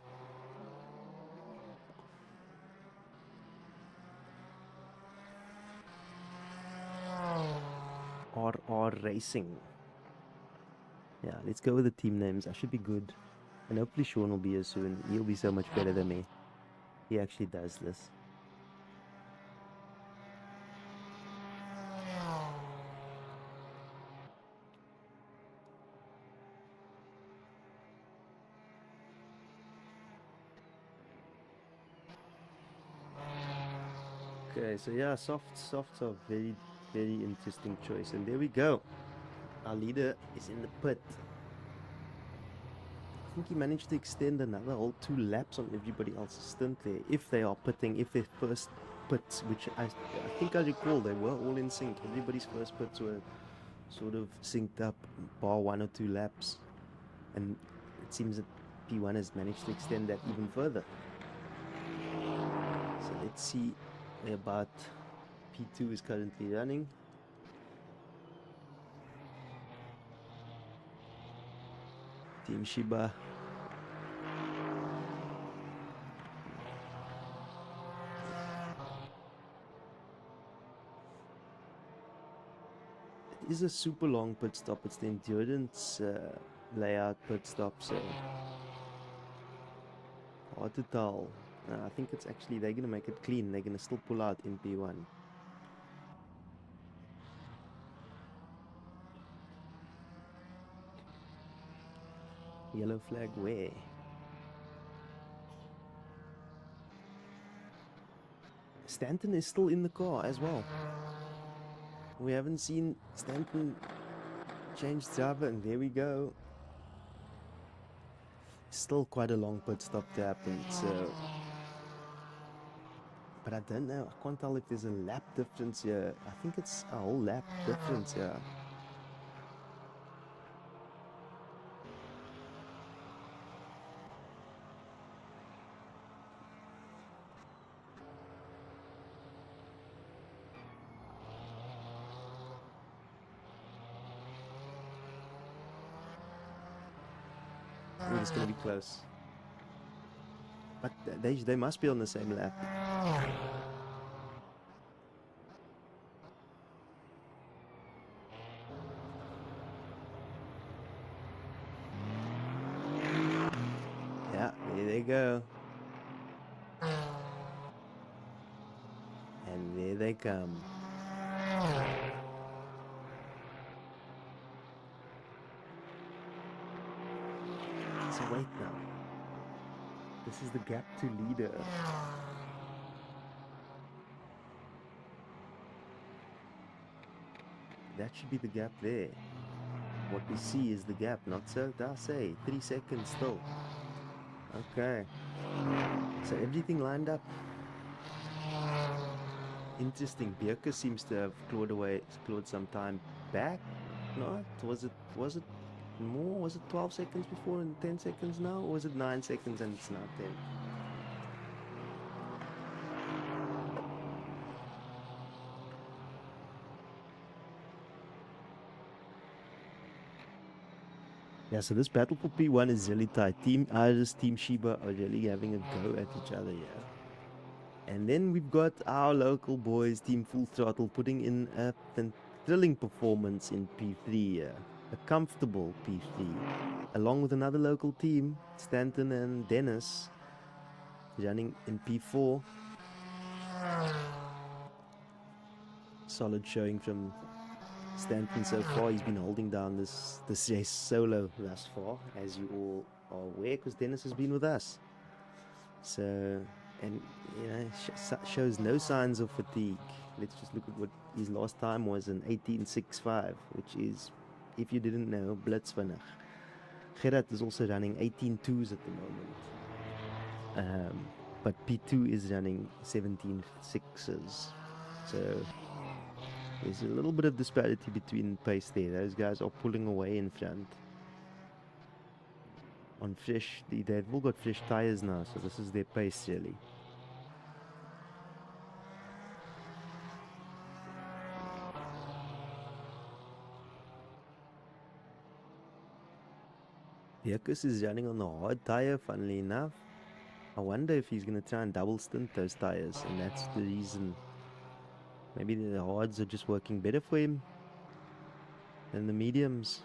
RR Racing. Yeah, let's go with the team names. I should be good. And hopefully Sean will be here soon. He'll be so much better than me. He actually does this. Okay, so yeah, softs are very, very interesting choice. And there we go. Our leader is in the pit. I think he managed to extend another whole 2 laps on everybody else's stint there. If they are pitting, if their first pits, which I think I recall, they were all in sync. Everybody's first pits were sort of synced up, bar 1 or 2 laps. And it seems that P1 has managed to extend that even further. So let's see where about P2 is currently running. Team Shiba. It is a super long pit stop. It's the endurance layout pit stop, so hard to tell. I think it's actually, they're going to make it clean. They're going to still pull out in P1. Yellow flag where? Stanton is still in the car as well. We haven't seen Stanton change driver, and there we go. Still quite a long pit stop to happen, so... But I don't know, I can't tell if there's a lap difference here. I think it's a whole lap difference here. I think it's going to be close. But they must be on the same lap. Yeah, there they go. And there they come. So wait now. This is the gap to leader. That should be the gap there. What we see is the gap, not so. I'll say 3 seconds still. Okay. So everything lined up. Interesting. Bierke seems to have clawed some time back. No, was it more? Was it 12 seconds before and 10 seconds now? Or was it 9 seconds and it's now 10? Yeah, so this battle for P1 is really tight. Team Iris, Team Shiba are really having a go at each other here. And then we've got our local boys, Team Full Throttle, putting in a thrilling performance in P3 here. A comfortable P3. Along with another local team, Stanton and Dennis, running in P4. Solid showing from Stanton so far. He's been holding down this race solo thus far, as you all are aware, because Dennis has been with us. So, and you know, shows no signs of fatigue. Let's just look at what his last time was, an 18.65, which is, if you didn't know, blitzvinnig. Gerard is also running 18.2s at the moment, but P2 is running 17.6s. So there's a little bit of disparity between pace there. Those guys are pulling away in front. On fresh, they've all got fresh tires now, so this is their pace really. Bierkus is running on the hard tire, funnily enough. I wonder if he's going to try and double stint those tires, and that's the reason. Maybe the hards are just working better for him than the mediums.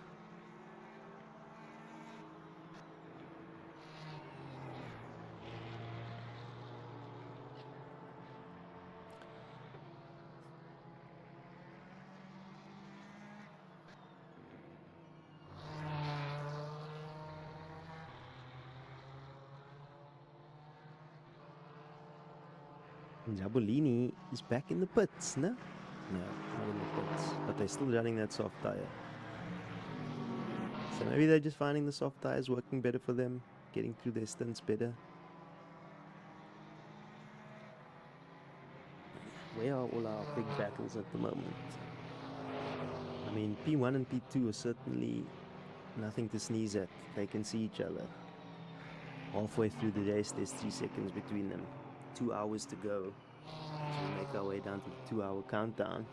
Jabolini is back in the pits, no? No, not in the pits. But they're still running that soft tire. So maybe they're just finding the soft tires working better for them, getting through their stints better. Where are all our big battles at the moment? I mean, P1 and P2 are certainly nothing to sneeze at. They can see each other. Halfway through the race, there's 3 seconds between them. 2 hours to go. So we make our way down to the 2-hour countdown.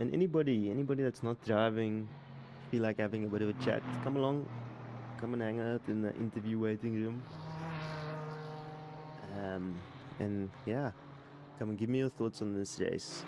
And anybody that's not driving, feel like having a bit of a chat, come along, come and hang out in the interview waiting room. And yeah, come and give me your thoughts on this race.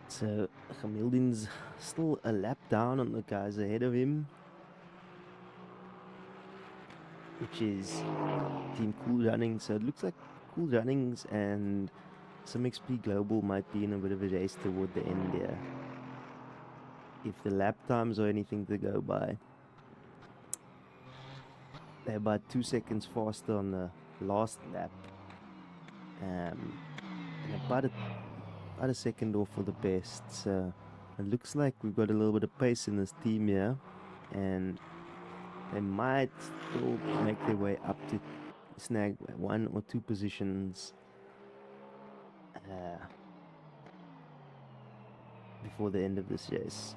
So Hamilton's still a lap down on the guys ahead of him, which is Team Cool Running. So it looks like Cool Runnings and some XP Global might be in a bit of a race toward the end there. If the lap times are anything to go by, they're about 2 seconds faster on the last lap, and about a second off for the best. So it looks like we've got a little bit of pace in this team here, and they might still make their way up to snag 1 or 2 positions before the end of this race.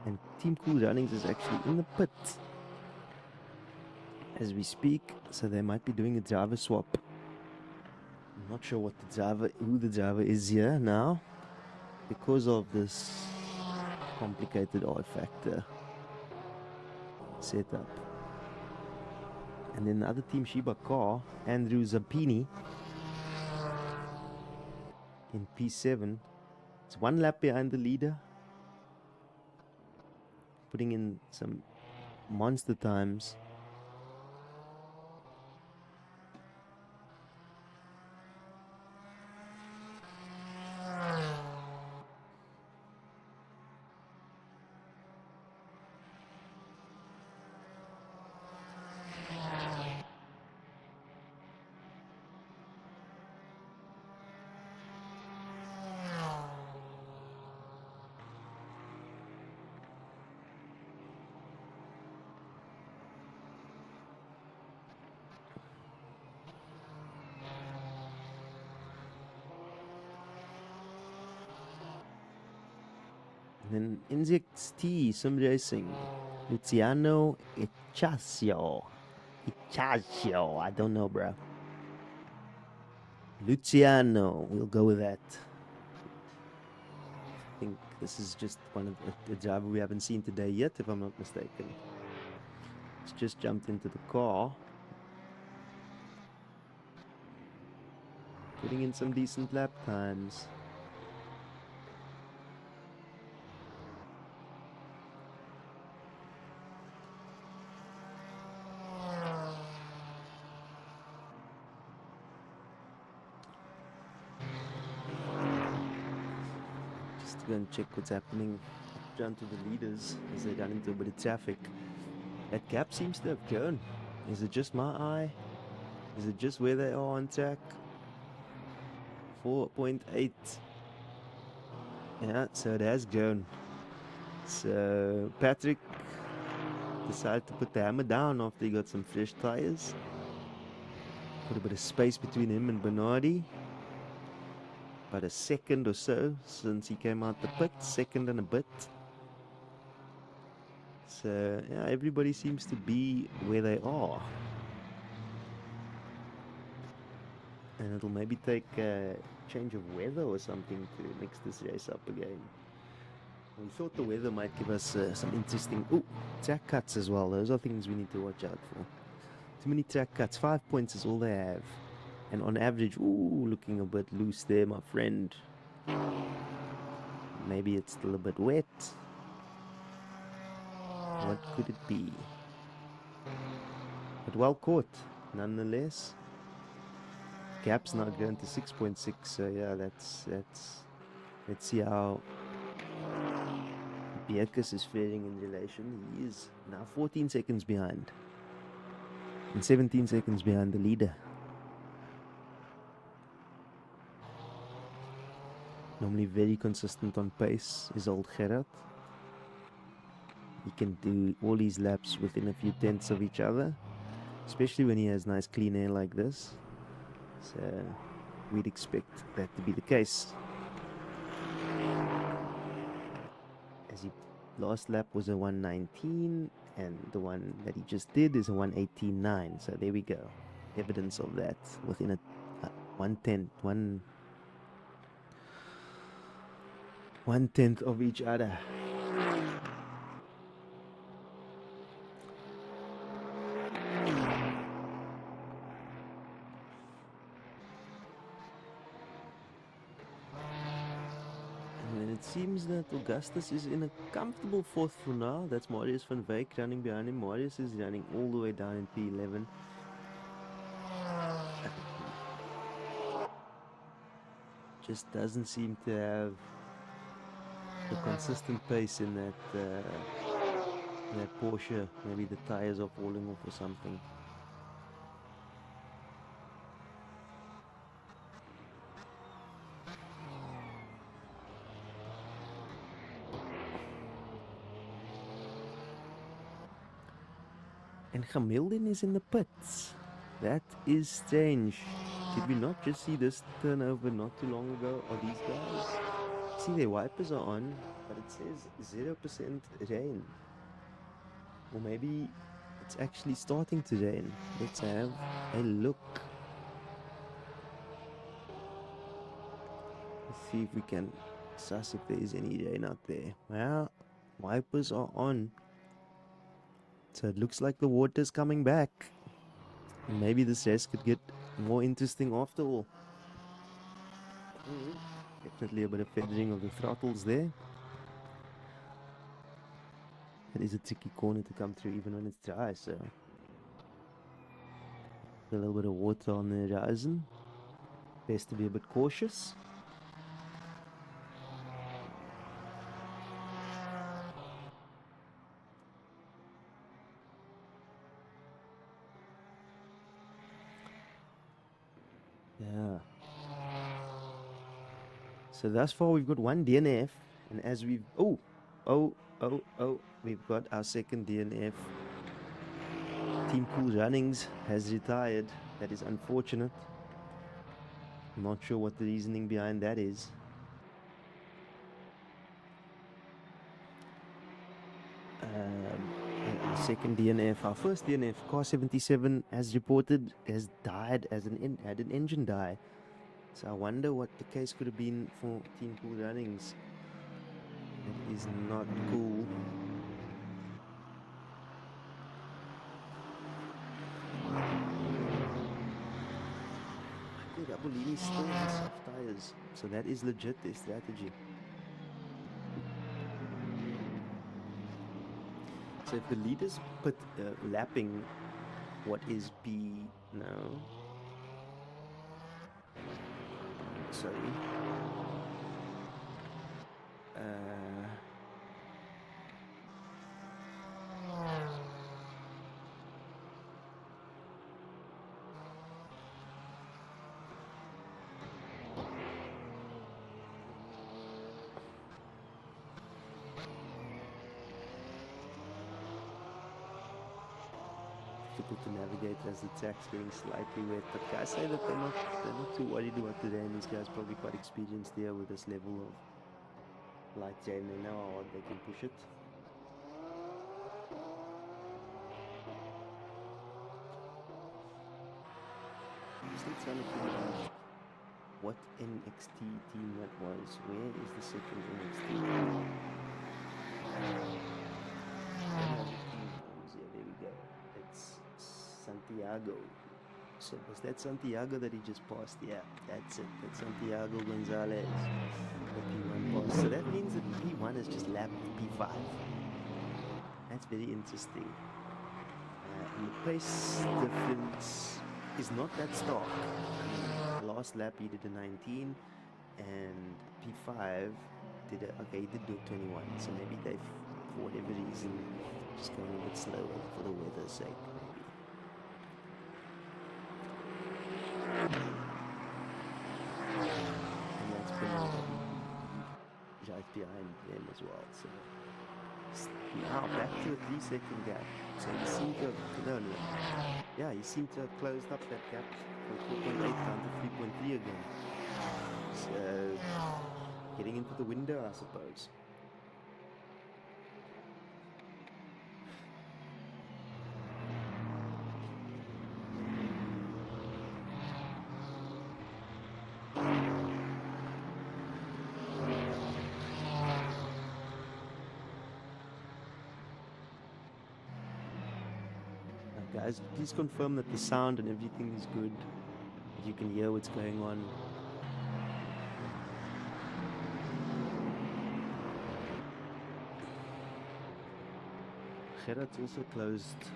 And Team Cool Runnings is actually in the pit as we speak, so they might be doing a driver swap. I'm not sure who the driver is here now, because of this complicated rFactor setup. And then the other team, Shiba car, Andrew Zappini in P7. It's 1 lap behind the leader, putting in some monster times. And then Insects T, Sim Racing, Luciano Echasio, I don't know, bro. Luciano, we'll go with that. I think this is just one of the driver we haven't seen today yet, if I'm not mistaken. He's just jumped into the car, putting in some decent lap times. Go and check what's happening down to the leaders as they run into a bit of traffic. That gap seems to have grown. Is it just my eye? Is it just where they are on track? 4.8. Yeah, so it has grown. So Patrick decided to put the hammer down after he got some fresh tires. Put a bit of space between him and Bernardi. About a second or so since he came out the pit, second and a bit. So yeah, everybody seems to be where they are. And it'll maybe take a change of weather or something to mix this race up again. We thought the weather might give us some interesting track cuts as well. Those are things we need to watch out for. Too many track cuts. 5 points is all they have. And on average, looking a bit loose there, my friend. Maybe it's still a bit wet. What could it be? But well caught, nonetheless. Gap's now grown to 6.6, so yeah, that's. Let's see how Bierkus is faring in relation. He is now 14 seconds behind. And 17 seconds behind the leader. Normally very consistent on pace is old Gerard. He can do all his laps within a few tenths of each other, especially when he has nice clean air like this. So we'd expect that to be the case. As he last lap was a 1:19, and the one that he just did is a 1:18.9. So there we go, evidence of that within a 1/10 of each other. And it seems that Augustus is in a comfortable fourth for now. That's Marius van Wyk running behind him. Marius is running all the way down in P11. Just doesn't seem to have the consistent pace in that Porsche. Maybe the tires are falling off or something. And Hamilton is in the pits. That is strange. Did we not just see this turnover not too long ago? Are these guys? See, their wipers are on, but it says 0% rain. Or maybe it's actually starting to rain. Let's have a look. Let's see if we can suss if there is any rain out there. Well, wipers are on. So it looks like the water's coming back. And maybe this race could get more interesting after all. Definitely a bit of feathering of the throttles there. It is a tricky corner to come through even when it's dry, so a little bit of water on the horizon. Best to be a bit cautious. Yeah. So thus far we've got one DNF, and as we've we've got our second DNF. Team Cool Runnings has retired. That is unfortunate. I'm not sure what the reasoning behind that is. Our second DNF, our first DNF, car 77, as reported, has died had an engine die. So I wonder what the case could have been for Team Cool Runnings. It is not cool. Rabolini still has soft tires, so that is legit their strategy. So if the leaders put lapping what is B now, sorry, difficult to navigate as the track's getting slightly wet. But guys say that they're not too worried about today, and these guys probably quite experienced here with this level of light chain. They know how hard they can push it. I'm still trying to figure out what NXT team that was. Where is the second NXT team? There we go. It's Santiago. So was that Santiago that he just passed? Yeah, that's it. That's Santiago Gonzalez. The P1 pass. So that means that P1 has just lapped P5. That's very interesting. And the pace difference is not that stark. Last lap he did a 19, and P5 did a, okay, he did do a 21. So maybe they've, for whatever reason, just going a bit slower for the weather's sake, maybe. And that's been right behind them as well. So now back to a 3-second gap. So he seemed to have, no, yeah, he seemed to have closed up that gap from 4.8 down to 3.3 again. So getting into the window, I suppose. Guys, please confirm that the sound and everything is good, that you can hear what's going on. Gerard's also closed.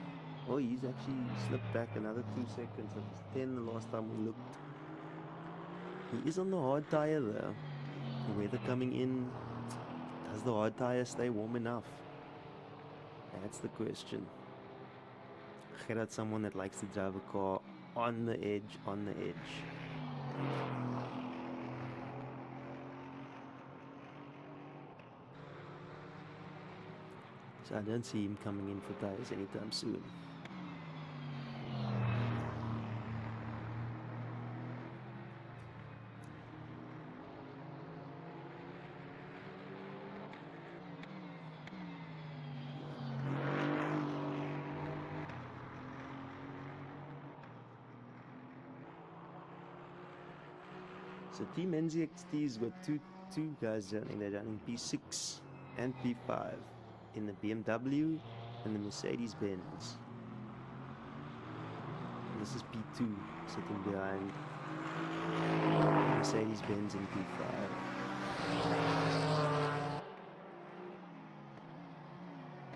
Oh, he's actually slipped back another 2 seconds. That was 10 the last time we looked. He is on the hard tire though. The weather coming in, does the hard tire stay warm enough? That's the question. Gerard's someone that likes to drive a car on the edge, on the edge. So I don't see him coming in for tires anytime soon. So Team NZXT's got two guys running. They're running P6 and P5 in the BMW and the Mercedes-Benz. This is P2 sitting behind Mercedes-Benz in P5.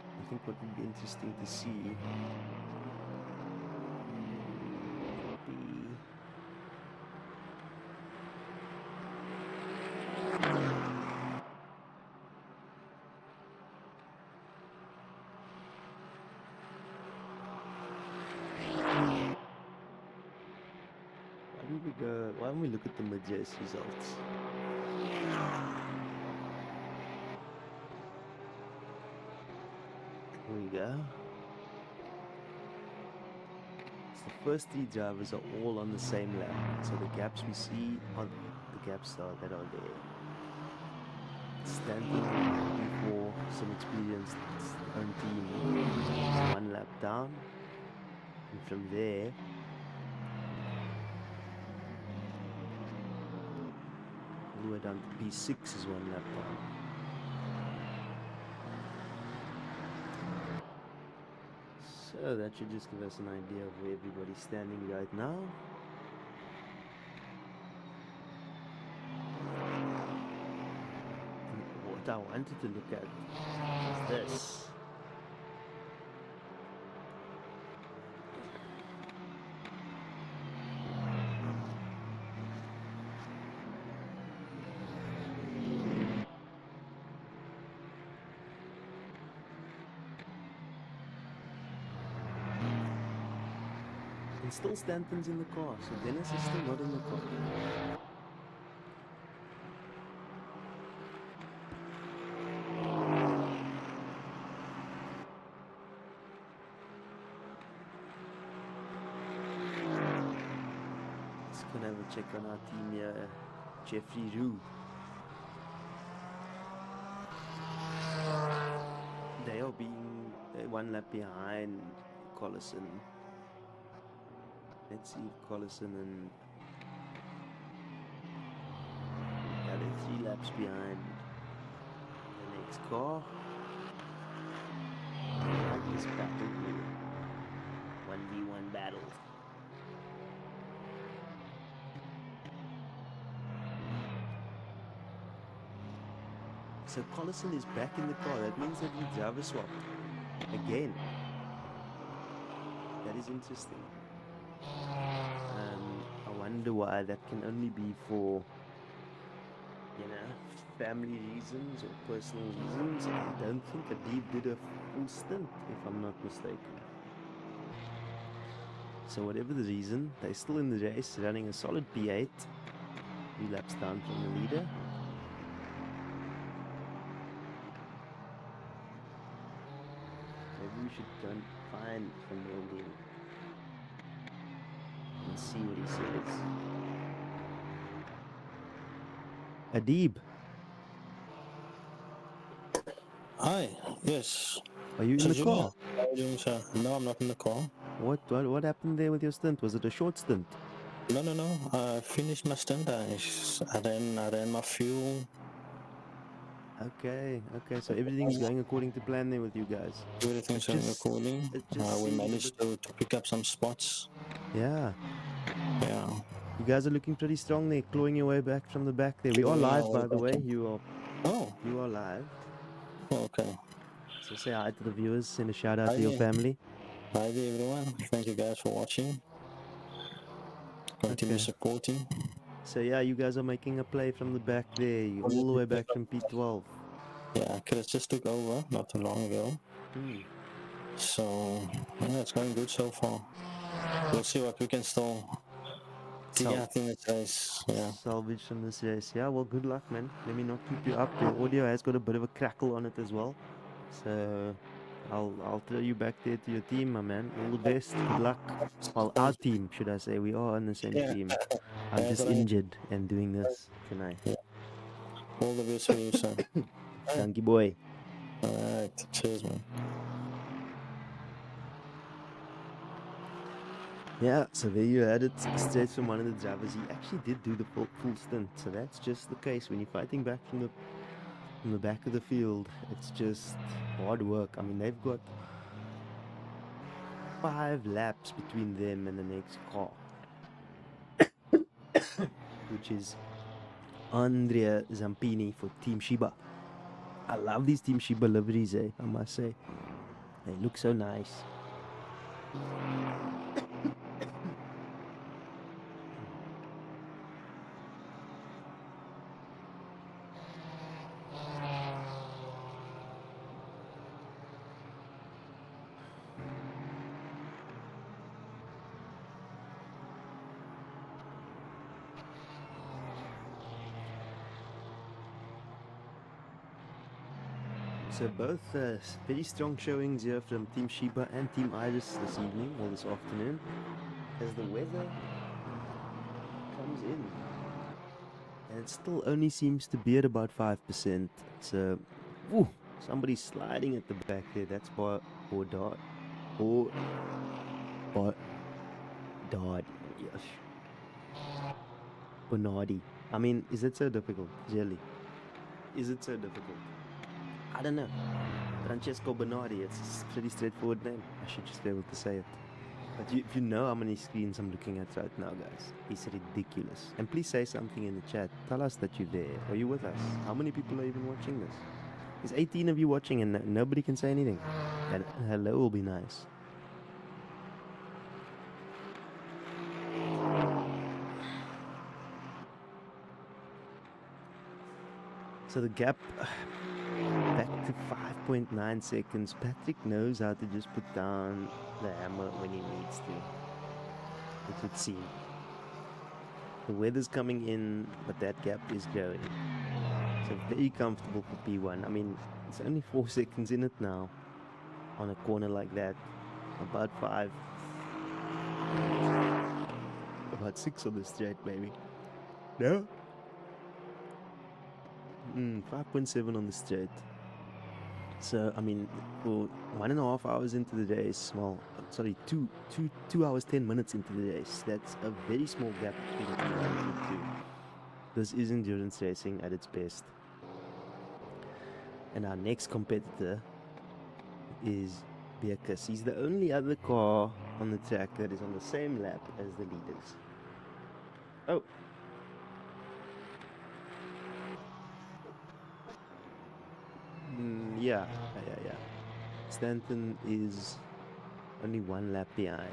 I think what would be interesting to see why don't we look at the mid-race results? Here we go. So the first 3 drivers are all on the same lap. So the gaps we see are the gaps that are there. Standing before some experienced own team is 1 lap down. And from there, all the way down to P6 is 1 lap down. So that should just give us an idea of where everybody's standing right now. And what I wanted to look at is this. And still Stanton's in the car, so Dennis is still not in the car. We'll check on our team here. Jeffrey Roux. They are being one lap behind Collison. Let's see if Collison and they're 3 laps behind the next car. I like this battle here. 1v1 battle. So Collison is back in the car. That means that we driver swapped again. That is interesting. I wonder why. That can only be for, you know, family reasons or personal reasons. I don't think Adib did a full stint, if I'm not mistaken. So whatever the reason, they're still in the race, running a solid P8. 3 laps down from the leader. Maybe we should go and find from Melvin and see what he says. Adib, Hi, yes. are you in So the Julian, car? how are you doing, sir? No, I'm not in the car. What happened there with your stint? Was it a short stint? No. I finished my stint. I ran my fuel. Okay. So everything's going according to plan there with you guys. Everything's It going just- according. it just We seems a managed to pick up some spots. Yeah. Yeah. You guys are looking pretty strong there, clawing your way back from the back there. We are Clawing our live, way by the back way. in. You Oh, are live. okay. So say hi to the viewers, send a shout out Hi to your there. family. Hi there, everyone. Thank you guys for watching. Continue Okay. supporting. So yeah, you guys are making a play from the back there, you all the way back from P12. Yeah, Chris just took over not too long ago. Hmm. So, yeah, it's going good so far. We'll see what we can still dig Sal- out in this race. Yeah. Salvage from this race. Yeah, well, good luck, man. Let me not keep you up. Your audio has got a bit of a crackle on it as well. So I'll throw you back there to your team, my man. All the best. Good luck. Well, our team, should I say. We are on the same Yeah. team. I'm Yeah, just but I- injured and doing this tonight. All the best for you, sir. Thank you, boy. Alright, cheers, man. Yeah, so there you had it, straight from one of the drivers. He actually did do the full stint, so that's just the case when you're fighting back from the back of the field. It's just hard work. I mean, they've got 5 laps between them and the next car, which is Andrea Zampini for Team Shiba. I love these Team Shiba liveries, I must say. They look so nice. So both very strong showings here from Team Sheba and Team Iris this evening, or this afternoon, as the weather comes in. And it still only seems to be at about 5%. So, ooh, somebody's sliding at the back there. That's Dod. Yes. Bonardi. I mean, is it so difficult? Really? Is it so difficult? I don't know. Francesco Bonardi, it's a pretty straightforward name. I should just be able to say it. But if you know how many screens I'm looking at right now, guys, it's ridiculous. And please say something in the chat. Tell us that you're there. Are you with us? How many people are even watching this? There's 18 of you watching and nobody can say anything. And hello will be nice. So the gap back to 5.9 seconds. Patrick knows how to just put down the hammer when he needs to. It would seem. The weather's coming in, but that gap is growing. So very comfortable for P1. I mean, it's only 4 seconds in it now on a corner like that. About 5. about 6 on the straight, maybe. No? 5.7 on the straight. So, I mean, for 1.5 hours into the race, well, sorry, 2 hours 10 minutes into the race, that's a very small gap between T1 and T2. This is endurance racing at its best. And our next competitor is Bekus. He's the only other car on the track that is on the same lap as the leaders. Oh. Yeah. Stanton is only 1 lap behind.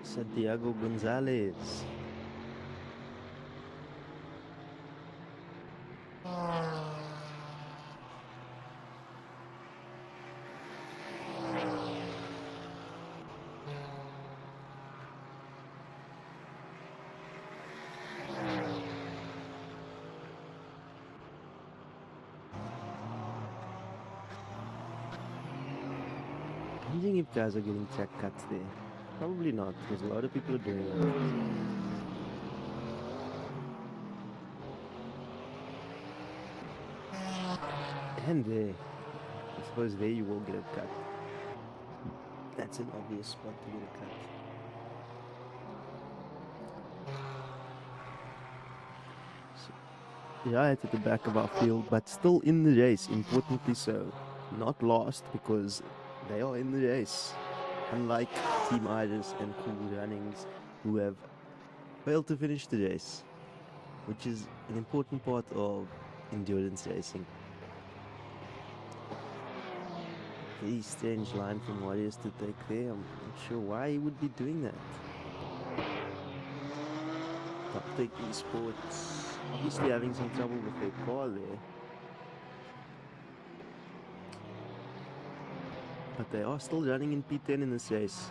Santiago Gonzalez. I'm wondering if guys are getting track cuts there. Probably not, because a lot of people are doing it. And there, I suppose there you will get a cut. That's an obvious spot to get a cut. So, right at the back of our field, but still in the race, importantly so. Not lost, because they are in the race. Unlike Team Iris and Cool Runnings, who have failed to finish the race, which is an important part of endurance racing. Very strange line from Warriors to take there. I'm not sure why he would be doing that. Top Tech Esports obviously having some trouble with their car there. But they are still running in P10 in this race.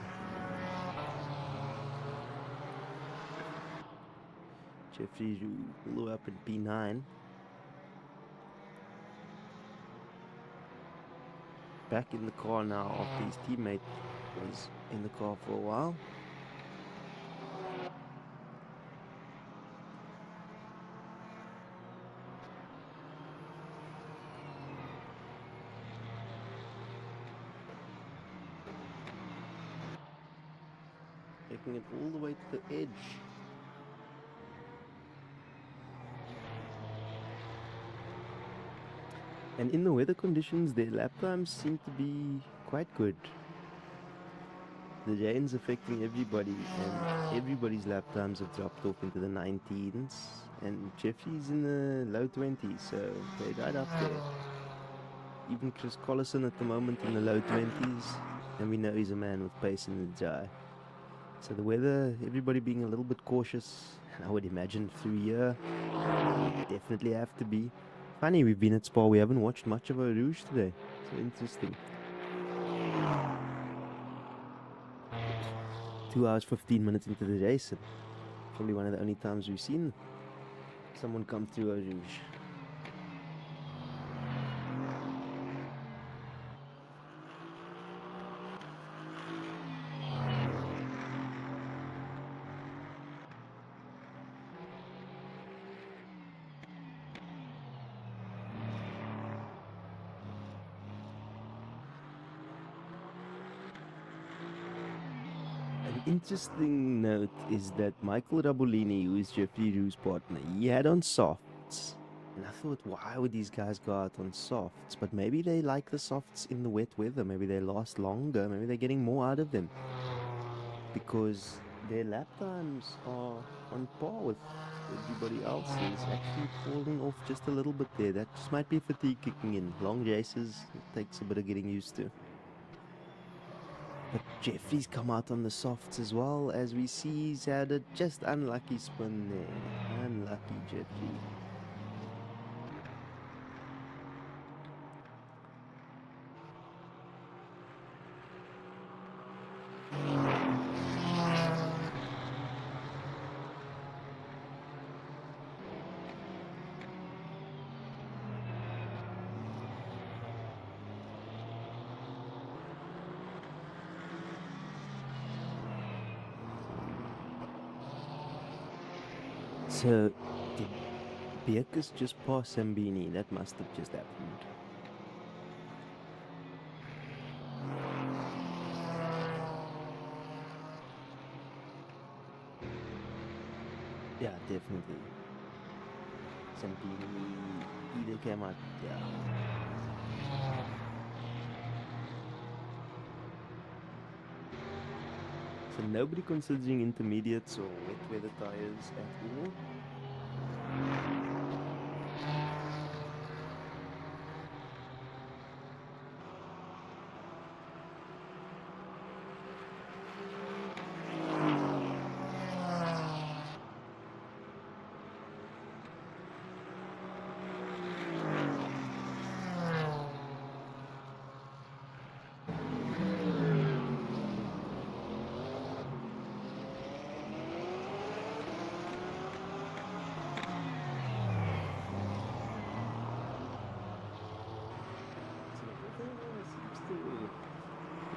Jeffrey Roux all the way up in P9. Back in the car now after his teammate was in the car for a while. Taking it all the way to the edge. And in the weather conditions, their lap times seem to be quite good. The rain's affecting everybody, and everybody's lap times have dropped off into the 19s, and Jeffrey's in the low 20s, so they're right up there. Even Chris Collison at the moment in the low 20s, and we know he's a man with pace in the dry. So the weather, everybody being a little bit cautious, and I would imagine through here, definitely have to be. Funny, we've been at Spa, we haven't watched much of a Rouge today. So interesting. 2 hours 15 minutes into the race, and probably one of the only times we've seen someone come through a Rouge. interesting note is that Michael Rabolini, who is Jeffrey Rue's partner, he had on softs. And I thought, why would these guys go out on softs? But maybe they like the softs in the wet weather. Maybe they last longer. Maybe they're getting more out of them. Because their lap times are on par with everybody else's. Actually falling off just a little bit there. That just might be fatigue kicking in. Long races, it takes a bit of getting used to. But Jeffrey's come out on the softs as well. As we see, he's had a just unlucky spin there. Unlucky Jeffrey. So, did Beerkus just pass Sambini? That must have just happened. Yeah, definitely. Sambini either came out, yeah. So nobody considering intermediates or wet weather tires at all.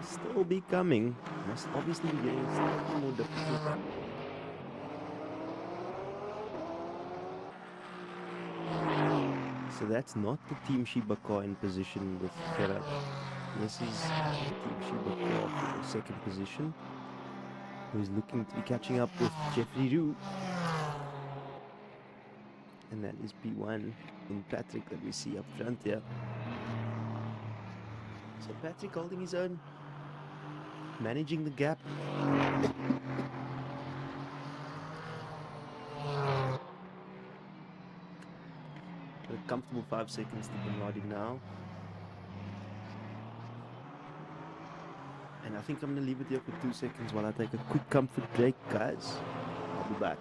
Still be coming. Must obviously be getting slightly more difficult. So that's not the Team Shiba car in position with Gerard. This is the Team Shiba car for second position, who's looking to be catching up with Jeffrey Rue. And that is P1 in Patrick that we see up front here. So Patrick holding his own, managing the gap. A comfortable 5 seconds to Bin Laden now. And I think I'm going to leave it here for 2 seconds while I take a quick comfort break, guys. I'll be back.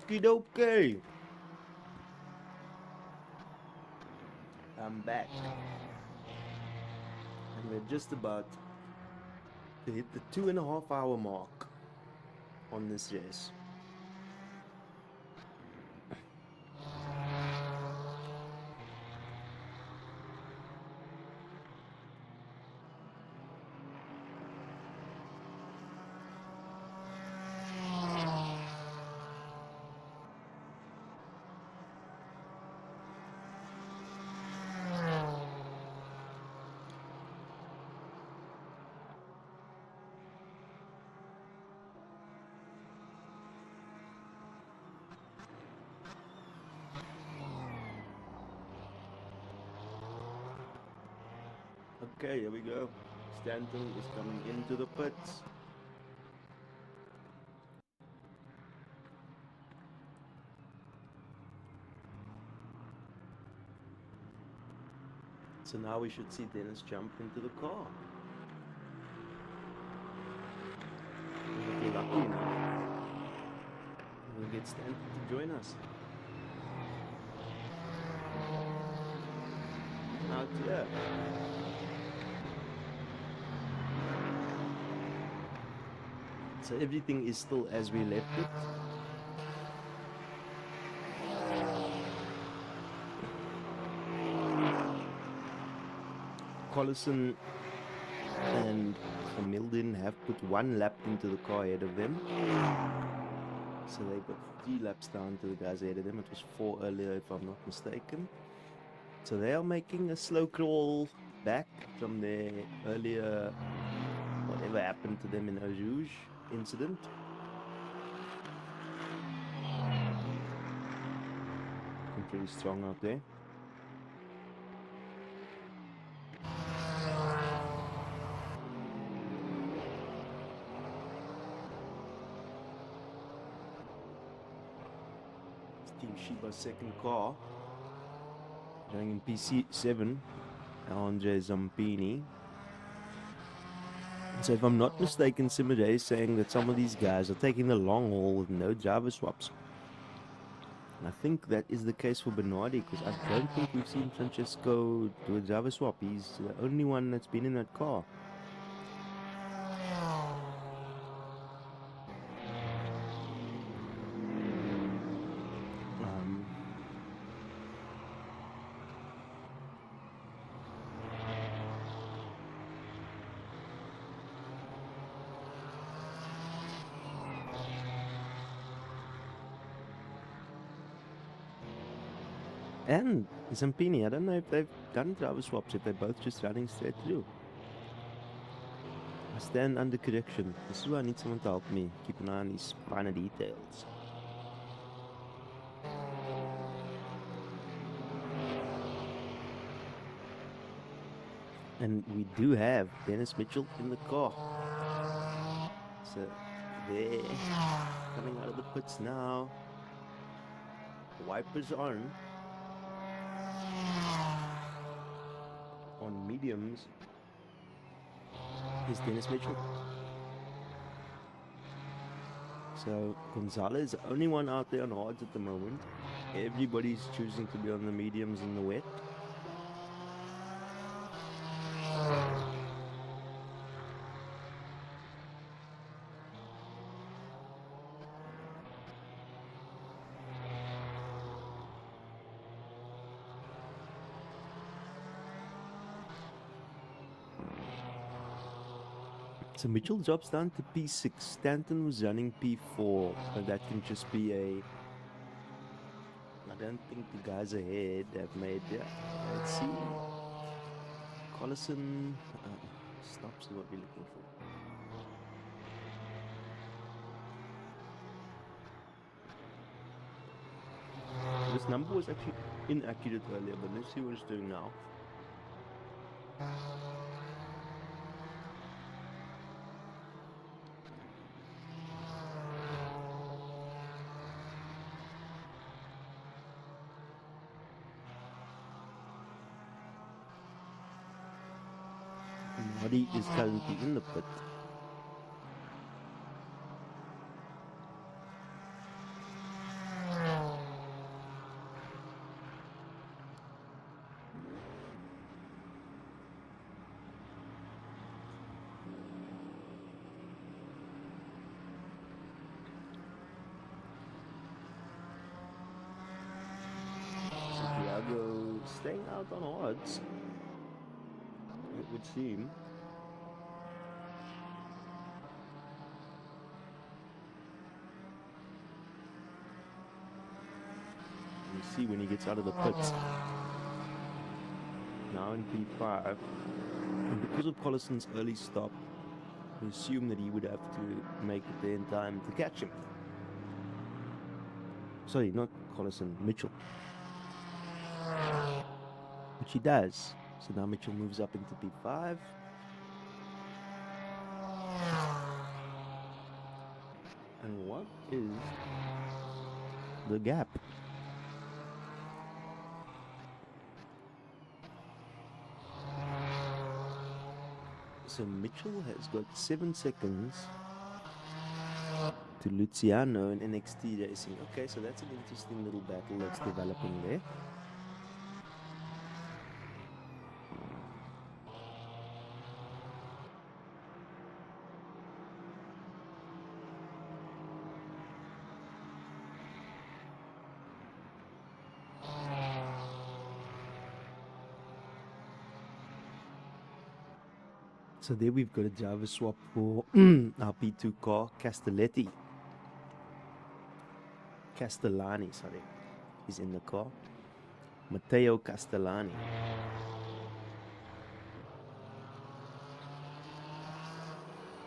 Okie dokie. I'm back. And we're just about to hit the 2.5 hour mark on this race. Okay, here we go. Stanton is coming into the pits. So now we should see Dennis jump into the car. If we're lucky enough, we'll get Stanton to join us. Out here. So everything is still as we left it. Collison and Milden have put 1 lap into the car ahead of them. So they put 3 laps down to the guys ahead of them. It was 4 earlier, if I'm not mistaken. So they are making a slow crawl back from their earlier, whatever happened to them in Eau Rouge incident. Looking pretty strong out there. Team Shiba's second car, going in PC7, Andre Zampini. So if I'm not mistaken, Simide is saying that some of these guys are taking the long haul with no driver swaps. And I think that is the case for Bernardi, because I don't think we've seen Francesco do a driver swap. He's the only one that's been in that car. And Zampini, I don't know if they've done driver swaps, if they're both just running straight through. I stand under correction. This is where I need someone to help me. Keep an eye on these finer details. And we do have Dennis Mitchell in the car. So they're coming out of the pits now. Wipers on mediums is Dennis Mitchell. So Gonzalez, the only one out there on hards at the moment. Everybody's choosing to be on the mediums in the wet. So Mitchell drops down to P6. Stanton was running P4, but that can just be a... I don't think the guys ahead have made... Yeah, let's see. Collison... stops is what we're looking for. This number was actually inaccurate earlier, but let's see what it's doing now. Marty is currently in the pit. Santiago staying out on odds, it would seem. You see when he gets out of the pits. Now in P5. And because of Collison's early stop, we assume that he would have to make it there in time to catch him. Sorry, not Collison, Mitchell. Which he does. So now Mitchell moves up into P5. And what is the gap? So Mitchell has got 7 seconds to Luciano in NXT Racing. Okay, so that's an interesting little battle that's developing there. So there we've got a driver swap for our P2 car, Castellani, sorry, is in the car. Matteo Castellani.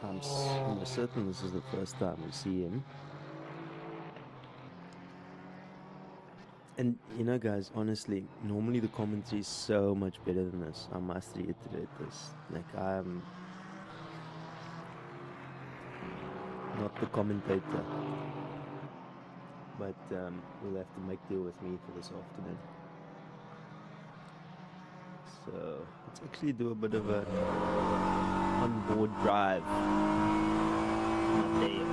I'm almost certain this is the first time we see him. And you know, guys, honestly, normally the commentary is so much better than this. I must reiterate this. Like, I'm not the commentator, but you'll have to make deal with me for this afternoon. So let's actually do a bit of a onboard drive. There.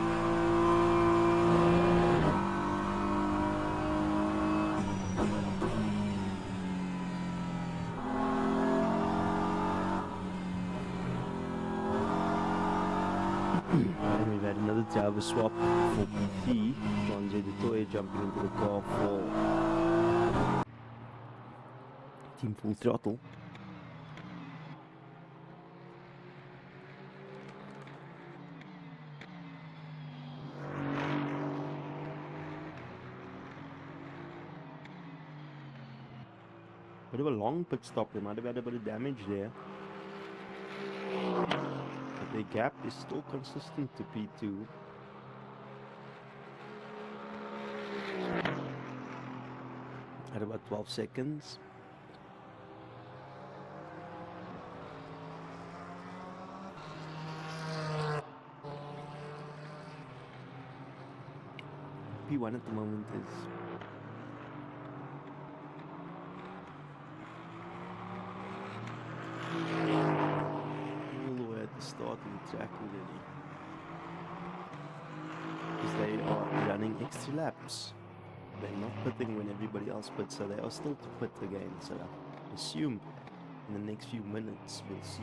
And we've had another driver swap for PT. Tonje Dutoye jumping into the car for Team Full Throttle. Bit of a long pit stop. They might have had a bit of damage there. But the gap is still consistent to P2. At about 12 seconds. P1 at the moment is all the way at the start of the track already, because they are running extra laps. They're not pitting when everybody else pits, so they are still to pit again. So I assume in the next few minutes we'll see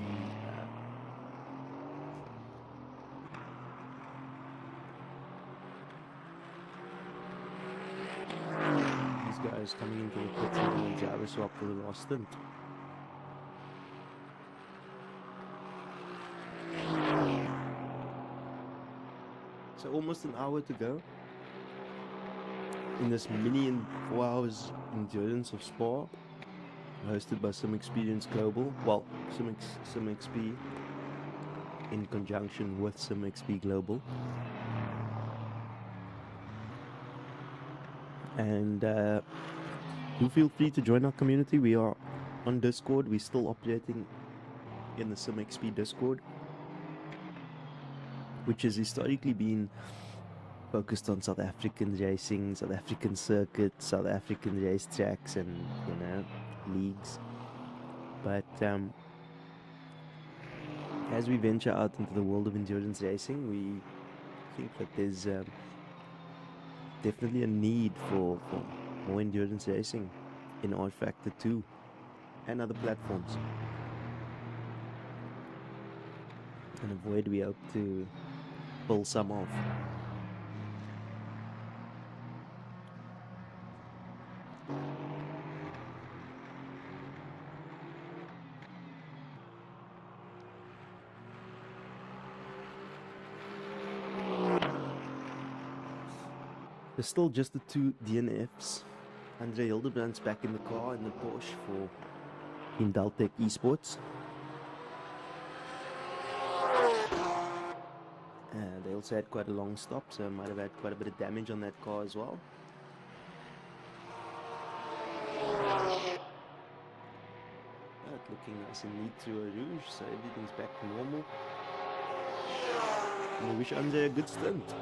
these guys coming into the pits and doing driver swap for the last stint. So almost an hour to go in this mini and 4 hours endurance of Spa, hosted by eXperience Global. Well, SimXP in conjunction with SimXP Global. And do feel free to join our community. We are on Discord. We're still operating in the SimXP Discord, which has historically been focused on South African racing, South African circuits, South African racetracks, and leagues. But as we venture out into the world of endurance racing, we think that there's definitely a need for more endurance racing in rFactor 2 and other platforms. And a void we hope to pull some of. There's still just the two DNFs. Andre Hildebrand's back in the car in the Porsche for Indeltec Esports. They also had quite a long stop, so might have had quite a bit of damage on that car as well. But looking nice and neat through a rouge, so everything's back to normal. And we wish Andre a good stint.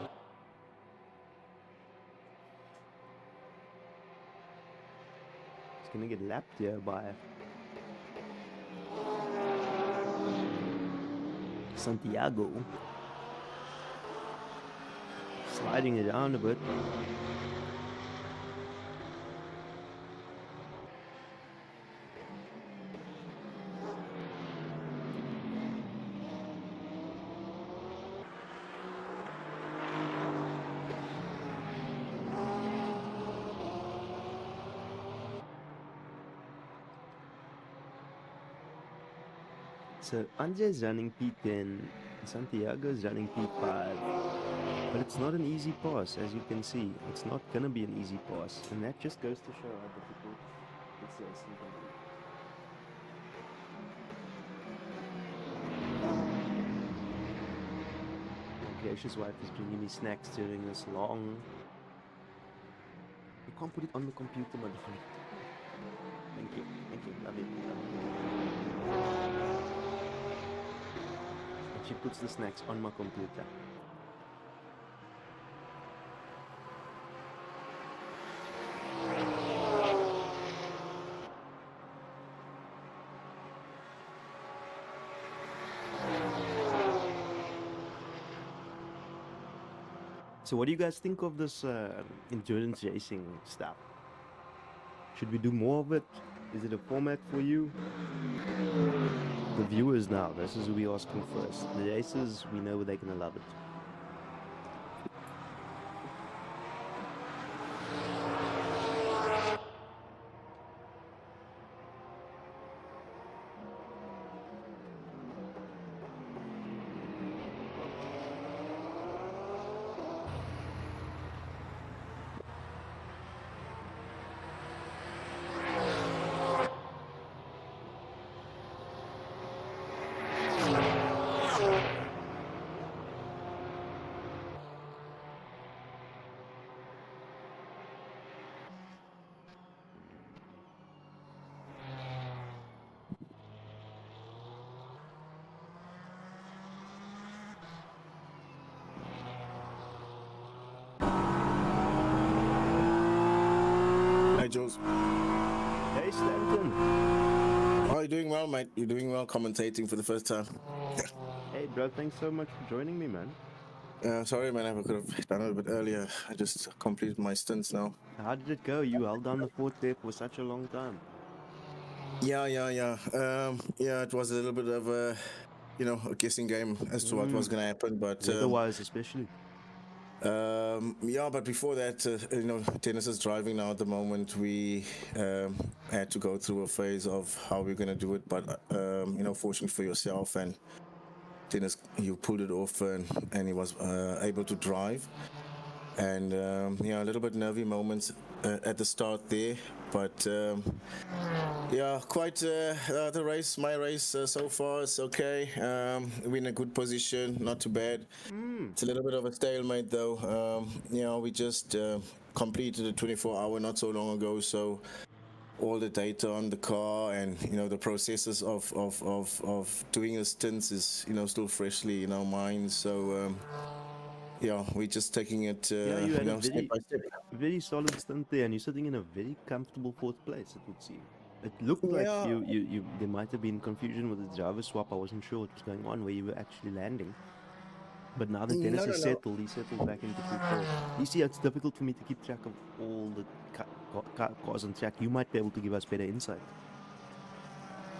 He's gonna get lapped here by Santiago. Sliding it down a bit. So Anjay's running P10, Santiago's running P5, but it's not an easy pass, as you can see. It's not gonna be an easy pass, and that just goes to show how difficult this racing can be. Gracious wife is bringing me snacks during this long. You can't put it on the computer, my darling. Thank you, love it. And she puts the snacks on my computer. So what do you guys think of this endurance racing stuff? Should we do more of it? Is it a format for you? The viewers now, this is who we asking first. The racers, we know they're gonna love it. Hi, Jules. Hey Stanton! Oh, you're doing well, mate. You're doing well commentating for the first time. Hey bro, thanks so much for joining me, man. Sorry, man. I could have done it a bit earlier. I just completed my stints now. How did it go? You held down the fort there for such a long time. Yeah. It was a little bit of a, a guessing game as to what was going to happen. But Weather-wise especially. but before that, Dennis is driving now at the moment. We had to go through a phase of how we're going to do it. But, fortunately for yourself and Dennis, you pulled it off and he was able to drive. And, a little bit nervy moments at the start there. But, quite the race, my race so far is okay. We're in a good position, not too bad. It's a little bit of a stalemate though. We just completed a 24-hour not so long ago, so all the data on the car and the processes of doing the stints is still freshly in our minds. So we're just taking it You had a step by step. very solid stint there, and you're sitting in a very comfortable fourth place, it would seem. It looked like Yeah. you there might have been confusion with the driver swap. I wasn't sure what was going on, where you were actually landing. But now that Dennis is settled, he settled back into Q4. You see, it's difficult for me to keep track of all the cars on track. You might be able to give us better insight.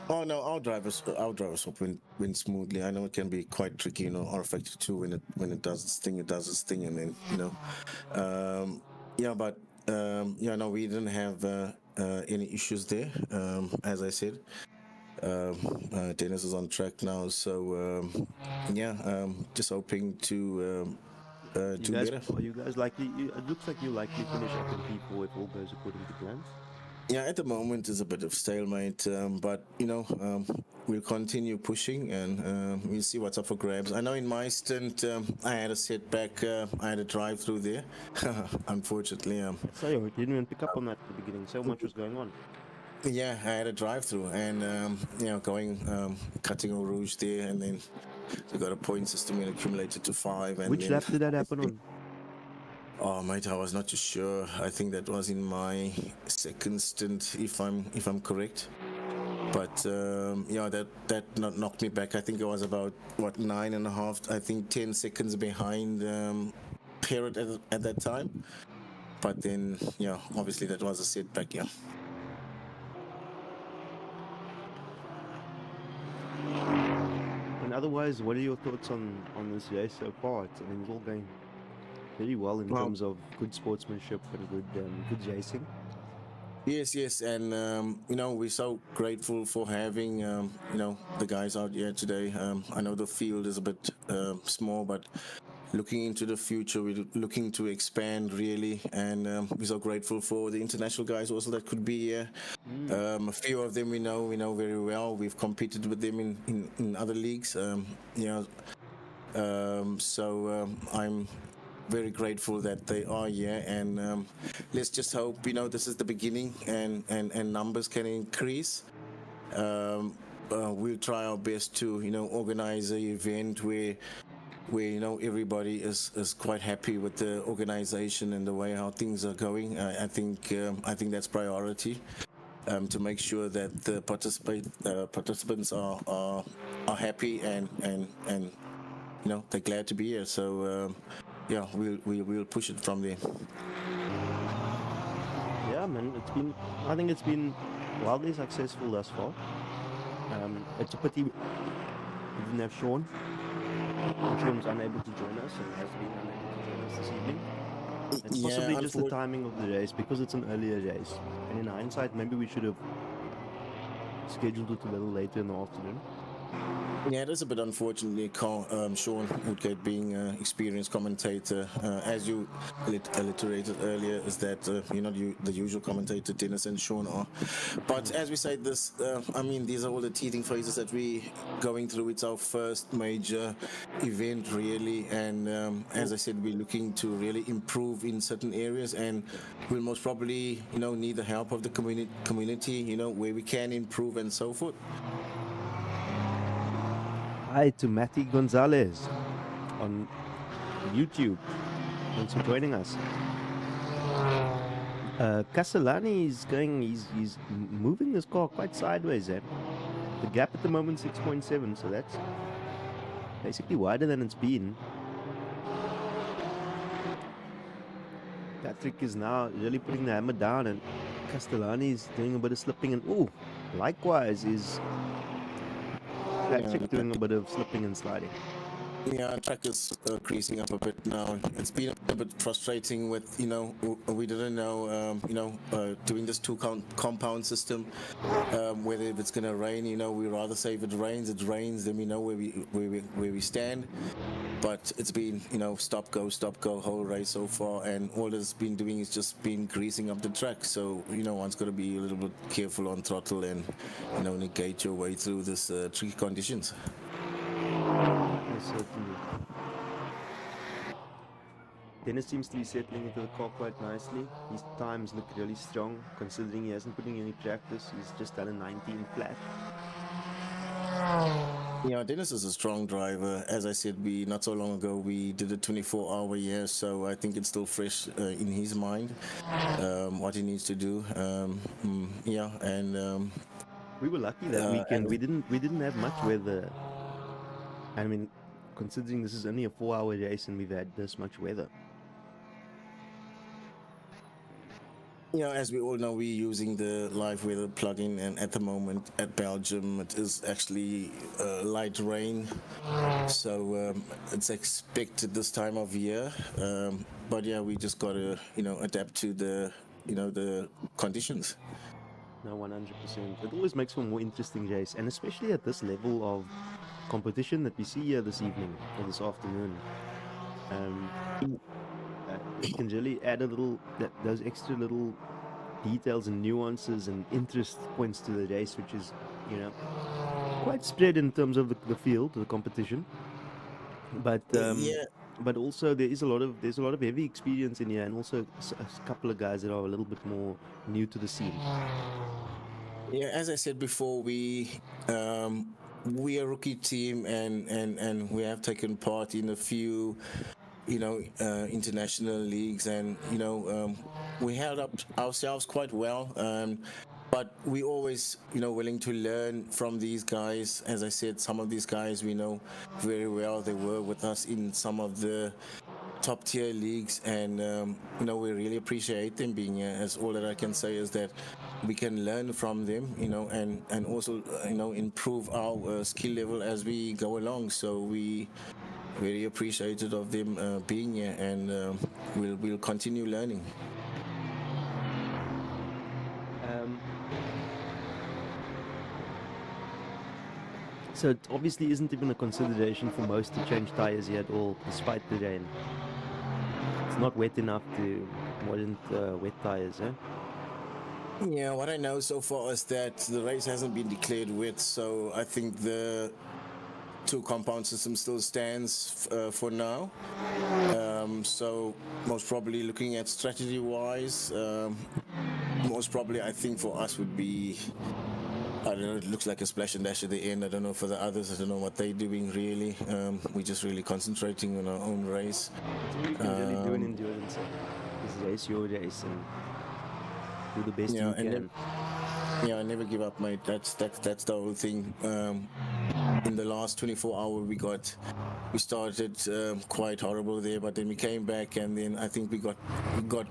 Oh no, our drivers swap went smoothly. I know it can be quite tricky, rFactor 2 when it does its thing, and then no, we didn't have any issues there. As I said, Dennis is on track now, so just hoping to do better. Are you guys likely? It looks like you likely finish up in P4 if all goes according to plans. Yeah, at the moment it's a bit of stalemate, but we'll continue pushing and we'll see what's up for grabs. I know in my stint I had a setback. I had a drive through there, unfortunately. So you didn't even pick up on that at the beginning. So much was going on. Yeah, I had a drive through and going cutting a rouge there, and then we got a point system and accumulated to 5. And Which then, lap did that happen on? Oh, mate, I was not too sure. I think that was in my second stint, if I'm correct. But that knocked me back. I think it was about 9.5. I think 10 seconds behind Parrot at that time. But then, obviously that was a setback. Yeah. And otherwise, what are your thoughts on this race so far? It's all going very well in terms of good sportsmanship and good racing. Yes, and we're so grateful for having the guys out here today. I know the field is a bit small, but looking into the future, we're looking to expand really, and we're so grateful for the international guys also that could be here. A few of them we know very well. We've competed with them in other leagues. I'm very grateful that they are here, and let's just hope this is the beginning, and numbers can increase. We'll try our best to organize an event where everybody is quite happy with the organization and the way how things are going. I think that's priority, to make sure that the participants are happy and they're glad to be here. So we'll push it from there. Yeah, man, I think it's been wildly successful thus far. It's a pity we didn't have Sean. Sean's unable to join us and has been unable to join us this evening. It's possibly just the timing of the race, because it's an earlier race. And in hindsight, maybe we should have scheduled it a little later in the afternoon. Yeah, it is a bit unfortunately, Sean Woodgate being an experienced commentator. As you alliterated earlier, is that not the usual commentator Dennis and Sean are. But as we say this, these are all the teething phases that we going through. It's our first major event really, and as I said, we're looking to really improve in certain areas, and we'll most probably need the help of the community, where we can improve and so forth. Hi to Matty Gonzalez on YouTube. Thanks for joining us. Castellani is he's moving this car quite sideways, eh? The gap at the moment 6.7, so that's basically wider than it's been. Patrick is now really putting the hammer down, and Castellani is doing a bit of slipping, and likewise is Patrick doing a bit of slipping and sliding. Yeah, track is creasing up a bit now. It's been a bit frustrating with, we didn't know, doing this compound system, whether if it's going to rain, we rather say if it rains, then we know where we stand. But it's been, stop, go whole race so far, and all it's been doing is just been greasing up the track. So, one's got to be a little bit careful on throttle and, negate your way through this tricky conditions. Certainly. Dennis seems to be settling into the car quite nicely. His times look really strong, considering he hasn't put in any practice. He's just done a 19 flat. Yeah, Dennis is a strong driver. As I said, not so long ago we did a 24-hour year, so I think it's still fresh in his mind what he needs to do. We were lucky that weekend. We didn't have much weather. I mean, considering this is only a 4-hour race and we've had this much weather. As we all know, we're using the live weather plugin, and at the moment at Belgium it is actually light rain, so it's expected this time of year. But yeah, we just gotta adapt to the conditions. No, 100%. It always makes for a more interesting race, and especially at this level of competition that we see here this evening or this afternoon. It can really add those extra little details and nuances and interest points to the race, which is quite spread in terms of the field, the competition. But but also there's a lot of heavy experience in here, and also a couple of guys that are a little bit more new to the scene. Yeah, as I said before, we are a rookie team, and we have taken part in a few international leagues, and we held up ourselves quite well, but we always willing to learn from these guys. As I said, some of these guys we know very well. They were with us in some of the top tier leagues, and we really appreciate them being here. As all that I can say is that we can learn from them, and also improve our skill level as we go along. So we very appreciated of them being here, and we'll continue learning. So it obviously isn't even a consideration for most to change tires here at all, despite the rain. It's not wet enough to warrant wet tires, eh? Yeah, what I know so far is that the race hasn't been declared wet, so I think the two compound system still stands for now. So most probably looking at strategy wise, most probably I think for us would be, I don't know, it looks like a splash and dash at the end. I don't know for the others, I don't know what they're doing really. We're just really concentrating on our own race. That's all you can really do in endurance, eh? Is race your race and do the best Yeah, you and can. Yeah, I never give up, mate. That's the whole thing. In the last 24 hours, we started quite horrible there, but then we came back, and then I think we got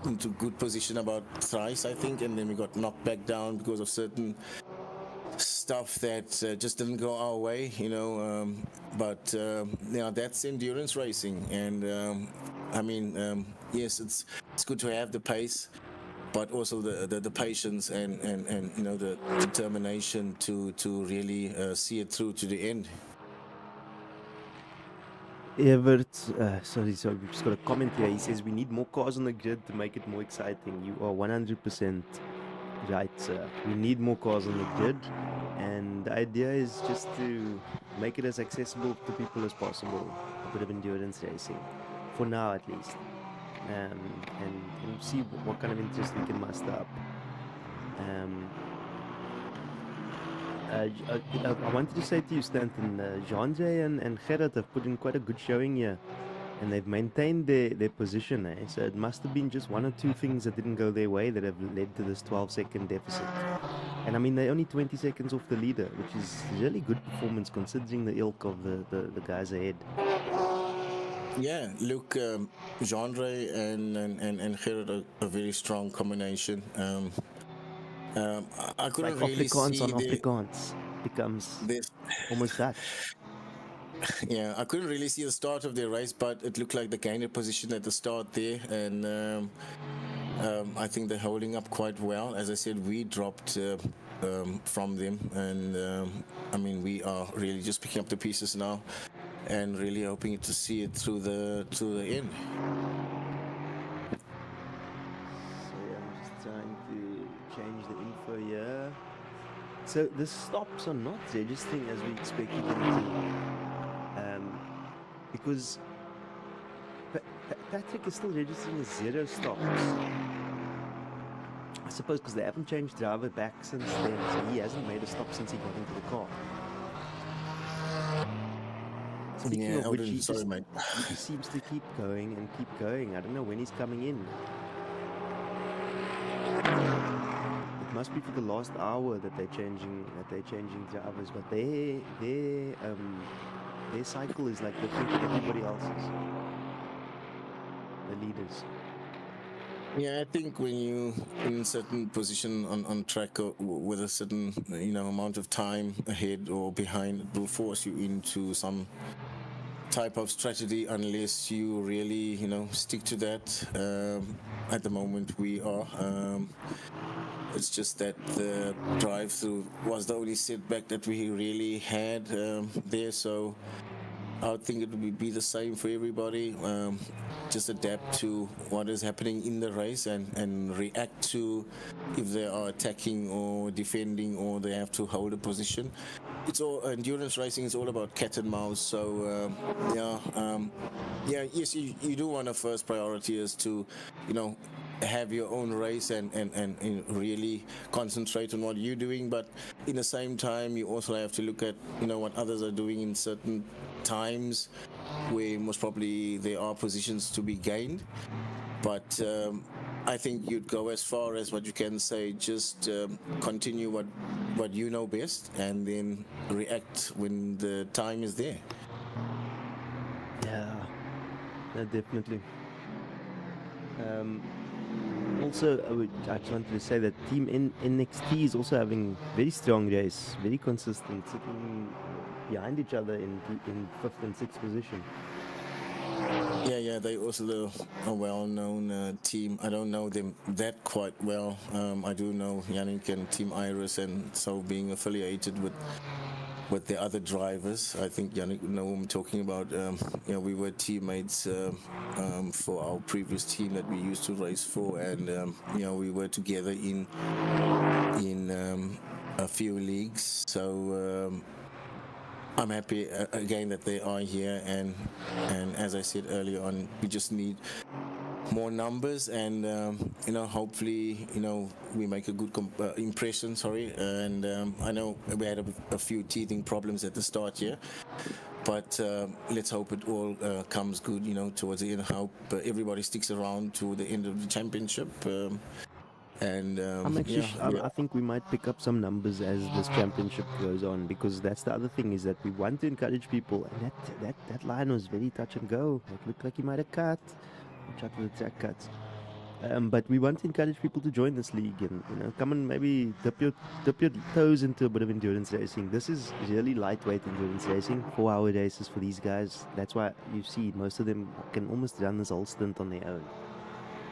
into good position about thrice, I think, and then we got knocked back down because of certain stuff that just didn't go our way, you know. But yeah, that's endurance racing, and I mean, yes, it's good to have the pace, but also the patience and you know, the determination to really see it through to the end. Evert, sorry, we've just got a comment here. He says we need more cars on the grid to make it more exciting. You are 100% right, sir. We need more cars on the grid, and the idea is just to make it as accessible to people as possible. A bit of endurance racing, for now at least, and see what kind of interest we can muster up. I wanted to say to you, Stanton, Jean-Jay and Gerard have put in quite a good showing here, and they've maintained their position, eh? So it must have been just one or two things that didn't go their way that have led to this 12-second deficit. And I mean, they're only 20 seconds off the leader, which is really good performance considering the ilk of the guys ahead. Yeah, look, Jean-Ray and Gerard are a very strong combination. I couldn't Like really Afrikaans see on Afrikaans becomes this. almost Dutch. Yeah, I couldn't really see the start of their race, but it looked like they gained a position at the start there, and I think they're holding up quite well. As I said, we dropped from them, and I mean, we are really just picking up the pieces now, and really hoping to see it through the end. So yeah, I'm just trying to change the info here. So the stops are not registering as we expected them to, because Patrick is still registering as 0 stops. I suppose because they haven't changed driver back since then, so he hasn't made a stop since he got into the car. Speaking of which, he seems to keep going and keep going. I don't know when he's coming in. It must be for the last hour that they're changing drivers, but their cycle is like different to everybody else's. The leaders. Yeah, I think when you in a certain position on track with a certain amount of time ahead or behind, it will force you into some type of strategy unless you really stick to that. At the moment we are. It's just that the drive-through was the only setback that we really had there, so I think it will be the same for everybody. Just adapt to what is happening in the race and react to if they are attacking or defending or they have to hold a position. It's all endurance racing is all about cat and mouse. So yes, you do want to first priority is to have your own race and really concentrate on what you're doing, but in the same time you also have to look at what others are doing in certain times where most probably there are positions to be gained. But I think you'd go as far as what you can say, just continue what you know best and then react when the time is there. Yeah, definitely. Also, I just wanted to say that Team NXT is also having very strong race, very consistent, sitting behind each other in 5th and 6th position. Yeah, they also a well-known team. I don't know them that quite well. I do know Yannick and Team Iris, and so being affiliated with with the other drivers. I think Yannick know what I'm talking about. We were teammates for our previous team that we used to race for, and we were together in a few leagues. So I'm happy again that they are here, and as I said earlier on, we just need more numbers, and hopefully we make a good impression. And I know we had a few teething problems at the start here, but let's hope it all comes good towards the end. Hope everybody sticks around to the end of the championship. I think we might pick up some numbers as this championship goes on, because that's the other thing, is that we want to encourage people, and that line was very touch and go. It looked like he might have cut. Watch out for the track cuts. But we want to encourage people to join this league and come and maybe dip your toes into a bit of endurance racing. This is really lightweight endurance racing, 4-hour races for these guys. That's why you see most of them can almost run this whole stint on their own,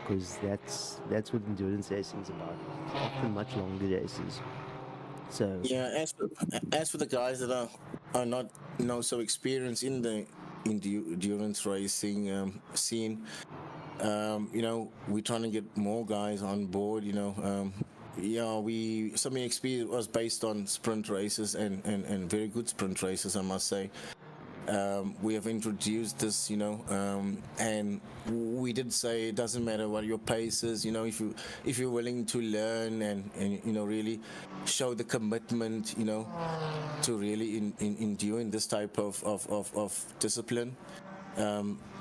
because that's what endurance racing is about. Often much longer races. So yeah, as for the guys that are not so experienced in the endurance racing scene, we're trying to get more guys on board. Some of the experience was based on sprint races and very good sprint races, I must say. We have introduced this, and we did say it doesn't matter what your pace is, if you're willing to learn and really show the commitment, to really endure in this type of discipline,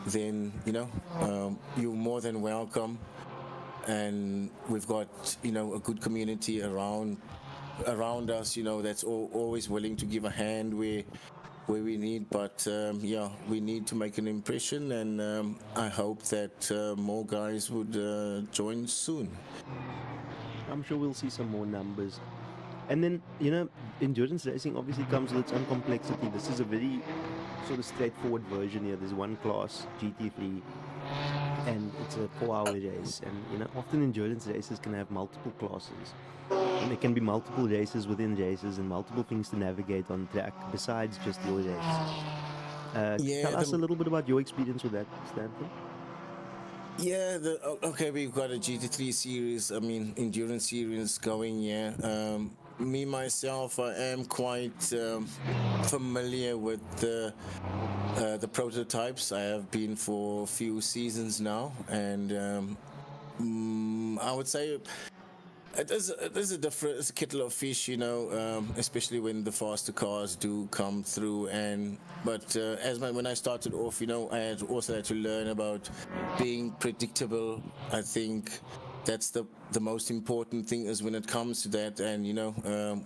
then you're more than welcome. And we've got a good community around us, that's always willing to give a hand where we need, but we need to make an impression, and I hope that more guys would join soon. I'm sure we'll see some more numbers. And then, endurance racing obviously comes with its own complexity. This is a very sort of straightforward version here. There's one class, GT3, and it's a 4-hour race. And, often endurance races can have multiple classes. And there can be multiple races within races and multiple things to navigate on track besides just your race. Tell us a little bit about your experience with that, Stanton. Yeah, okay, we've got a GT3 series, endurance series going, yeah. Me, myself, I am quite familiar with the prototypes. I have been for a few seasons now, and I would say there's a different, it's a kettle of fish, especially when the faster cars do come through. But when I started off, I also had to learn about being predictable. I think that's the most important thing is when it comes to that, and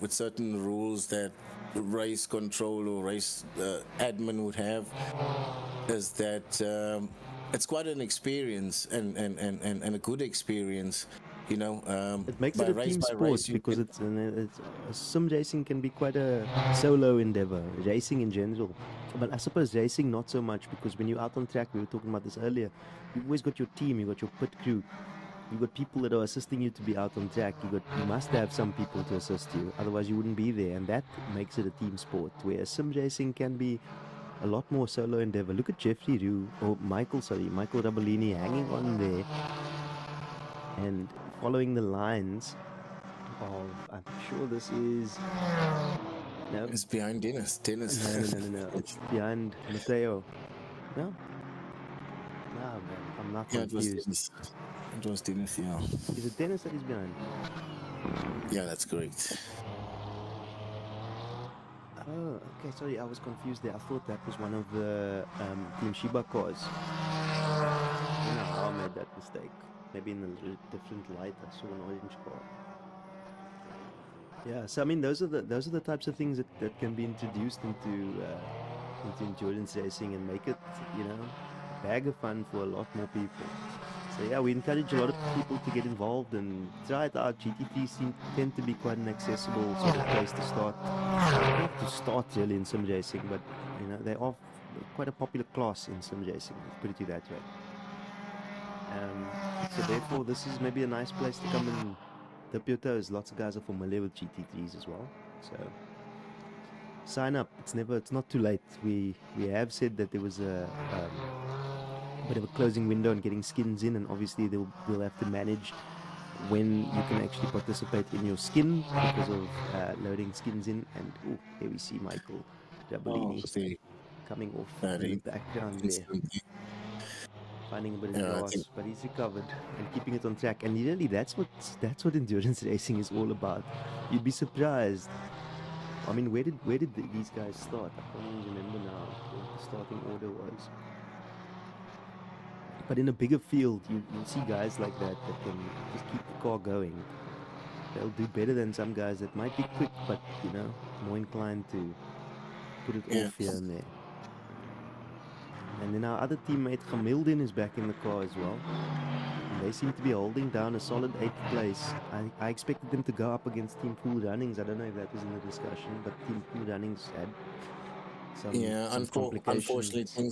with certain rules that race control or race admin would have, is that it's quite an experience and a good experience. It makes it a team sport because it's sim racing can be quite a solo endeavor, racing in general. But I suppose racing not so much, because when you're out on track, we were talking about this earlier, you've always got your team, you've got your pit crew, you've got people that are assisting you to be out on track. You must have some people to assist you, otherwise you wouldn't be there, and that makes it a team sport. Whereas sim racing can be a lot more solo endeavor. Look at Jeffrey Rue, or Michael Rabellini hanging on there and following the lines of, I'm sure this is... No, it's behind Dennis. No. It's behind Mateo. No? No, man. I'm not confused. It was Dennis, yeah. Is it Dennis that is behind? Yeah, that's correct. Oh, okay. Sorry, I was confused there. I thought that was one of the Team Shiba cars. I don't know how I made that mistake. Maybe in a different light, I saw an orange car. Yeah, so those are the types of things that can be introduced into endurance racing and make it, a bag of fun for a lot more people. So yeah, we encourage a lot of people to get involved and try it out. GT3s tend to be quite an accessible sort of place to start. Not to start really in sim racing, but they are quite a popular class in sim racing. Let's put it that way. So therefore, this is maybe a nice place to come and dip your toes. Lots of guys are familiar with GT3s as well. So sign up. It's not too late. We have said that there was a bit of a closing window on getting skins in, and obviously we'll have to manage when you can actually participate in your skin because of loading skins in. And there we see Michael Jabolini coming off in the background there, instantly. finding a bit of Yeah, I grass, think- but he's recovered and keeping it on track. And really, that's what endurance racing is all about. You'd be surprised. I mean, where did these guys start? I can't even remember now what the starting order was. But in a bigger field, you'll see guys like that can just keep the car going. They'll do better than some guys that might be quick, but more inclined to put it off here and there. And then our other teammate Hamildin is back in the car as well. And they seem to be holding down a solid 8th place. I expected them to go up against Team Pool Runnings. I don't know if that was in the discussion, but Team Pool Runnings had some complications. Unfortunately,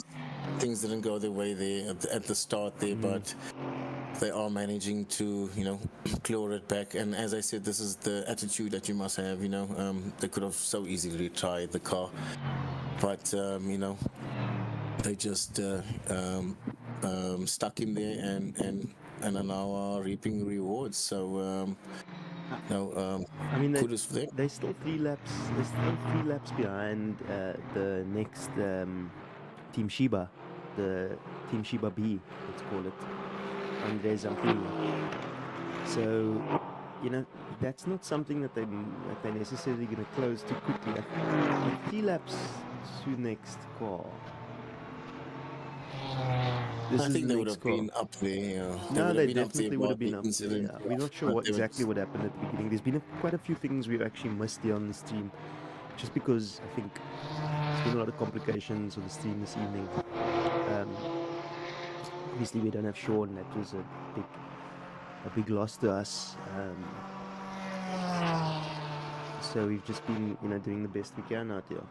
things didn't go their way there at the start there, but they are managing to, claw it back. And as I said, this is the attitude that you must have. They could have so easily retired the car, but they just stuck in there and are now reaping rewards. So I mean, kudos for them. they're still 3 laps. They're still 3 laps behind the next Team Shiba, the Team Shiba B, let's call it, Andre Zampini. So, that's not something that they're necessarily going to close too quickly. I think 3 laps to next car. I think they would have been up there. No, they definitely would have been up there. Yeah. We're not sure exactly what happened at the beginning. There's been quite a few things we've actually missed here on the stream, just because I think there's been a lot of complications with the stream this evening. Obviously, we don't have Sean. That was a big loss to us. So we've just been, doing the best we can out here.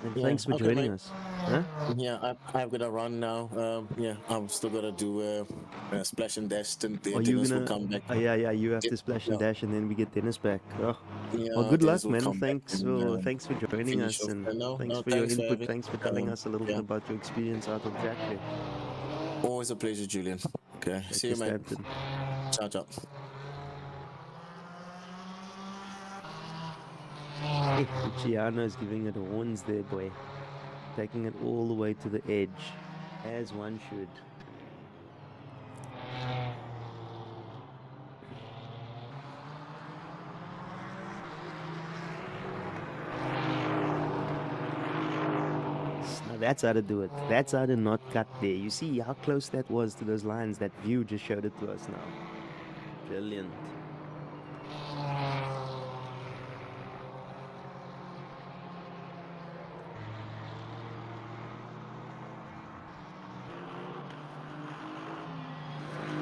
And thanks for joining us. Huh? Yeah, I've got to run now. I'm still gonna do a splash and dash, and Dennis will come back. Oh yeah, you have to splash and dash, and then we get Dennis back. Oh. Yeah, Well, good luck, Dennis will man. come back Thanks for joining finish us, off. and No, thanks no, for your thanks for input. having- Thanks for telling us a little bit about your experience out on track there. Always a pleasure, Julian. Okay, see you, man. Stanton. Ciao, ciao. Luciano is giving it horns there, boy. Taking it all the way to the edge, as one should. Now that's how to do it. That's how to not cut there. You see how close that was to those lines? That view just showed it to us now. Brilliant.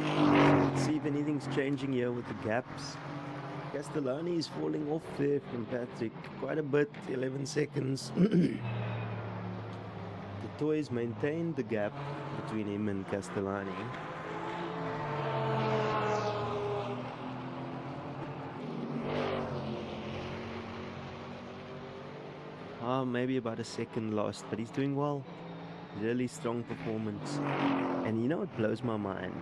Let's see if anything's changing here with the gaps. Castellani is falling off there from Patrick quite a bit, 11 seconds. The Toys maintained the gap between him and Castellani. Maybe about a second lost, but he's doing well. Really strong performance. And you know what blows my mind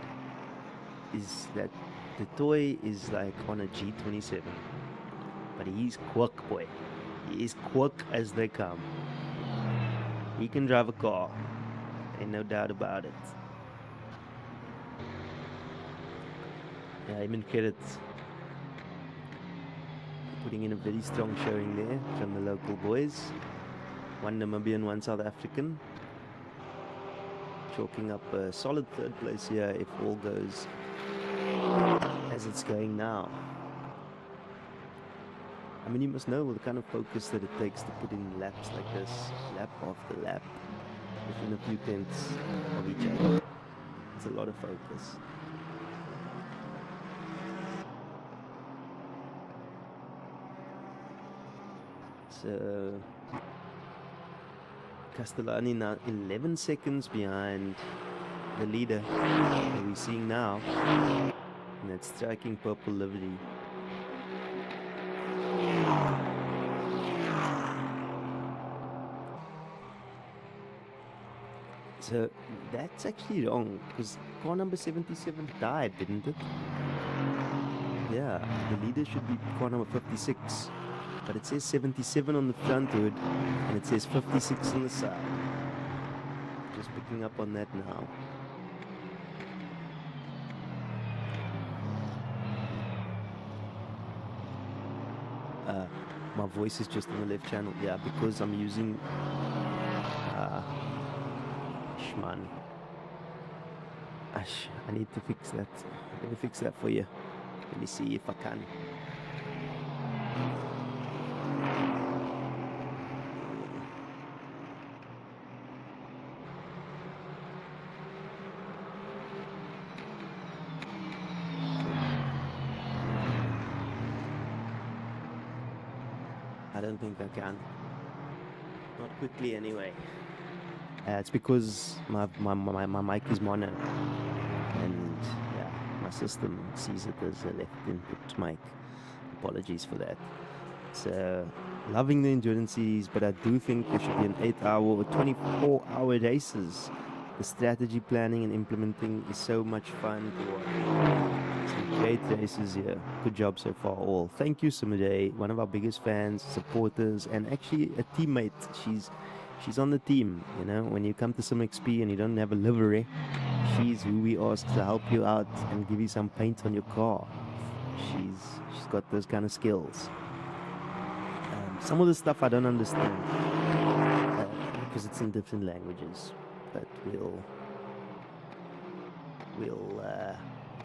is that the toy is like on a G27, but he's quick, boy. He is quick as they come. He can drive a car, ain't no doubt about it. Yeah, him and Credit putting in a very strong showing there from the local boys. One Namibian, one South African. Chalking up a solid 3rd place here if all goes as it's going now. I mean, you must know the kind of focus that it takes to put in laps like this, lap after lap, within a few tenths of each other. It's a lot of focus. So Castellani now 11 seconds behind the leader that we're seeing now, and that's striking purple livery. So that's actually wrong because car number 77 died, didn't it? Yeah, the leader should be car number 56, but it says 77 on the front hood and it says 56 on the side. Just picking up on that now. My voice is just on the left channel, yeah, because I'm using Shman. Ash, I need to fix that. Let me fix that for you. Let me see if I can. I don't think I can. Not quickly anyway. It's because my mic is mono, and yeah, my system sees it as a left input mic. Apologies for that. So, loving the endurance series, but I do think there should be an 8-hour or 24-hour races. The strategy planning and implementing is so much fun to watch. Some great races here. Good job so far, all. Thank you, Sumide, one of our biggest fans, supporters, and actually a teammate. She's on the team. You know, when you come to some XP and you don't have a livery, she's who we ask to help you out and give you some paint on your car. She's got those kind of skills. Some of the stuff I don't understand because it's in different languages, but we'll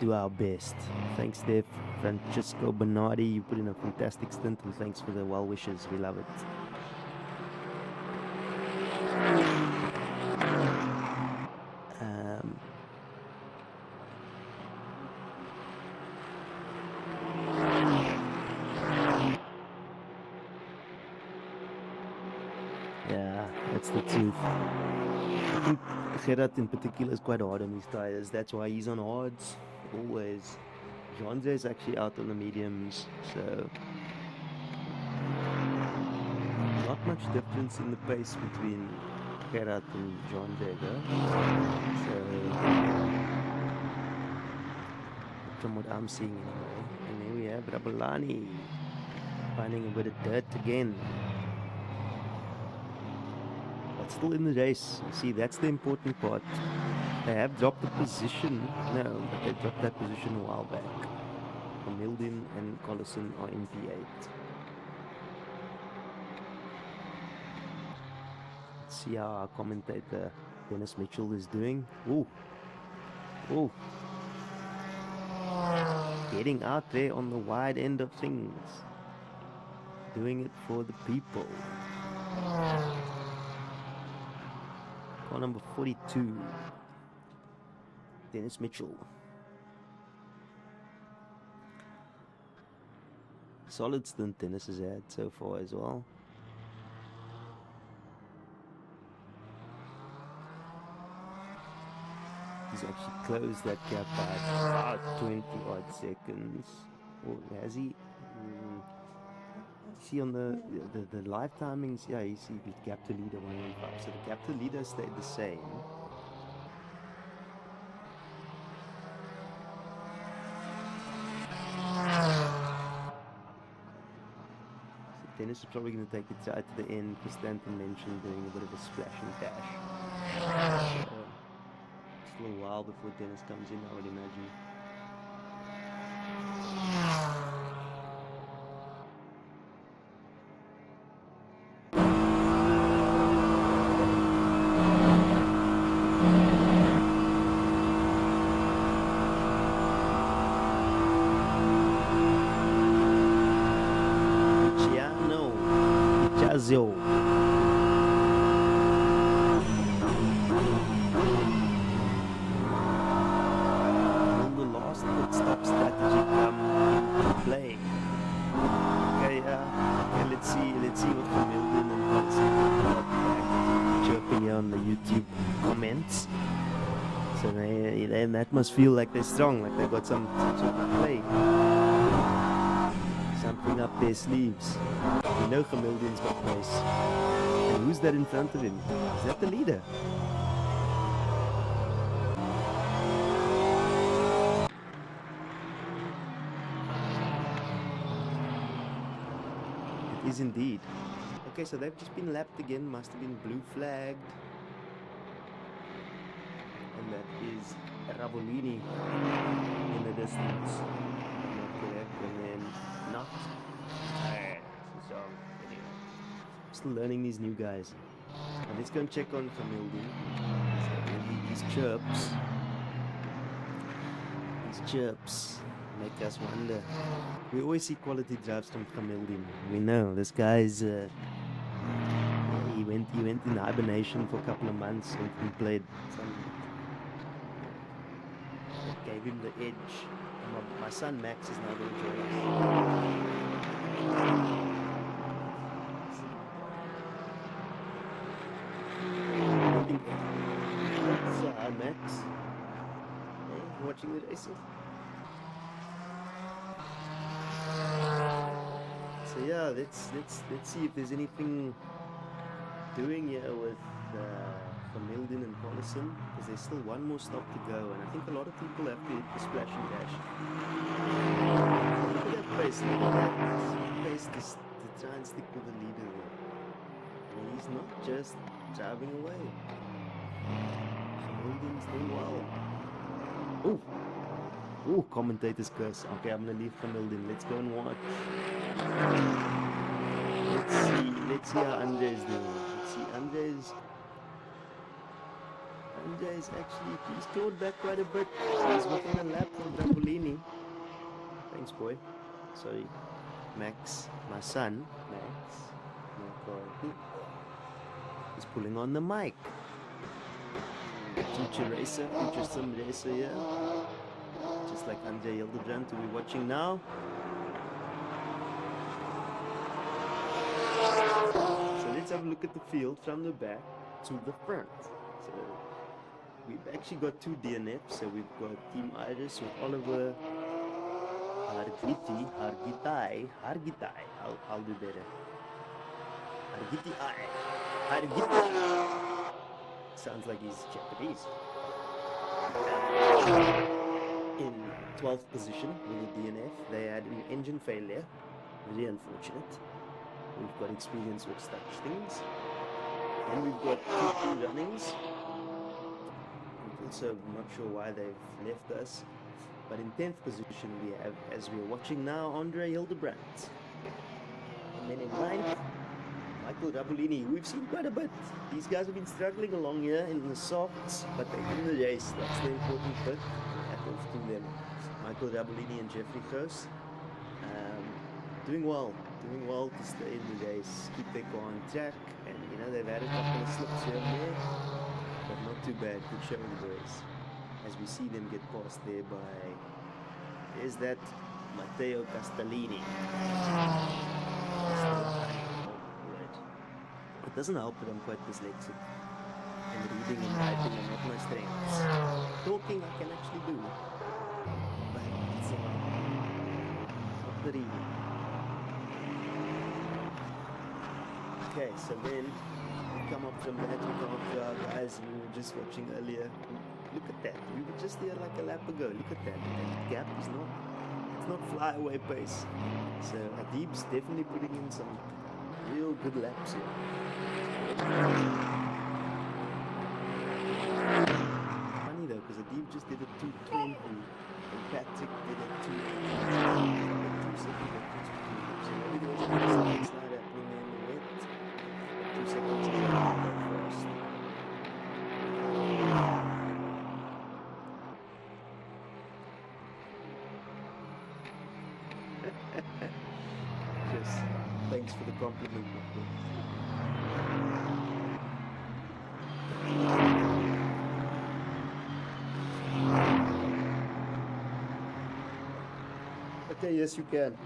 do our best. Thanks, Steph. Francisco Bernardi, you put in a fantastic stint, and thanks for the well wishes. We love it. Yeah, that's the truth. I think Gerard in particular is quite hard on his tires. That's why he's on hards always. Jean is actually out on the mediums, so not much difference in the pace between Gerard and Jean though. So from what I'm seeing anyway. And there we have Rabulani finding a bit of dirt again. But still in the race. See, that's the important part. They have dropped the position. No, but they dropped that position a while back. Milden and Collison are in P8. Let's see how our commentator Dennis Mitchell is doing. Ooh. Ooh. Getting out there on the wide end of things. Doing it for the people. Car number 42. Dennis Mitchell. Solid stint Dennis has had so far as well. He's actually closed that gap by about 20 odd seconds. Or has he? See on the live timings, yeah, you see the gap to leader 115. So the gap to leader stayed the same. Dennis is probably going to take it right to the end because Stanton mentioned doing a bit of a splash and dash. It's a little while before Dennis comes in, I would imagine. Will the last pit stop strategy come into play? Okay, let's see what from Milden and Collison chirping here on the YouTube comments. So that must feel like they're strong, like they've got some sort of play. Something up their sleeves. We know Gemilden's got pace. And who's that in front of him? Is that the leader? is indeed. Okay, so they've just been lapped again. Must have been blue flagged. And that is Ravolini in the distance. Not correct. And then not. So, anyway. Still learning these new guys. Now let's go and check on Camildi. So these chirps make us wonder. We always see quality drives from Camildi. We know this guy's he went in hibernation for a couple of months and played some. That gave him the edge. My son Max is now going to join us. Max. Hey, watching the racing. So yeah, let's see if there's anything doing here with Milden and Collison, because there's still one more stop to go, and I think a lot of people have to hit the splash and dash. Look at that pace, look at that pace to try and stick with the leader there. And he's not just driving away. Milden's doing well. Oh, commentator's curse. Okay, I'm gonna leave Milden. Let's go and watch. Let's see how Andre's doing. Let's see Andre's actually, he's clawed back quite a bit. He's within a lap of Rambolini. Thanks, boy. Sorry. Max, my son, Max, is pulling on the mic. Future racer, future sim racer here. Just like Andre Hildebrand, who we're watching now. So let's have a look at the field from the back to the front. So we've actually got two DNFs. So we've got Team Iris with Oliver Hargitai. I'll do better. Hargitai. Sounds like he's Japanese. In 12th position with a DNF. They had an engine failure. Very unfortunate. We've got experience with such things. And we've got two runnings. Also, not sure why they've left us. But in 10th position we have, as we're watching now, Andre Hildebrand. And then in 9th, Michael Rabolini. We've seen quite a bit. These guys have been struggling along here in the softs, but they're in the race. That's the important bit. Happens to them. Michael Rabolini and Jeffrey Gross. Doing well to stay in the race, keep their car on track, and you know they've had a couple of slips here and there, but not too bad. Good show in the race. As we see them get passed there by, there's that Matteo Castellini. Right. It doesn't help that I'm quite dyslexic, and reading and writing are not my strengths. Talking I can actually do, but it's not the reading. Okay, so then we come up from that, we come up to our guys we were just watching earlier. Look at that, we were just there like a lap ago. Look at that, and the gap is not flyaway pace. So Adib's definitely putting in some real good laps here. Funny though, because Adib just did a 220 and Patrick did a 2 second difference between them. So maybe there was a bit of something slide happening there in the wet. 2 seconds is a lot first. Chris, thanks for the compliment. Okay, yes you can.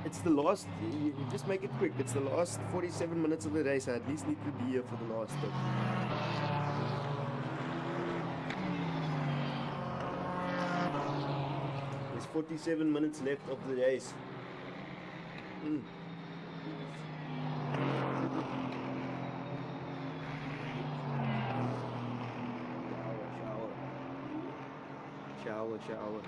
It's the last, you just make it quick. It's the last 47 minutes of the race. I at least need to be here for the last bit. There's 47 minutes left of the race. Shower.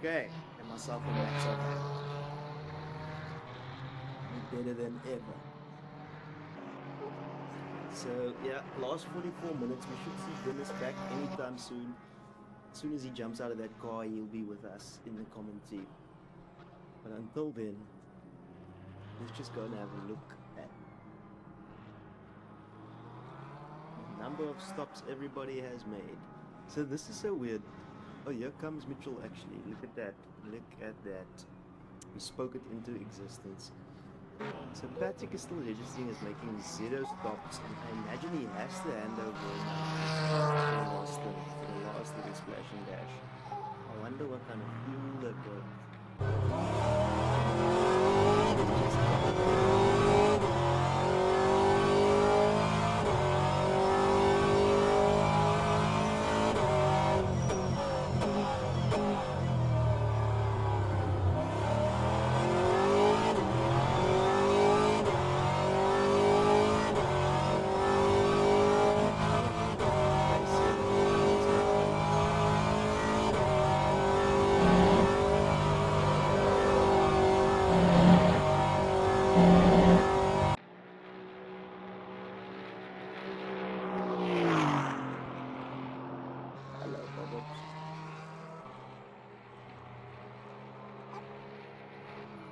Okay, and myself a max up. Better than ever. So yeah, last 44 minutes. We should see Dennis back anytime soon. As soon as he jumps out of that car, he'll be with us in the commentary. But until then, let's just go and have a look at the number of stops everybody has made. So this is so weird. Oh, here comes Mitchell actually. Look at that. Look at that. We spoke it into existence. So Patrick is still registering as making 0 stops, and I imagine he has to hand over now for the last little splash and dash. I wonder what kind of fuel they've got.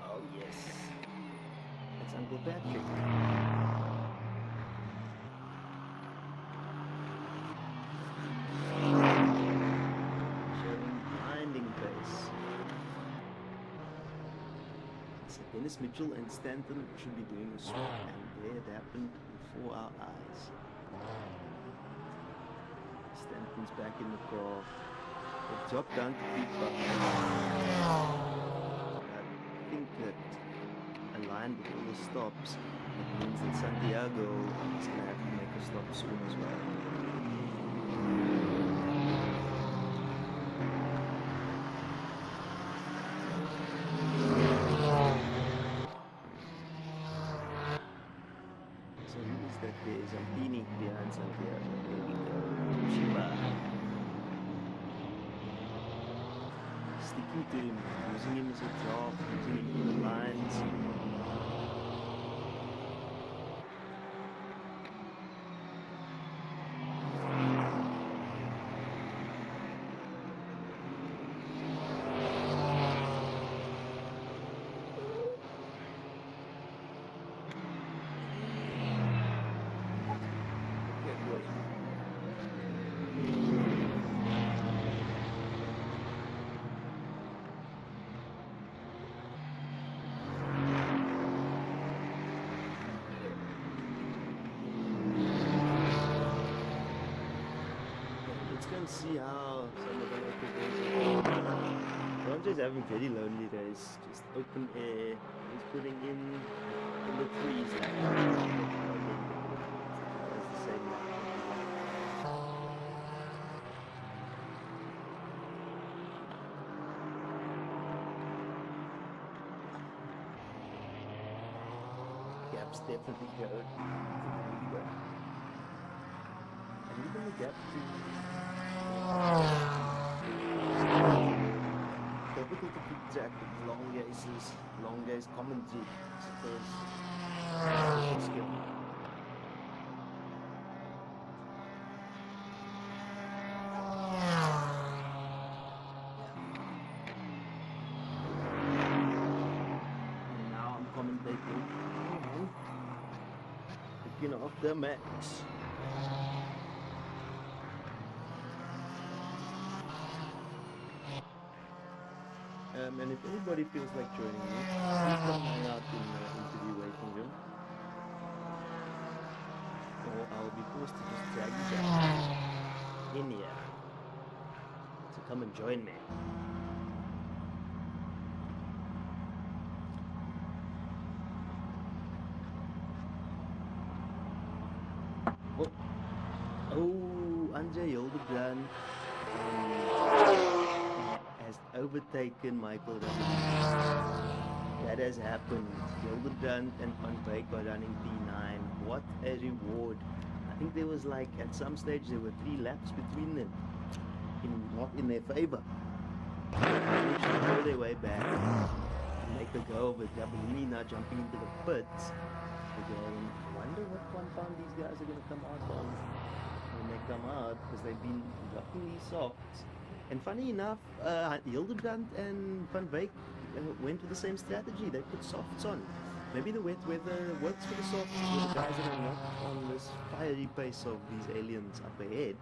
Oh yes, it's Uncle Patrick. Showing blinding pace. So Dennis Mitchell and Stanton should be doing a swap, and there it happened before our eyes. Stanton's back in the car. They've dropped down to feedback. I think that aligned with all the stops, it means that Santiago is going to have to make a stop soon as well. So who is that there? Zampini behind Santiago. There we go. Shiba. Sticking to him, using him as a job, using him for the lines. See how some of the local guys are. Ronjo's having very lonely days, just open air. He's putting in the threes like that's the same Gaps definitely go. And even the gap to difficult to keep track with long gaze commentary, I suppose. Skill. And now I'm commentating. Picking off the match. And if anybody feels like joining me, please come hang out in the interview waiting room. Or I'll be forced to just drag you back in here. So come and join me. Oh, Andre Hildebrand has overtaken Michael Running. That has happened. Hildebrand and Van Beek are running P9. What a reward. I think there was like, at some stage there were 3 laps between them. Not in their favor. managed to throw their way back and make the go of it. Gabellini now jumping into the pits. Again, wonder what compound these guys are going to come out on when they come out, because they've been dropping these softs. And funny enough, Hildebrand and Van Wyk went with the same strategy. They put softs on. Maybe the wet weather works for the softs, for the guys that are not on this fiery pace of these aliens up ahead.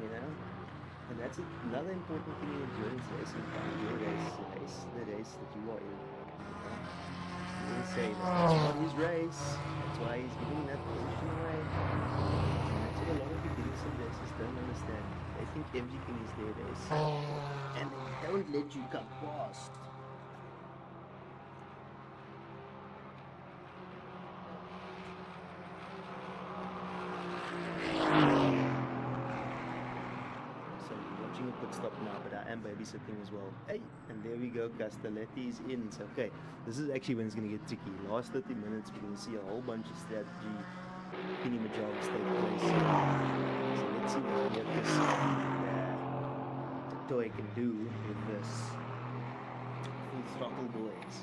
You know? And that's another important thing in endurance racing. Your race, the race that you are in. You know? Say that's not his race. That's why he's giving that position away. And that's what a lot of beginners and racers don't understand. They think everything is their race. And they don't let you come past. So we're watching a pit stop now, but I am babysitting as well. Hey, and there we go, Castelletti is in. So okay, this is actually when it's going to get tricky. Last 30 minutes, we're going to see a whole bunch of strategy majorities take place. So let's see what this the toy can do with this full throttle boys.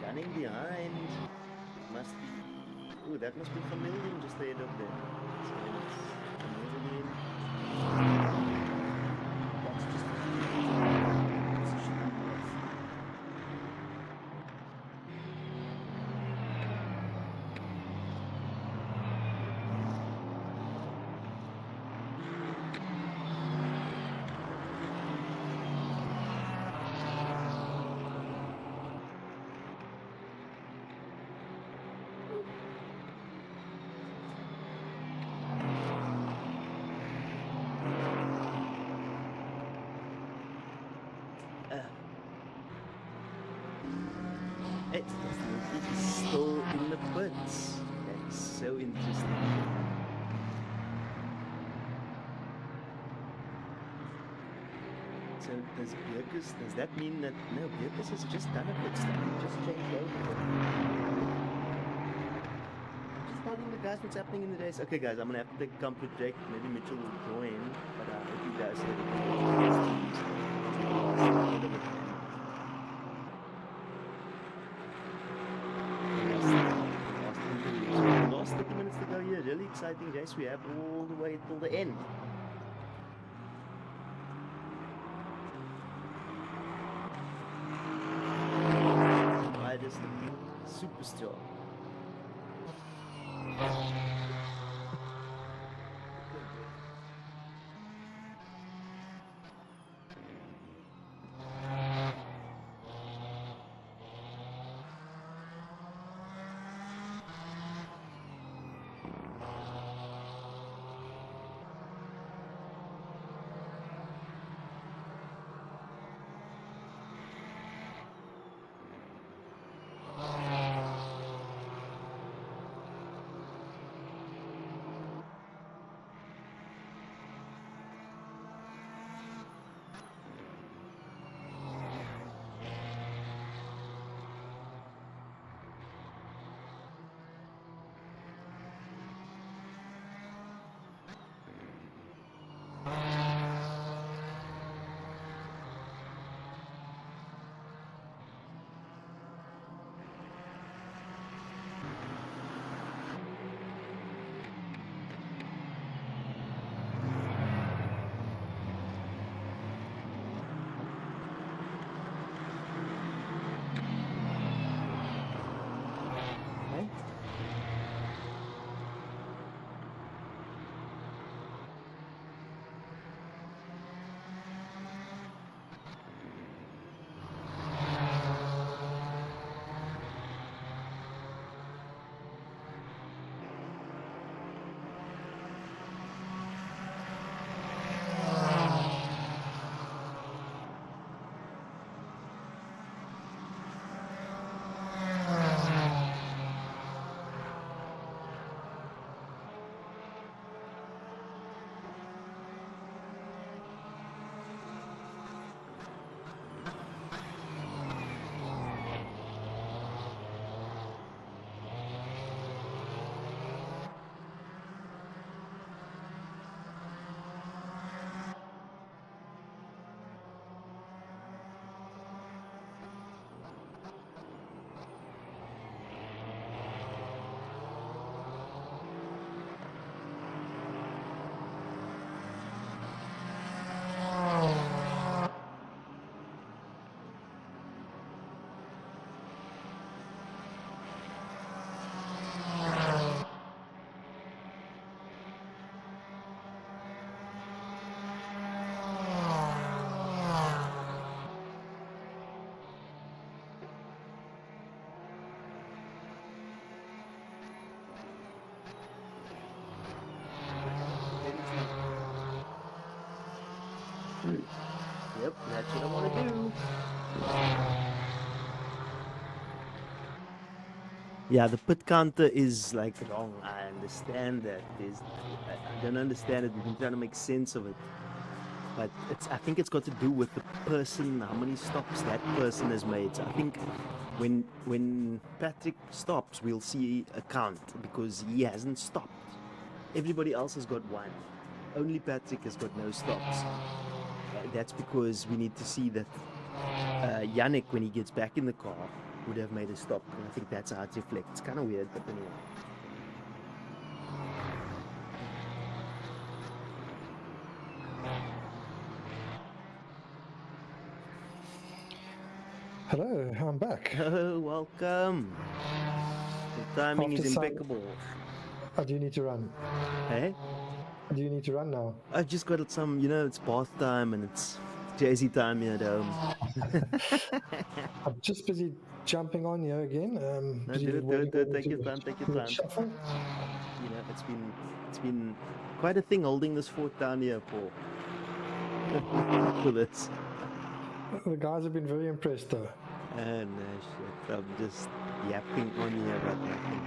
Running behind must be. Ooh, that must be familiar just ahead of them. So let's again. That's just position. It's still in the pits. That is so interesting. So does that mean that, no, Bjerkes has just done a pit stop, just changed over. Just telling the guys what's happening in the race. Okay guys, I'm gonna have to take a comfort break. Maybe Mitchell will join, but I hope you guys last 30 minutes to go here. Really exciting race we have all the way till the end. Riders looking super strong. Yep, that's what I want to do. Yeah, the pit counter is like wrong. I understand that. I don't understand it. We've been trying to make sense of it. But I think it's got to do with the person, how many stops that person has made. So I think when Patrick stops, we'll see a count because he hasn't stopped. Everybody else has got one. Only Patrick has got no stops. That's because we need to see that Yannick, when he gets back in the car, would have made a stop. And I think that's how it reflects. It's kind of weird, but anyway. Hello, I'm back. Oh, welcome. The timing After is some- impeccable. Do you need to run? Hey? Do you need to run now? I've just got some, it's bath time and it's Jay-Z time here at home. I'm just busy jumping on here again. No, busy do it. waiting for Take them your to time, take your do the time. shuffle. It's been quite a thing holding this fort down here for this. The guys have been very impressed though. And shit, I'm just yapping on here about nothing.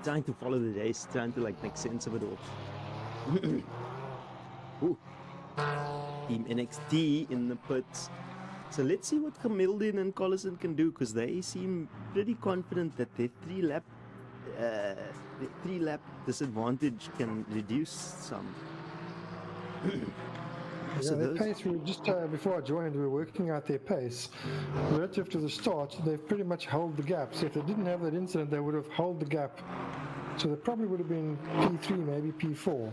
Trying to follow the race, trying to make sense of it all. Ooh. Team NXT in the pits. So let's see what Camildin and Collison can do, because they seem pretty confident that their three lap disadvantage can reduce some. Yeah, their pace, just before I joined, we were working out their pace. Relative to the start, they've pretty much held the gap. So if they didn't have that incident, they would have held the gap. So they probably would have been P3, maybe P4.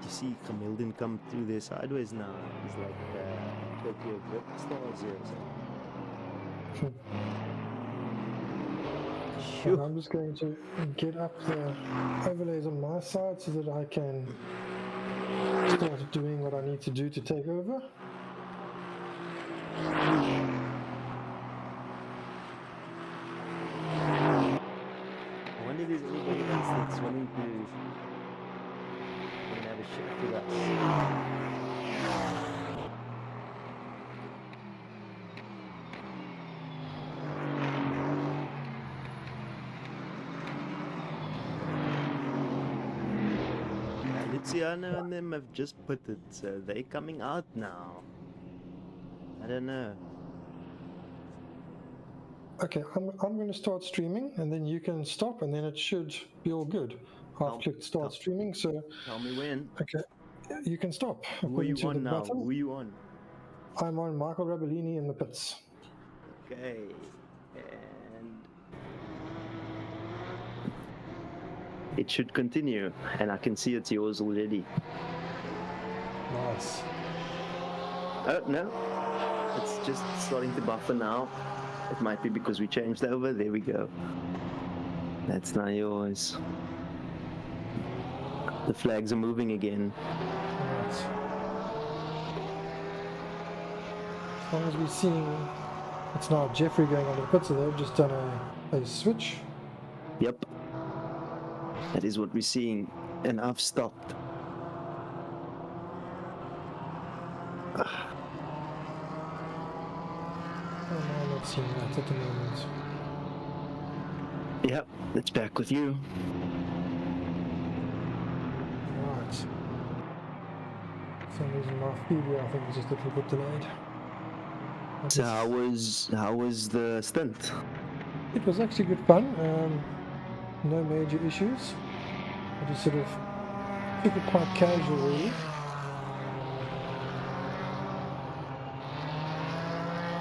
You see Camildin come through there sideways now. He's like Tokyo Drift stars here or something. And I'm just going to get up the overlays on my side so that I can start doing what I need to do to take over. I wonder if there's anybody else that's willing to have a shot with us. Luciano and them have just put it, so they're coming out now. I don't know. Okay, I'm going to start streaming and then you can stop and then it should be all good. I've clicked start streaming, so Tell me when. okay, you can stop. Who are according you to the on now? button. Who are you on? I'm on Michael Rabellini in the pits. Okay. And It should continue, and I can see it's yours already. Nice. Oh, no. It's just starting to buffer now. It might be because we changed over. There we go. That's now yours. The flags are moving again. Nice. As long as we're seeing, it's now Jeffrey going on the pit, so they've just done a switch. Yep. That is what we're seeing. And I've stopped. Oh, no, I'm not seeing that at the moment. Yep, it's back with you. Right. For some reason my feed here, I think, is just a little bit delayed. So how was the stint? It was actually good fun. No major issues. I just sort of took it quite casual, really.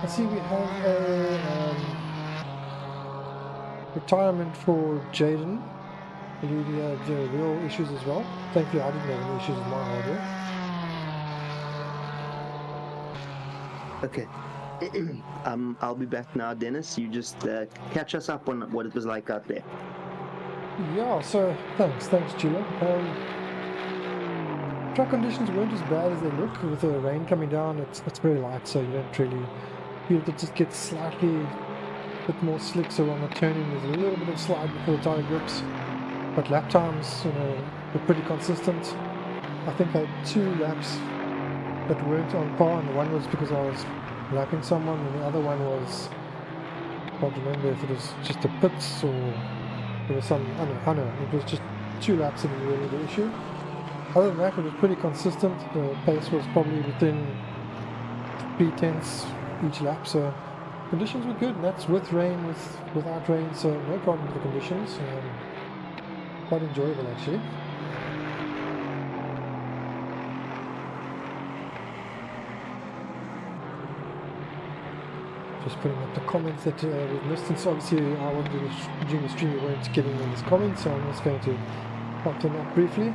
I see we have a retirement for Jaden. I believe he had real issues as well. Thankfully, I didn't have any issues with my hardware. Okay. I'll be back now, Dennis. You just catch us up on what it was like out there. Yeah, so thanks, Julian. Track conditions weren't as bad as they look. With the rain coming down, it's very light, so you don't really feel it. Just gets slightly bit more slick, so on the turning there's a little bit of slide before the tire grips. But lap times, were pretty consistent. I think I had 2 laps that weren't on par, and the one was because I was lapping someone, and the other one was, I can't remember if it was just a pits or there was some, I don't know, it was just 2 laps that was really the issue. Other than that, it was pretty consistent. The pace was probably within 3/10 each lap, so conditions were good, and that's with rain, without rain, so no problem with the conditions. Quite enjoyable actually. Just putting up the comments that we've missed, since obviously I wasn't during the stream, we weren't getting in these comments, so I'm just going to pop them up briefly.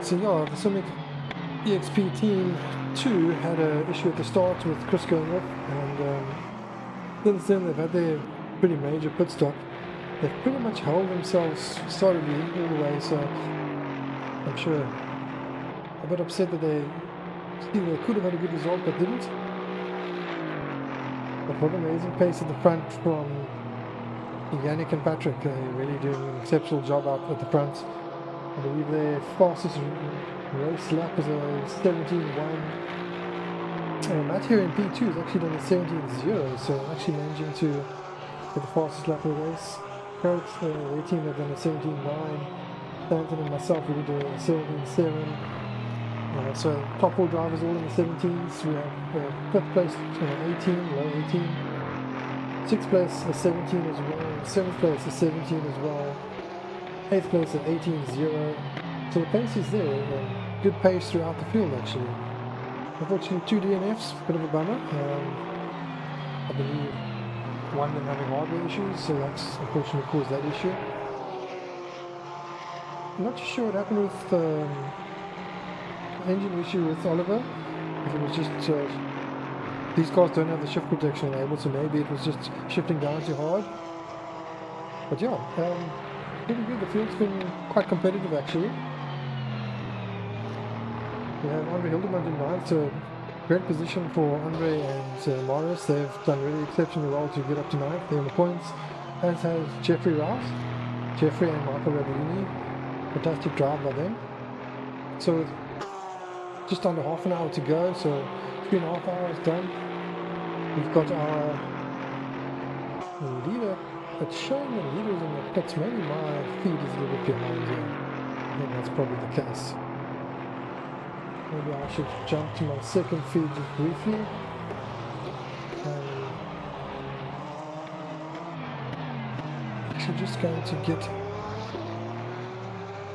So yeah, the Summit EXP Team 2 had an issue at the start with Chris going off, and since then they've had their pretty major pit stop. They've pretty much held themselves solidly all the way, so I'm sure a bit upset that they could have had a good result but didn't. But what an amazing pace at the front from Yannick and Patrick. They're really doing an exceptional job out at the front. I believe their fastest race lap is a 17.1. Matt here in P2 has actually done a 17.0, so actually managing to get the fastest lap of the race. Current their team have done a 17.9. Stanton and myself will be doing a 17.7. So top 4 drivers all in the 17s. We have 5th place 18, low 18. 6th place a 17 as well. 7th place a 17 as well. 8th place at 18.0. So the pace is there. Good pace throughout the field actually. Unfortunately 2 DNFs, bit of a bummer. I believe one of them having hardware issues, so that's unfortunately caused that issue. I'm not too sure what happened with engine issue with Oliver. If it was just these cars don't have the shift protection enabled, so maybe it was just shifting down too hard. But yeah, pretty good. The field's been quite competitive actually. We have Andre Hildebrand in 9th, so great position for Andre and Morris. They've done really exceptionally well to get up to 9th. They're on the points, as has Jeffrey Rouse, Jeffrey and Michael Rabellini. Fantastic drive by them. So just under half an hour to go, so 3.5 hours done. We've got our leader. It's showing the leaders in the pits. Maybe my feed is a little bit behind here. I think that's probably the case. Maybe I should jump to my second feed just briefly. Actually just going to get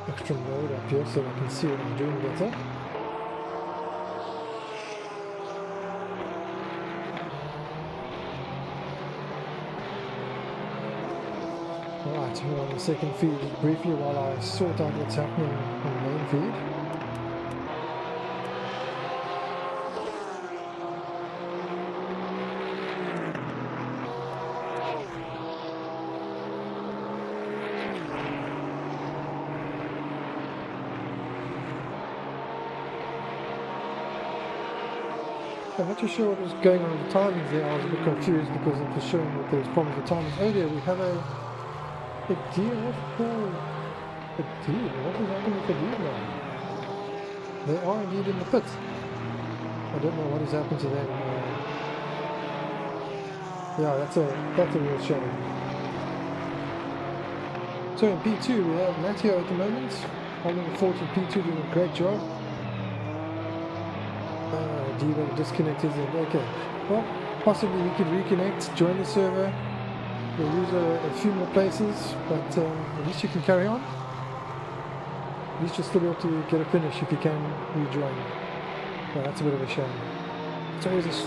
extra mode up here so I can see what I'm doing better. Alright, we're on the second feed briefly while I sort out what's happening on the main feed. I'm not too sure what was going on with the timings there. I was a bit confused because it was showing that there was problems with timings. Oh dear, we have a DNF call. A deal? What is happening with the deal now? They are indeed in the pit. I don't know what has happened to them. Yeah, that's a real shame. So in P2 we have Matteo at the moment, holding the fort in P2, doing a great job. Diva disconnected and okay. Well, possibly he could reconnect, join the server. We'll lose a few more places, but at least you can carry on. At least you'll still be able to get a finish if you can rejoin. Well, that's a bit of a shame. It's always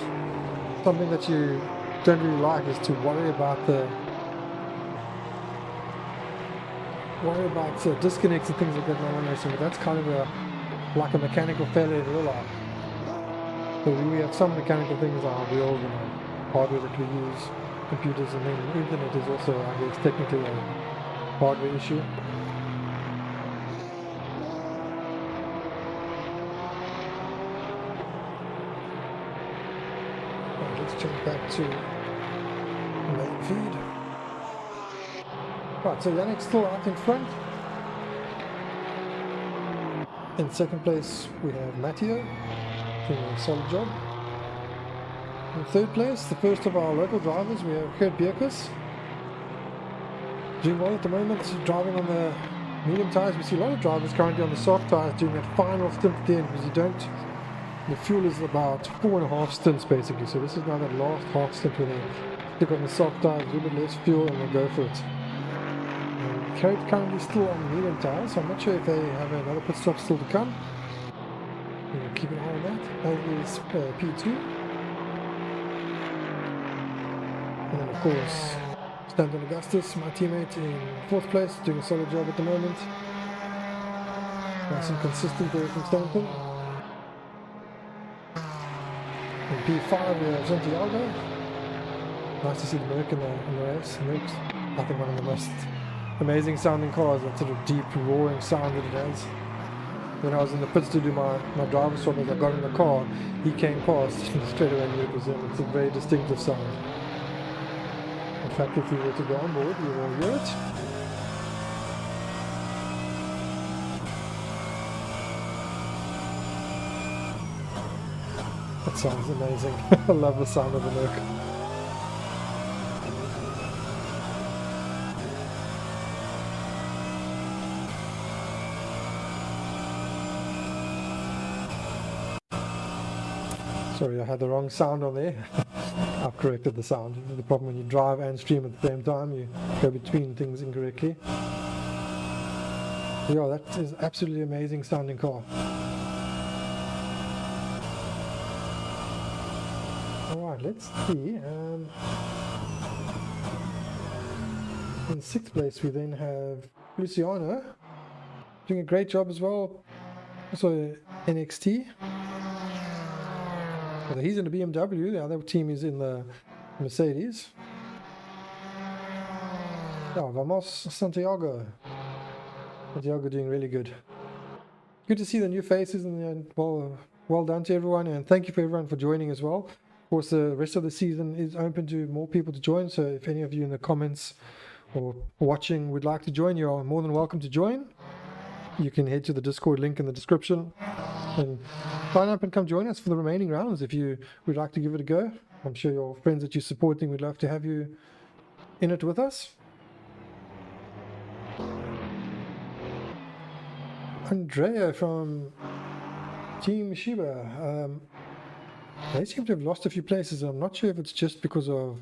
something that you don't really like, is to worry about disconnects and things like that in online racing, but that's kind of like a mechanical failure in real life. So we have some mechanical things on our wheels and hardware that we use, computers, and then the internet is also, I guess, technically a hardware issue. Right, let's jump back to the main feed. Right, so Yannick's still out in front. In second place, we have Matteo, doing a solid job. In third place, the first of our local drivers, we have Gert Bierkes. Doing well at the moment, driving on the medium tyres. We see a lot of drivers currently on the soft tyres doing that final stint at the end, because the fuel is about 4.5 stints basically. So this is now that last half stint where they stick on the soft tyres, a little bit less fuel, and they go for it. Carrot currently still on medium tyres, so I'm not sure if they have another pit stop still to come. We'll keep an eye on that. That is P2. And then of course, Stanton Augustus, my teammate, in fourth place, doing a solid job at the moment. Nice and consistent there from Stanton. In P5 we have Santiago. Nice to see the Merc in the race. Merc's, I think, one of the most amazing sounding cars, that sort of deep roaring sound that it has. When I was in the pits to do my driver's swap, as I got in the car, he came past and straight away knew it was him. It's a very distinctive sound. In fact, if we were to go on board, you will hear it. That sounds amazing. I love the sound of the Merc. Sorry, I had the wrong sound on there. I've corrected the sound. The problem when you drive and stream at the same time, you go between things incorrectly. Yeah, that is absolutely amazing sounding car. Alright, let's see. In sixth place we then have Luciano, doing a great job as well. Also NXT. Well, he's in the BMW, the other team is in the Mercedes. Yeah, Vamos Santiago. Santiago doing really good. Good to see the new faces, and well done to everyone, and thank you for everyone for joining as well. Of course, the rest of the season is open to more people to join, so if any of you in the comments or watching would like to join, you are more than welcome to join. You can head to the Discord link in the description and sign up and come join us for the remaining rounds if you would like to give it a go. I'm sure your friends that you're supporting would love to have you in it with us. Andrea from Team Shiba. They seem to have lost a few places. I'm not sure if it's just because of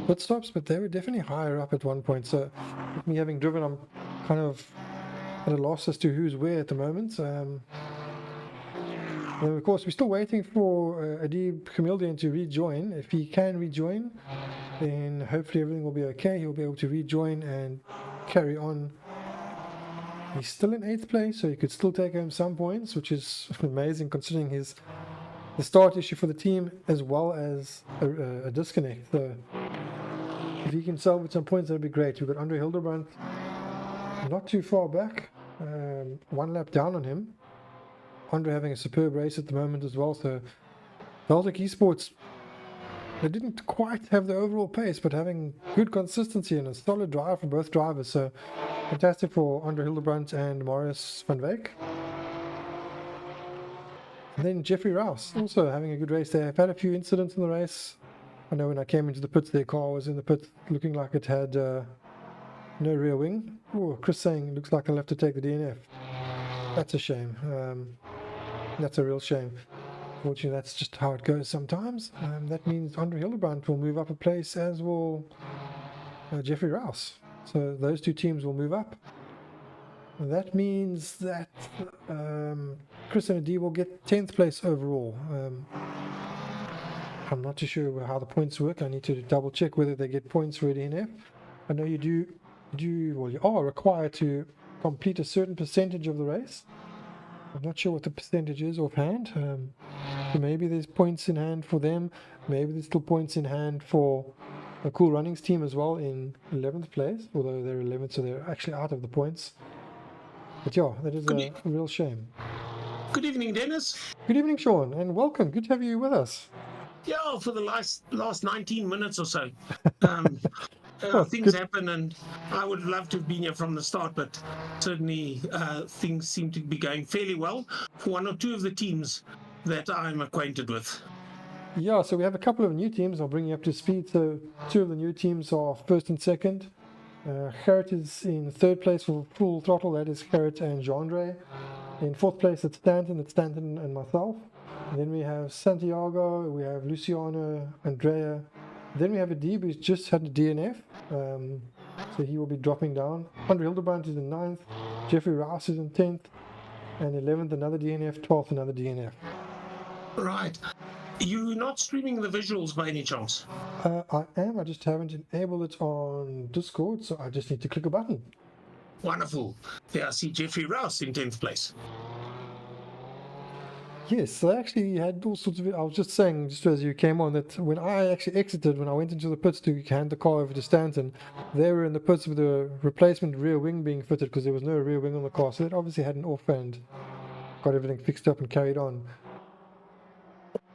pit stops, but they were definitely higher up at one point. So with me having driven, I'm kind of at a loss as to who's where at the moment. And of course, we're still waiting for Adib Kamildian to rejoin. If he can rejoin, then hopefully everything will be okay. He'll be able to rejoin and carry on. He's still in 8th place, so he could still take home some points, which is amazing considering the start issue for the team as well as a disconnect. So if he can salvage some points, that'd be great. We've got Andre Hildebrandt not too far back, one lap down on him. Andre having a superb race at the moment as well. So Baltic Esports, they didn't quite have the overall pace, but having good consistency and a solid drive for both drivers. So fantastic for Andre Hildebrandt and Marius van Wyk. And then Jeffrey Rouse also having a good race there. I've had a few incidents in the race. I know when I came into the pits, their car was in the pit looking like it had no rear wing. Oh, Chris saying it looks like they'll have to take the DNF. That's a shame. That's a real shame. Fortunately, that's just how it goes sometimes. That means Andre Hildebrandt will move up a place, as will Jeffrey Rouse. So those two teams will move up. And that means that Chris and Adi will get 10th place overall. I'm not too sure how the points work. I need to double check whether they get points for a DNF. I know you are required to complete a certain percentage of the race. I'm not sure what the percentage is offhand. So maybe there's points in hand for them. Maybe there's still points in hand for a Cool Runnings team as well in 11th place, although they're 11th, so they're actually out of the points. But yeah, that is a real shame. Good evening, Dennis. Good evening, Sean, and welcome. Good to have you with us. Yeah, for the last 19 minutes or so. things good. happen, and I would love to have been here from the start, but certainly things seem to be going fairly well for one or two of the teams that I'm acquainted with. Yeah, so we have a couple of new teams. I'll bring you up to speed. So two of the new teams are first and second. Gerrit is in third place for full throttle. That is Gerrit and Jean-Andre. In fourth place, it's Stanton and myself. And then we have Santiago, we have Luciano, Andrea. Then we have Adib, who's just had a DNF. So he will be dropping down. Andre Hildebrand is in 9th. Jeffrey Rouse is in 10th. And 11th, another DNF. 12th, another DNF. Right. You're not streaming the visuals by any chance? I am. I just haven't enabled it on Discord, so I just need to click a button. Wonderful. There I see Jeffrey Rouse in 10th place. Yes, I actually had all sorts of. I was just saying, just as you came on, that when I actually exited, when I went into the pits to hand the car over to Stanton, they were in the pits with the replacement rear wing being fitted because there was no rear wing on the car, so it obviously had an off and got everything fixed up and carried on.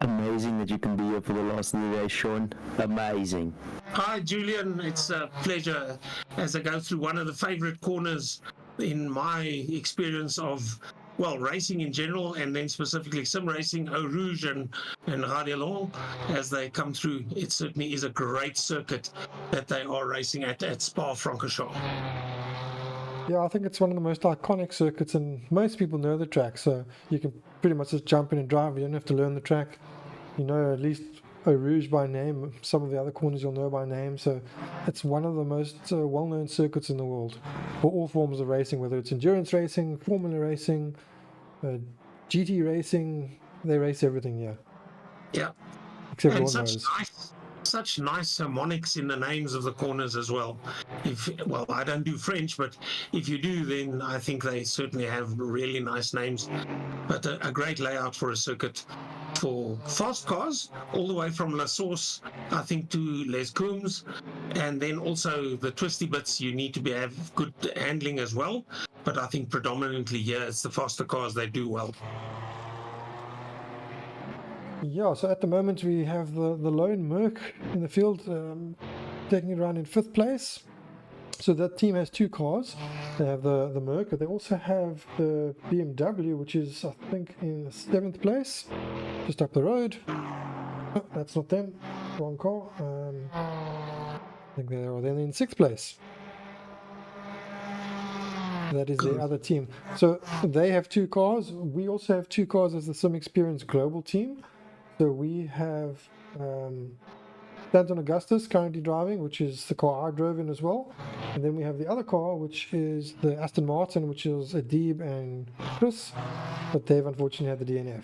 Amazing that you can be here for the last of the day, Sean. Amazing. Hi, Julian. It's a pleasure as I go through one of the favorite corners in my experience of, well, racing in general, and then specifically sim racing, Eau Rouge and Radialon, as they come through. It certainly is a great circuit that they are racing at Spa Francorchamps. Yeah, I think it's one of the most iconic circuits, and most people know the track, so you can pretty much just jump in and drive. You don't have to learn the track. You know at least Eau Rouge by name. Some of the other corners you'll know by name. So it's one of the most well-known circuits in the world for all forms of racing, whether it's endurance racing, formula racing, GT racing. They race everything, yeah. Yeah. Except And lawnmowers. such nice harmonics in the names of the corners as well. Well, I don't do French, but if you do, then I think they certainly have really nice names. But a great layout for a circuit for fast cars, all the way from La Source, I think, to Les Coombs, and then also the twisty bits. You need to have good handling as well. But I think predominantly here, it's the faster cars they do well. Yeah, so at the moment we have the lone Merc in the field, taking it around in 5th place. So that team has two cars. They have the Merc, but they also have the BMW, which is, I think, in 7th place, just up the road. Oh, that's not them, wrong car. I think they are then in 6th place. That is the other team. So they have two cars. We also have two cars as the eXperience global team. So we have Stanton Augustus currently driving, which is the car I drove in as well. And then we have the other car, which is the Aston Martin, which is Adib and Chris. But they've unfortunately had the DNF.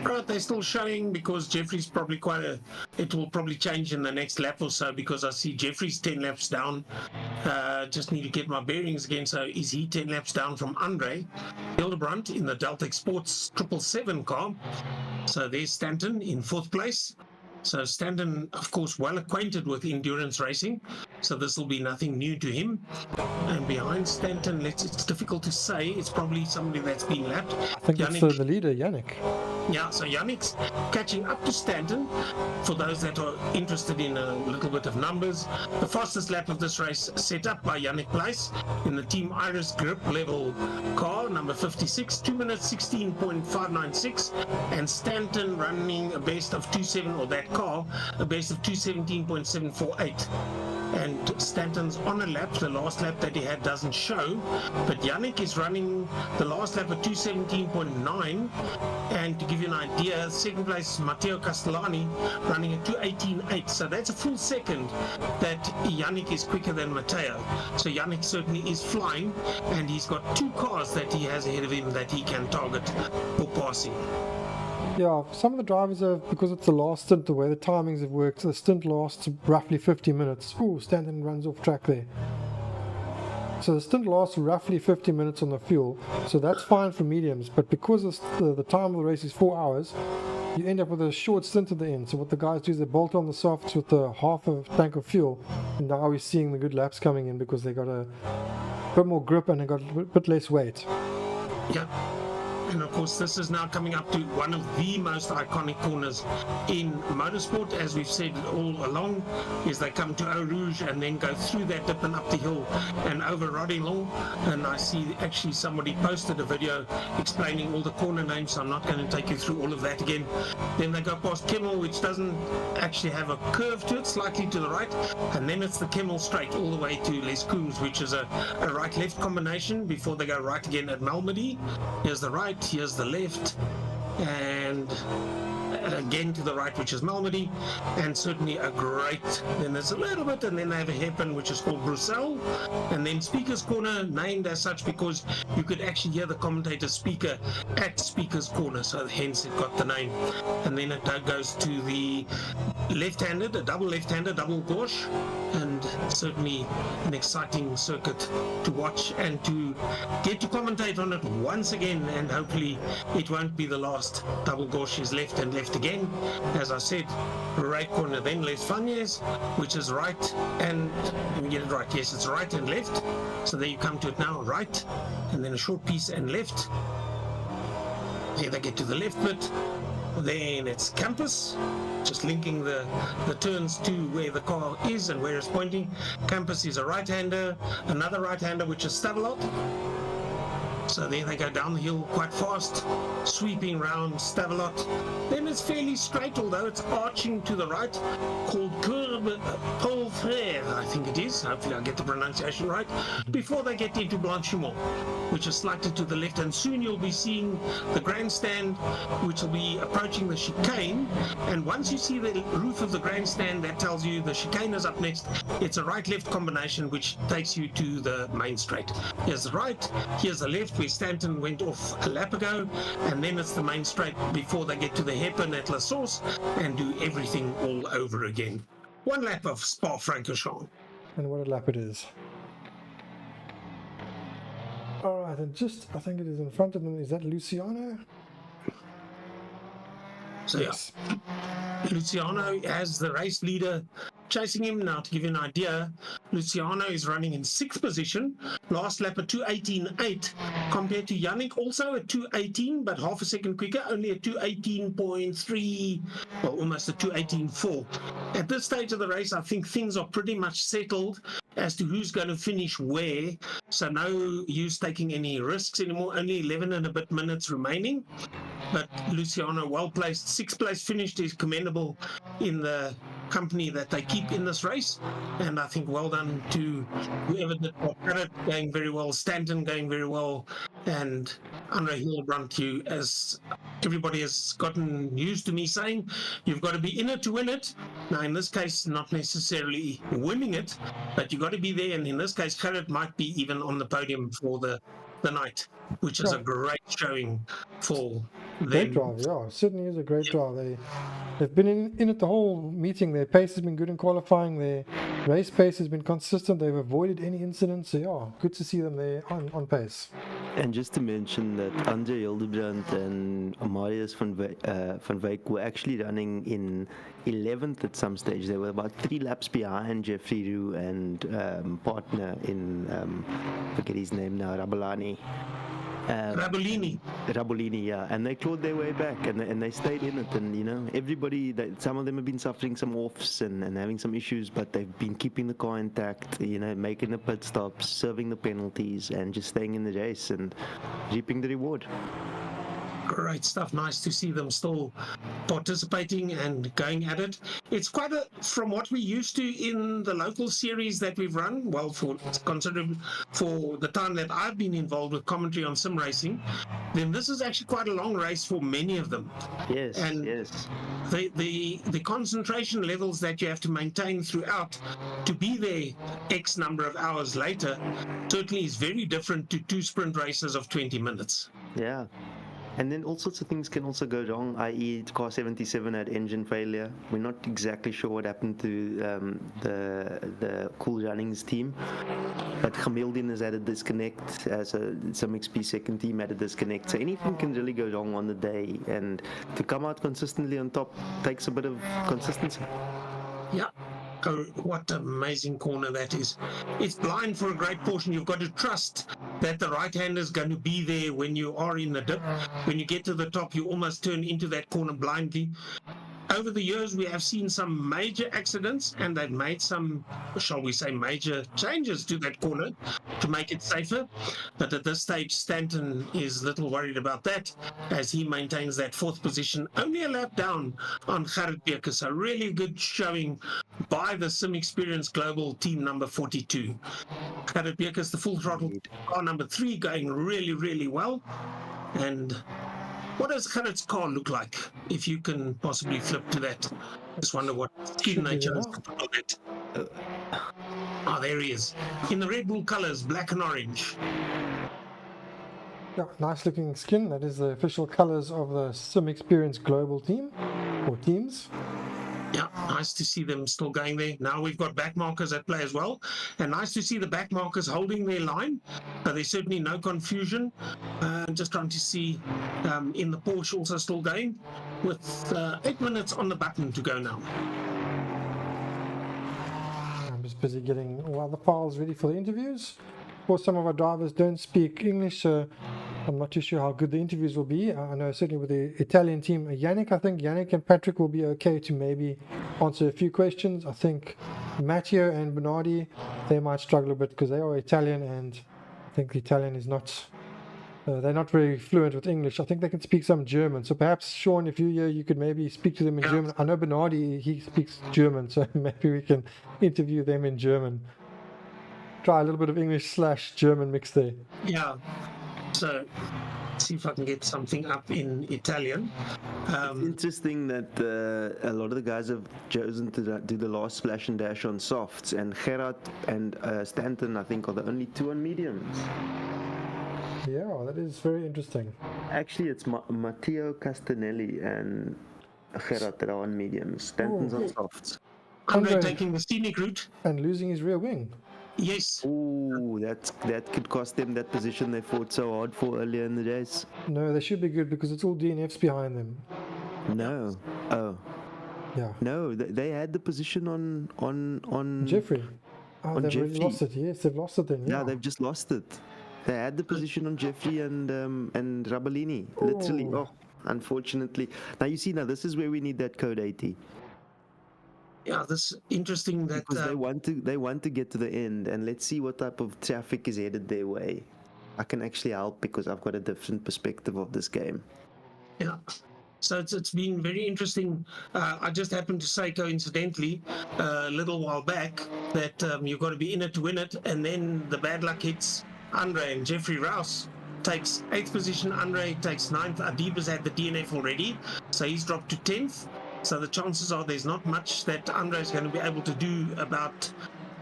Right, they're still showing because Jeffrey's probably it will probably change in the next lap or so, because I see Jeffrey's 10 laps down. Just need to get my bearings again. So is he 10 laps down from Andre Hildebrand in the Delta Sports 777 car? So there's Stanton in 4th place. So Stanton, of course, well acquainted with endurance racing, so this will be nothing new to him. And behind Stanton, it's difficult to say. It's probably somebody that's been lapped. I think it's the leader, Yannick. Yeah, so Yannick's catching up to Stanton. For those that are interested in a little bit of numbers, the fastest lap of this race set up by Yannick Pleiss in the Team Iris Grip level car, number 56, 2 minutes 16.596, and Stanton running a best of 27, or that car, a best of 217.748. And Stanton's on a lap, the last lap that he had doesn't show, but Yannick is running the last lap at 217.9, and to give you an idea, 2nd place Matteo Castellani running at 218.8, so that's a full second that Yannick is quicker than Matteo. So Yannick certainly is flying, and he's got two cars that he has ahead of him that he can target for passing. Yeah, some of the drivers have, because it's the last stint, the way the timings have worked, the stint lasts roughly 50 minutes. Ooh, Stanton runs off track there. So the stint lasts roughly 50 minutes on the fuel, so that's fine for mediums, but because the time of the race is 4 hours, you end up with a short stint at the end. So what the guys do is they bolt on the softs with the half of a tank of fuel, and now we're seeing the good laps coming in because they got a bit more grip and they got a bit less weight. Yeah. And of course, this is now coming up to one of the most iconic corners in motorsport, as we've said all along, is they come to Eau Rouge and then go through that dip and up the hill and over Rodilon. And I see actually somebody posted a video explaining all the corner names, so I'm not going to take you through all of that again. Then they go past Kemmel, which doesn't actually have a curve to it, slightly to the right, and then it's the Kemmel straight all the way to Les Coombs, which is a right-left combination before they go right again at Malmedy. Here's the right, here's the left, and again to the right, which is Malmedy, and certainly a great, then there's a little bit, and then they have a hairpin which is called Bruxelles, and then Speaker's Corner, named as such because you could actually hear the commentator speaker at Speaker's Corner, so hence it got the name. And then it goes to the left-handed, a double left-hander, double gauche, and certainly an exciting circuit to watch and to get to commentate on it once again, and hopefully it won't be the last. Double gauche is left and left again. As I said, right corner, then left Fagnes, which is right and, let me get it right, yes, it's right and left. So there you come to it now, right, and then a short piece and left. Here they get to the left bit. Then it's Campus, just linking the turns to where the car is and where it's pointing. Campus is a right-hander, another right-hander, which is Stavelot. So there they go down the hill quite fast, sweeping round Stavelot. Then it's fairly straight, although it's arching to the right, called Courbe Paul Frère, I think it is. Hopefully I get the pronunciation right. Before they get into Blanchimont, which is slightly to the left, and soon you'll be seeing the grandstand, which will be approaching the chicane. And once you see the roof of the grandstand, that tells you the chicane is up next. It's a right-left combination, which takes you to the main straight. Here's the right, here's the left, where Stanton went off a lap ago, and then it's the main straight before they get to the hairpin at La Source and do everything all over again. One lap of Spa Francorchamps. And what a lap it is. Alright, and just, I think it is in front of them, is that Luciano? So yes, Luciano as the race leader chasing him. Now to give you an idea, Luciano is running in 6th position, last lap at 2:18.8 compared to Yannick, also at 2:18 but half a second quicker, only at 2:18.3, well almost at 2:18.4. At this stage of the race I think things are pretty much settled as to who's going to finish where, so no use taking any risks anymore, only 11 and a bit minutes remaining. But Luciano well placed, 6th place finished is commendable in the company that they keep in this race, and I think well done to whoever did that. Going very well, Stanton going very well, and Andre Hildebrand, you, as everybody has gotten used to me saying, you've got to be in it to win it. Now in this case not necessarily winning it, but you've got to be there, and in this case Gerrit might be even on the podium for the night, which is a great showing for Great them. drive, yeah, it certainly is a great drive. They've been in it the whole meeting. Their pace has been good in qualifying. Their race pace has been consistent. They've avoided any incidents. So yeah, good to see them there on pace. And just to mention that Andre Hildebrand and Marius van Wyk were actually running in 11th at some stage. They were about 3 laps behind Jeffrey Roux and partner in, forget his name now, Rabolani. Rabolini, yeah, and they clawed their way back, and they stayed in it, and you know everybody. Some of them have been suffering some offs and having some issues, but they've been keeping the car intact. You know, making the pit stops, serving the penalties, and just staying in the race and reaping the reward. Great stuff. Nice to see them still participating and going at it. It's quite from what we used to in the local series that we've run, well, for considering for the time that I've been involved with commentary on sim racing, then this is actually quite a long race for many of them. Yes, and yes. The concentration levels that you have to maintain throughout to be there X number of hours later certainly is very different to 2 sprint races of 20 minutes. Yeah. And then all sorts of things can also go wrong, i.e. car 77 had engine failure. We're not exactly sure what happened to the Cool Runnings team, but Gemildin has had a disconnect, some XP second team had a disconnect, so anything can really go wrong on the day, and to come out consistently on top takes a bit of consistency. Yeah, Oh, what an amazing corner that is. It's blind for a great portion. You've got to trust that the right-hander is going to be there when you are in the dip. When you get to the top, you almost turn into that corner blindly. Over the years, we have seen some major accidents, and they've made some, shall we say, major changes to that corner to make it safer. But at this stage, Stanton is little worried about that, as he maintains that fourth position, only a lap down on Gerrit Beekes. A really good showing by the eXperience Global team number 42. Gerrit Beekes, the full throttle car number 3, going really, really well. And what does Gerrit's car look like? If you can possibly flip to that. Just wonder what skin they chose to put on it. Oh, there he is. In the Red Bull colors, black and orange. Yeah, nice looking skin. That is the official colors of the eXperience Global team, or teams. Yeah, nice to see them still going there. Now we've got back markers at play as well. And nice to see the back markers holding their line. There's certainly no confusion. Just trying to see in the Porsche also still going with 8 minutes on the button to go now. I'm just busy getting all the files ready for the interviews. Of course, some of our drivers don't speak English, so I'm not too sure how good the interviews will be. I know certainly with the Italian team, Yannick and Patrick will be okay to maybe answer a few questions. I think Matteo and Bernardi, they might struggle a bit because they are Italian, and I think the Italian is not, they're not very fluent with English. I think they can speak some German. So perhaps, Sean, if you're here, you could maybe speak to them in German. I know Bernardi, he speaks German, so maybe we can interview them in German. Try a little bit of English/German mix there. Yeah. So, see if I can get something up in Italian. It's interesting that a lot of the guys have chosen to do the last splash and dash on softs, and Gerrit and Stanton, I think, are the only 2 on mediums. Yeah, that is very interesting. Actually, it's Matteo Castanelli and Gerrit that are on mediums. Stanton's on softs. Andre Andre- taking the scenic route. And losing his rear wing. Yes. Ooh, that could cost them that position they fought so hard for earlier in the race. No, they should be good because it's all DNFs behind them. No. Oh. Yeah. No, they had the position on Jeffrey. Oh, on they've already Jeffrey. lost it. Yes, they've lost it then. Yeah, Yeah, they've just lost it. They had the position on Jeffrey and Rabellini. Literally. Oh, unfortunately. Now you see. Now this is where we need that code 80. Yeah, this interesting that Because they want to get to the end, and let's see what type of traffic is headed their way. I can actually help because I've got a different perspective of this game. yeah. So it's been very interesting. I just happened to say coincidentally a little while back that you've got to be in it to win it, and then the bad luck hits Andre, and Jeffrey Rouse takes 8th position. Andre takes 9th. Adib has had the DNF already, so he's dropped to 10th. So the chances are there's not much that Andre is going to be able to do about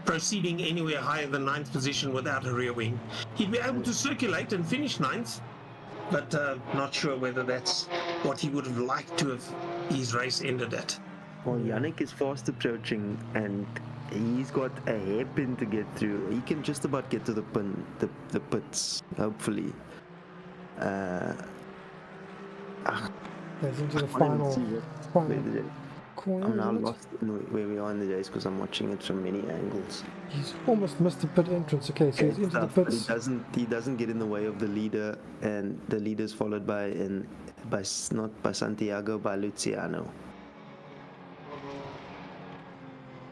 proceeding anywhere higher than 9th position without a rear wing. He'd be able to circulate and finish 9th, but not sure whether that's what he would have liked to have his race ended at. Well, Yannick is fast approaching, and he's got a hairpin to get through. He can just about get to the pits, hopefully. He's into the I wanted to see final where corner. I'm now isn't it? lost in where we are in the race because I'm watching it from many angles. He's almost missed the pit entrance. Okay, so he's into the Tough, but pits. he doesn't get in the way of the leader, and the leader's followed by not by Santiago, by Luciano.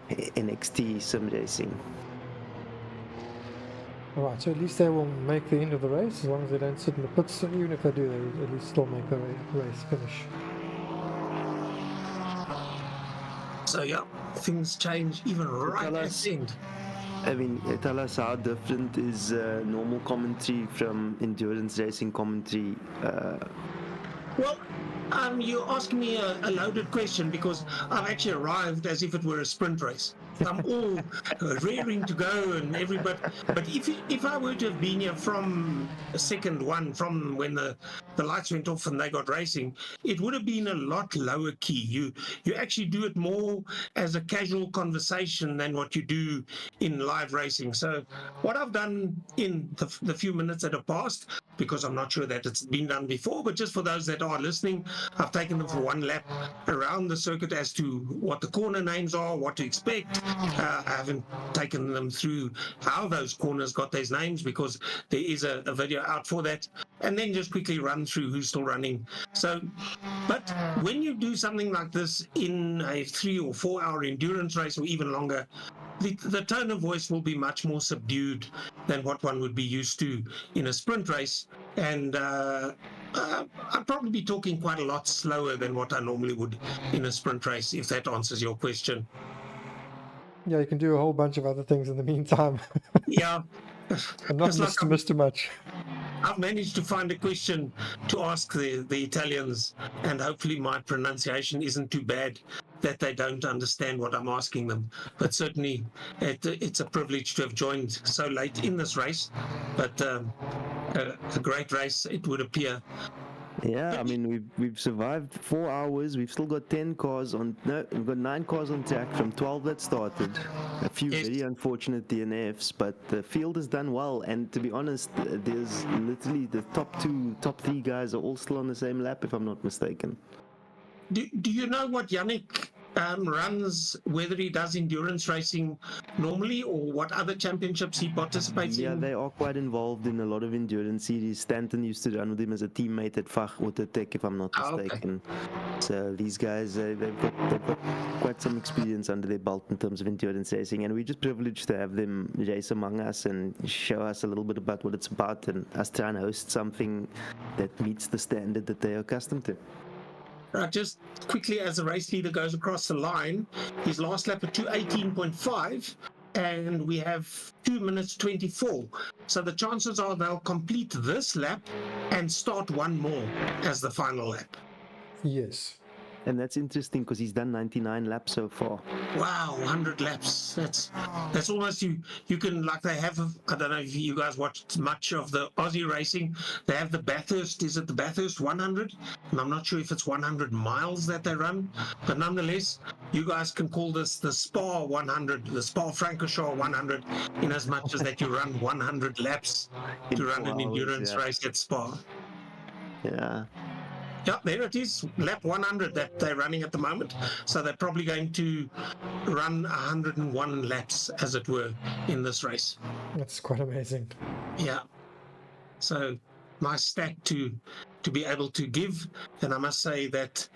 NXT sim racing. Alright, so at least they will make the end of the race as long as they don't sit in the pits. So even if they do, they will at least still make the race finish. So yeah, things change even right Tell at us- the end. I mean, tell us how different is normal commentary from endurance racing commentary. Well, you're asking me a loaded question because I've actually arrived as if it were a sprint race. I'm all rearing to go and everybody. But if I were to have been here from second one, from when the lights went off and they got racing, it would have been a lot lower key. You actually do it more as a casual conversation than what you do in live racing. So what I've done in the few minutes that have passed, because I'm not sure that it's been done before, but just for those that are listening, I've taken them for one lap around the circuit as to what the corner names are, what to expect, I haven't taken them through how those corners got those names, because there is a video out for that. And then just quickly run through who's still running. So, but when you do something like this in a 3 or 4 hour endurance race or even longer, the tone of voice will be much more subdued than what one would be used to in a sprint race. And I'd probably be talking quite a lot slower than what I normally would in a sprint race, if that answers your question. Yeah, you can do a whole bunch of other things in the meantime. Yeah. And not It's like miss too much. I've managed to find a question to ask the Italians, and hopefully my pronunciation isn't too bad that they don't understand what I'm asking them. But certainly it's a privilege to have joined so late in this race, but a great race, it would appear. Yeah, I mean, we've survived 4 hours. We've still got 10 cars on. No, we've got 9 cars on track from 12 that started. A few Yes. very unfortunate DNFs, but the field has done well. And to be honest, there's literally the top 3 guys are all still on the same lap, if I'm not mistaken. Do you know what Yannick runs, whether he does endurance racing normally or what other championships he participates Yeah, in? they are quite involved in a lot of endurance series. Stanton used to run with him as a teammate at Fach Autotech, if I'm not Ah, okay. mistaken. So these guys, they've got quite some experience under their belt in terms of endurance racing, and we're just privileged to have them race among us and show us a little bit about what it's about, and us try and host something that meets the standard that they are accustomed to. Right, just quickly, as the race leader goes across the line, his last lap at 2:18.5, and we have 2 minutes 24. So the chances are they'll complete this lap and start one more as the final lap. Yes. And that's interesting because he's done 99 laps so far. Wow, 100 laps. That's almost you can, like they have, I don't know if you guys watched much of the Aussie racing. They have the Bathurst, is it the Bathurst 100? And I'm not sure if it's 100 miles that they run, but nonetheless, you guys can call this the Spa 100, the Spa Francorchamps 100, in as much as that you run 100 laps to run 4 an hours, endurance yeah. race at Spa. Yeah. Yeah, there it is, lap 100 that they're running at the moment. So they're probably going to run 101 laps, as it were, in this race. That's quite amazing. Yeah. So nice stat to be able to give. And I must say that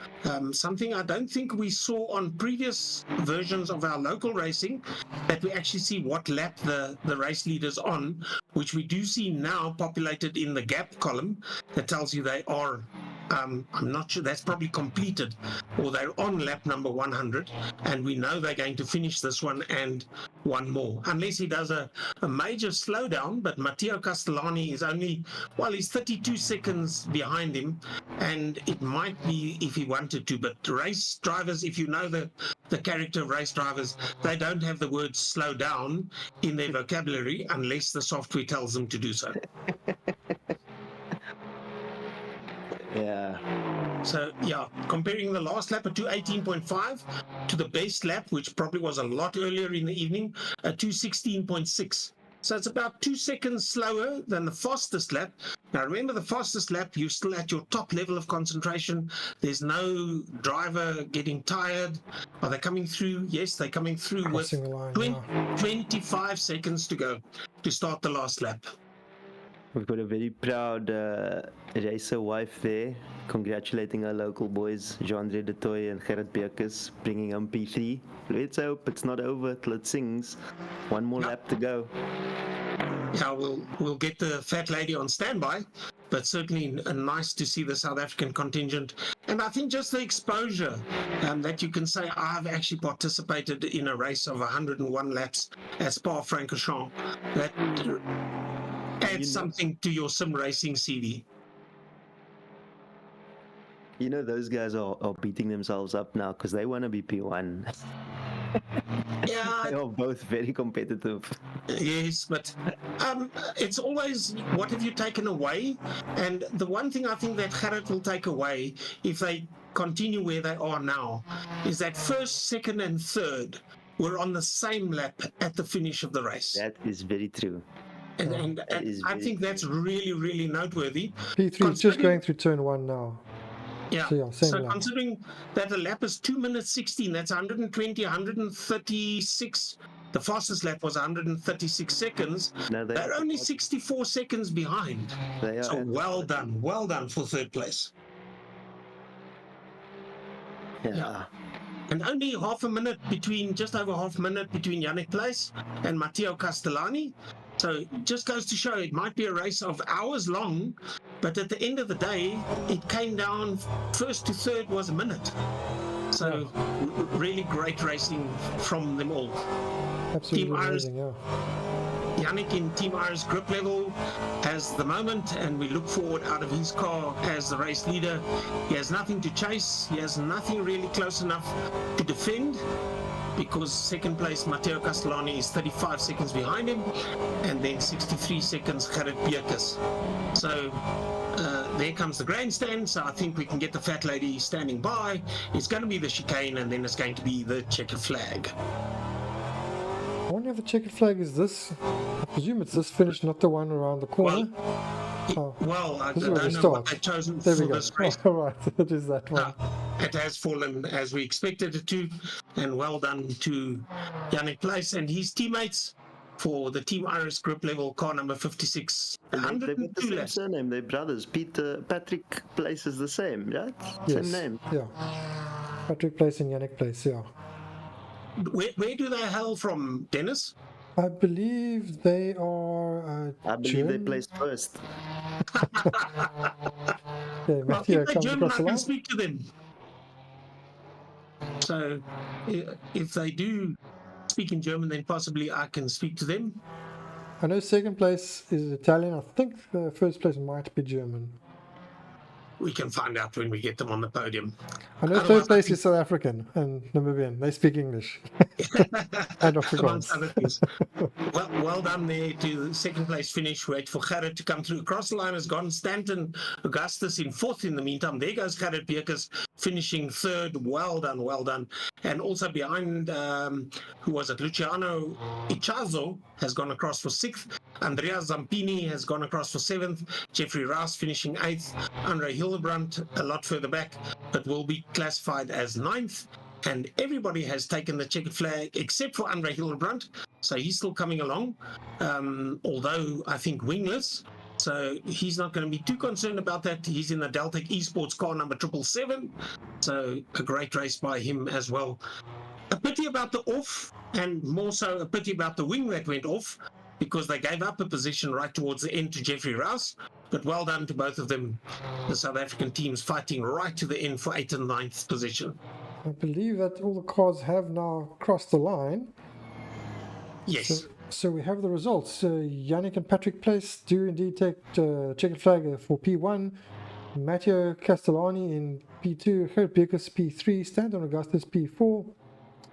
something I don't think we saw on previous versions of our local racing, that we actually see what lap the race leader's on, which we do see now populated in the gap column that tells you they are I'm not sure, that's probably completed, or they're on lap number 100, and we know they're going to finish this one and one more, unless he does a major slowdown. But Matteo Castellani is only, well, he's 32 seconds behind him, and it might be if he wanted to, but race drivers, if you know the character of race drivers, they don't have the word slow down in their vocabulary unless the software tells them to do so. Yeah. So, yeah, comparing the last lap at 2:18.5 to the best lap, which probably was a lot earlier in the evening, at 2:16.6. So it's about 2 seconds slower than the fastest lap. Now, remember, the fastest lap, you're still at your top level of concentration. There's no driver getting tired. Are they coming through? Yes, they're coming through with Crossing the line, 25 seconds to go to start the last lap. We've got a very proud racer wife there, congratulating our local boys, Jean-Andre de Toy and Gerrit Beekes, bringing home P3. Let's hope it's not over till it sings. One more lap to go. Yeah, we'll get the fat lady on standby, but certainly nice to see the South African contingent. And I think just the exposure that you can say, I've actually participated in a race of 101 laps at Spa Francorchamps, that adds something to your sim racing CV. You know, those guys are beating themselves up now because they want to be P1. Yeah, They are both very competitive. yes, but it's always, what have you taken away? And the one thing I think that Gerrit will take away, if they continue where they are now, is that first, second, and third were on the same lap at the finish of the race. That is very true. And I think that's really, really noteworthy. P3 is just going through turn 1 now. Yeah. So, yeah, same So lap. considering that a lap is 2 minutes 16, that's 120, 136. The fastest lap was 136 seconds. No, They're only 64 seconds behind. They are So at the well bottom. done. Well done for third place. Yeah. And only just over half a minute between Yannick Place and Matteo Castellani. So it just goes to show it might be a race of hours long, but at the end of the day, it came down first to third was a minute. So really great racing from them all. Absolutely Team Iris, amazing, yeah. Yannick in Team Iris grip level has the moment, and we look forward out of his car as the race leader. He has nothing to chase. He has nothing really close enough to defend, because second place Matteo Castellani is 35 seconds behind him, and then 63 seconds Gerrit Bierkes. So there comes the grandstand, so I think we can get the fat lady standing by. It's going to be the chicane, and then it's going to be the checkered flag. I wonder if the checkered flag is this. I presume it's this finish, not the one around the corner. Well, I This is where don't we know start. what they've chosen There we for go. this race. All right, it is that one. It has fallen as we expected it to, and well done to Yannick Place and his teammates for the Team Iris group level car number 56. They've got the 102 same laps. surname. They're brothers. Patrick Place is the same, right? Yes. Same name. Yeah. Patrick Place and Yannick Place, yeah. Where do they hail from, Dennis? I believe they are I believe they German. placed first. Yeah, Well, Matthew if they're comes German, across I the can line. speak to them. So if they do speak in German, then possibly I can speak to them. I know second place is Italian. I think the first place might be German. We can find out when we get them on the podium. I know Otherwise, third I place think- is South African and Namibian. They speak English. And amongst Afrikaans. other things. Well done there to the second place finish. Wait for Gerrit to come through. Across the line has gone Stanton Augustus in fourth in the meantime. There goes Gerrit Bierkes finishing third. Well done, well done. And also behind, who was it? Luciano Ichazo has gone across for sixth. Andrea Zampini has gone across for seventh. Jeffrey Rouse finishing eighth. Andre Hildebrandt a lot further back, but will be classified as ninth. And everybody has taken the checkered flag except for Andre Hildebrandt, so he's still coming along, although I think wingless. So he's not going to be too concerned about that. He's in the Deltec Esports car number 777, so a great race by him as well. A pity about the off, and more so a pity about the wing that went off, because they gave up a position right towards the end to Jeffrey Rouse. But well done to both of them. The South African teams fighting right to the end for 8th and 9th position. I believe that all the cars have now crossed the line. Yes. So we have the results. Yannick and Patrick Place do indeed take checkered flag for P1. Matteo Castellani in P2. Gerrit Bierkes P3. Stanton Augustus P4.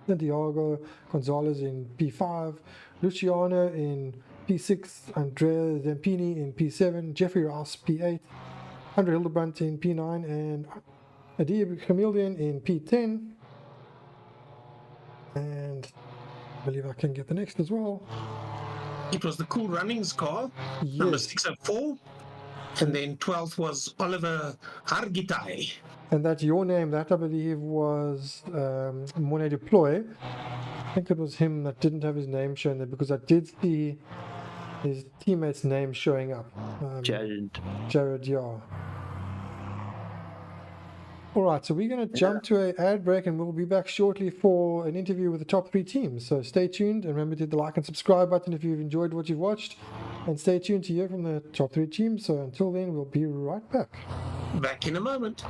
Santiago Gonzalez in P5. Luciano in P6. Andrea Zampini in P7. Jeffrey Rouse P8. Andre Hildebrandt in P9. And Adib Chameleon in P10. And I believe I can get the next as well. It was the Cool Runnings car, number Yes. 604. And then 12th was Oliver Hargitay. And that's your name. That I believe was Monet Deploy. I think it was him that didn't have his name shown there, because I did see his teammate's name showing up. Jared, yeah. All right, so we're going to jump to an ad break, and we'll be back shortly for an interview with the top 3 teams. So stay tuned, and remember to hit the like and subscribe button if you've enjoyed what you've watched, and stay tuned to hear from the top 3 teams. So until then, we'll be right back. Back in a moment.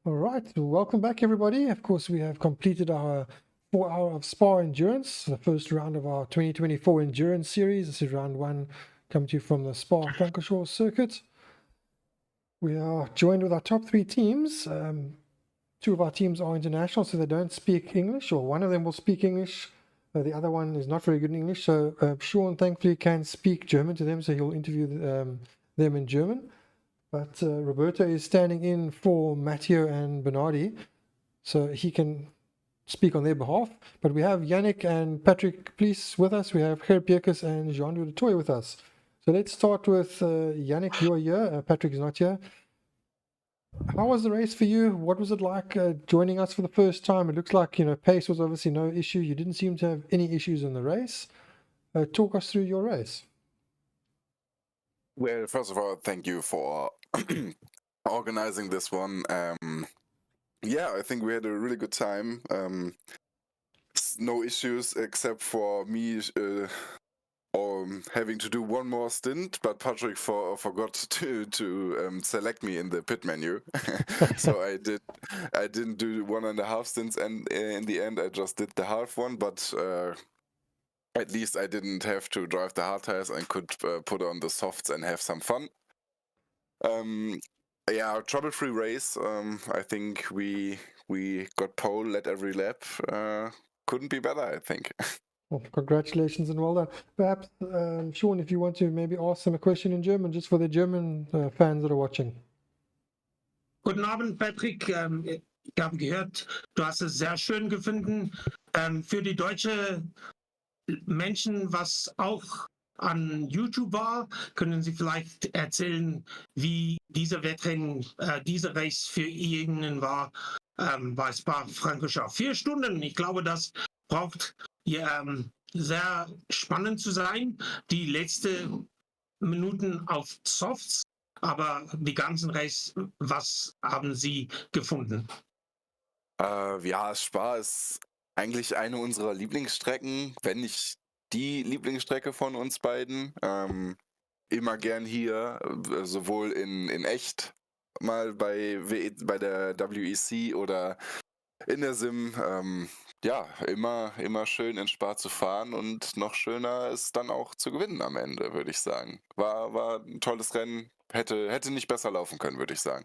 All right, welcome back, everybody. Of course, we have completed our 4 hour of Spa Endurance, the first round of our 2024 Endurance Series. This is round 1, coming to you from the Spa Francorchamps circuit. We are joined with our top 3 teams. 2 of our teams are international, so they don't speak English, or one of them will speak English. The other one is not very good in English, so Sean thankfully can speak German to them, so he'll interview them in German. But Roberto is standing in for Matteo and Bernardi, so he can speak on their behalf. But we have Yannick and Patrick Please with us. We have Ger Pierkes and Jean de Toy with us. So let's start with Yannick. You're here. Patrick is not here. How was the race for you? What was it like joining us for the first time? It looks like, pace was obviously no issue. You didn't seem to have any issues in the race. Talk us through your race. Well, first of all, thank you for organizing this one. Yeah, I think we had a really good time. No issues except for me having to do one more stint, but Patrick forgot to select me in the pit menu. So I didn't do 1.5 stints, and in the end I just did the half one, but at least I didn't have to drive the hard tires and could put on the softs and have some fun. Yeah, trouble-free race. I think we got pole, led every lap. Couldn't be better, I think. Well, congratulations and well done. Perhaps, Sean, if you want to maybe ask them a question in German, just for the German fans that are watching. Guten Abend, Patrick. Ich habe gehört, du hast es sehr schön gefunden. Für die deutsche Menschen, was auch an YouTube war, können Sie vielleicht erzählen, wie dieser Wettrennen, dieser Race für Ihnen war bei Spa Francorchamps. 4 Stunden, ich glaube, das braucht sehr spannend zu sein. Die letzten Minuten auf Softs, aber die ganzen Race, was haben Sie gefunden? Ja, Spa ist eigentlich eine unserer Lieblingsstrecken, wenn nicht die Lieblingsstrecke von uns beiden. Immer gern hier, sowohl in echt, mal bei der WEC oder in der Sim. Ja, immer schön in Spa zu fahren und noch schöner ist dann auch zu gewinnen am Ende, würde ich sagen. War ein tolles Rennen, hätte nicht besser laufen können, würde ich sagen.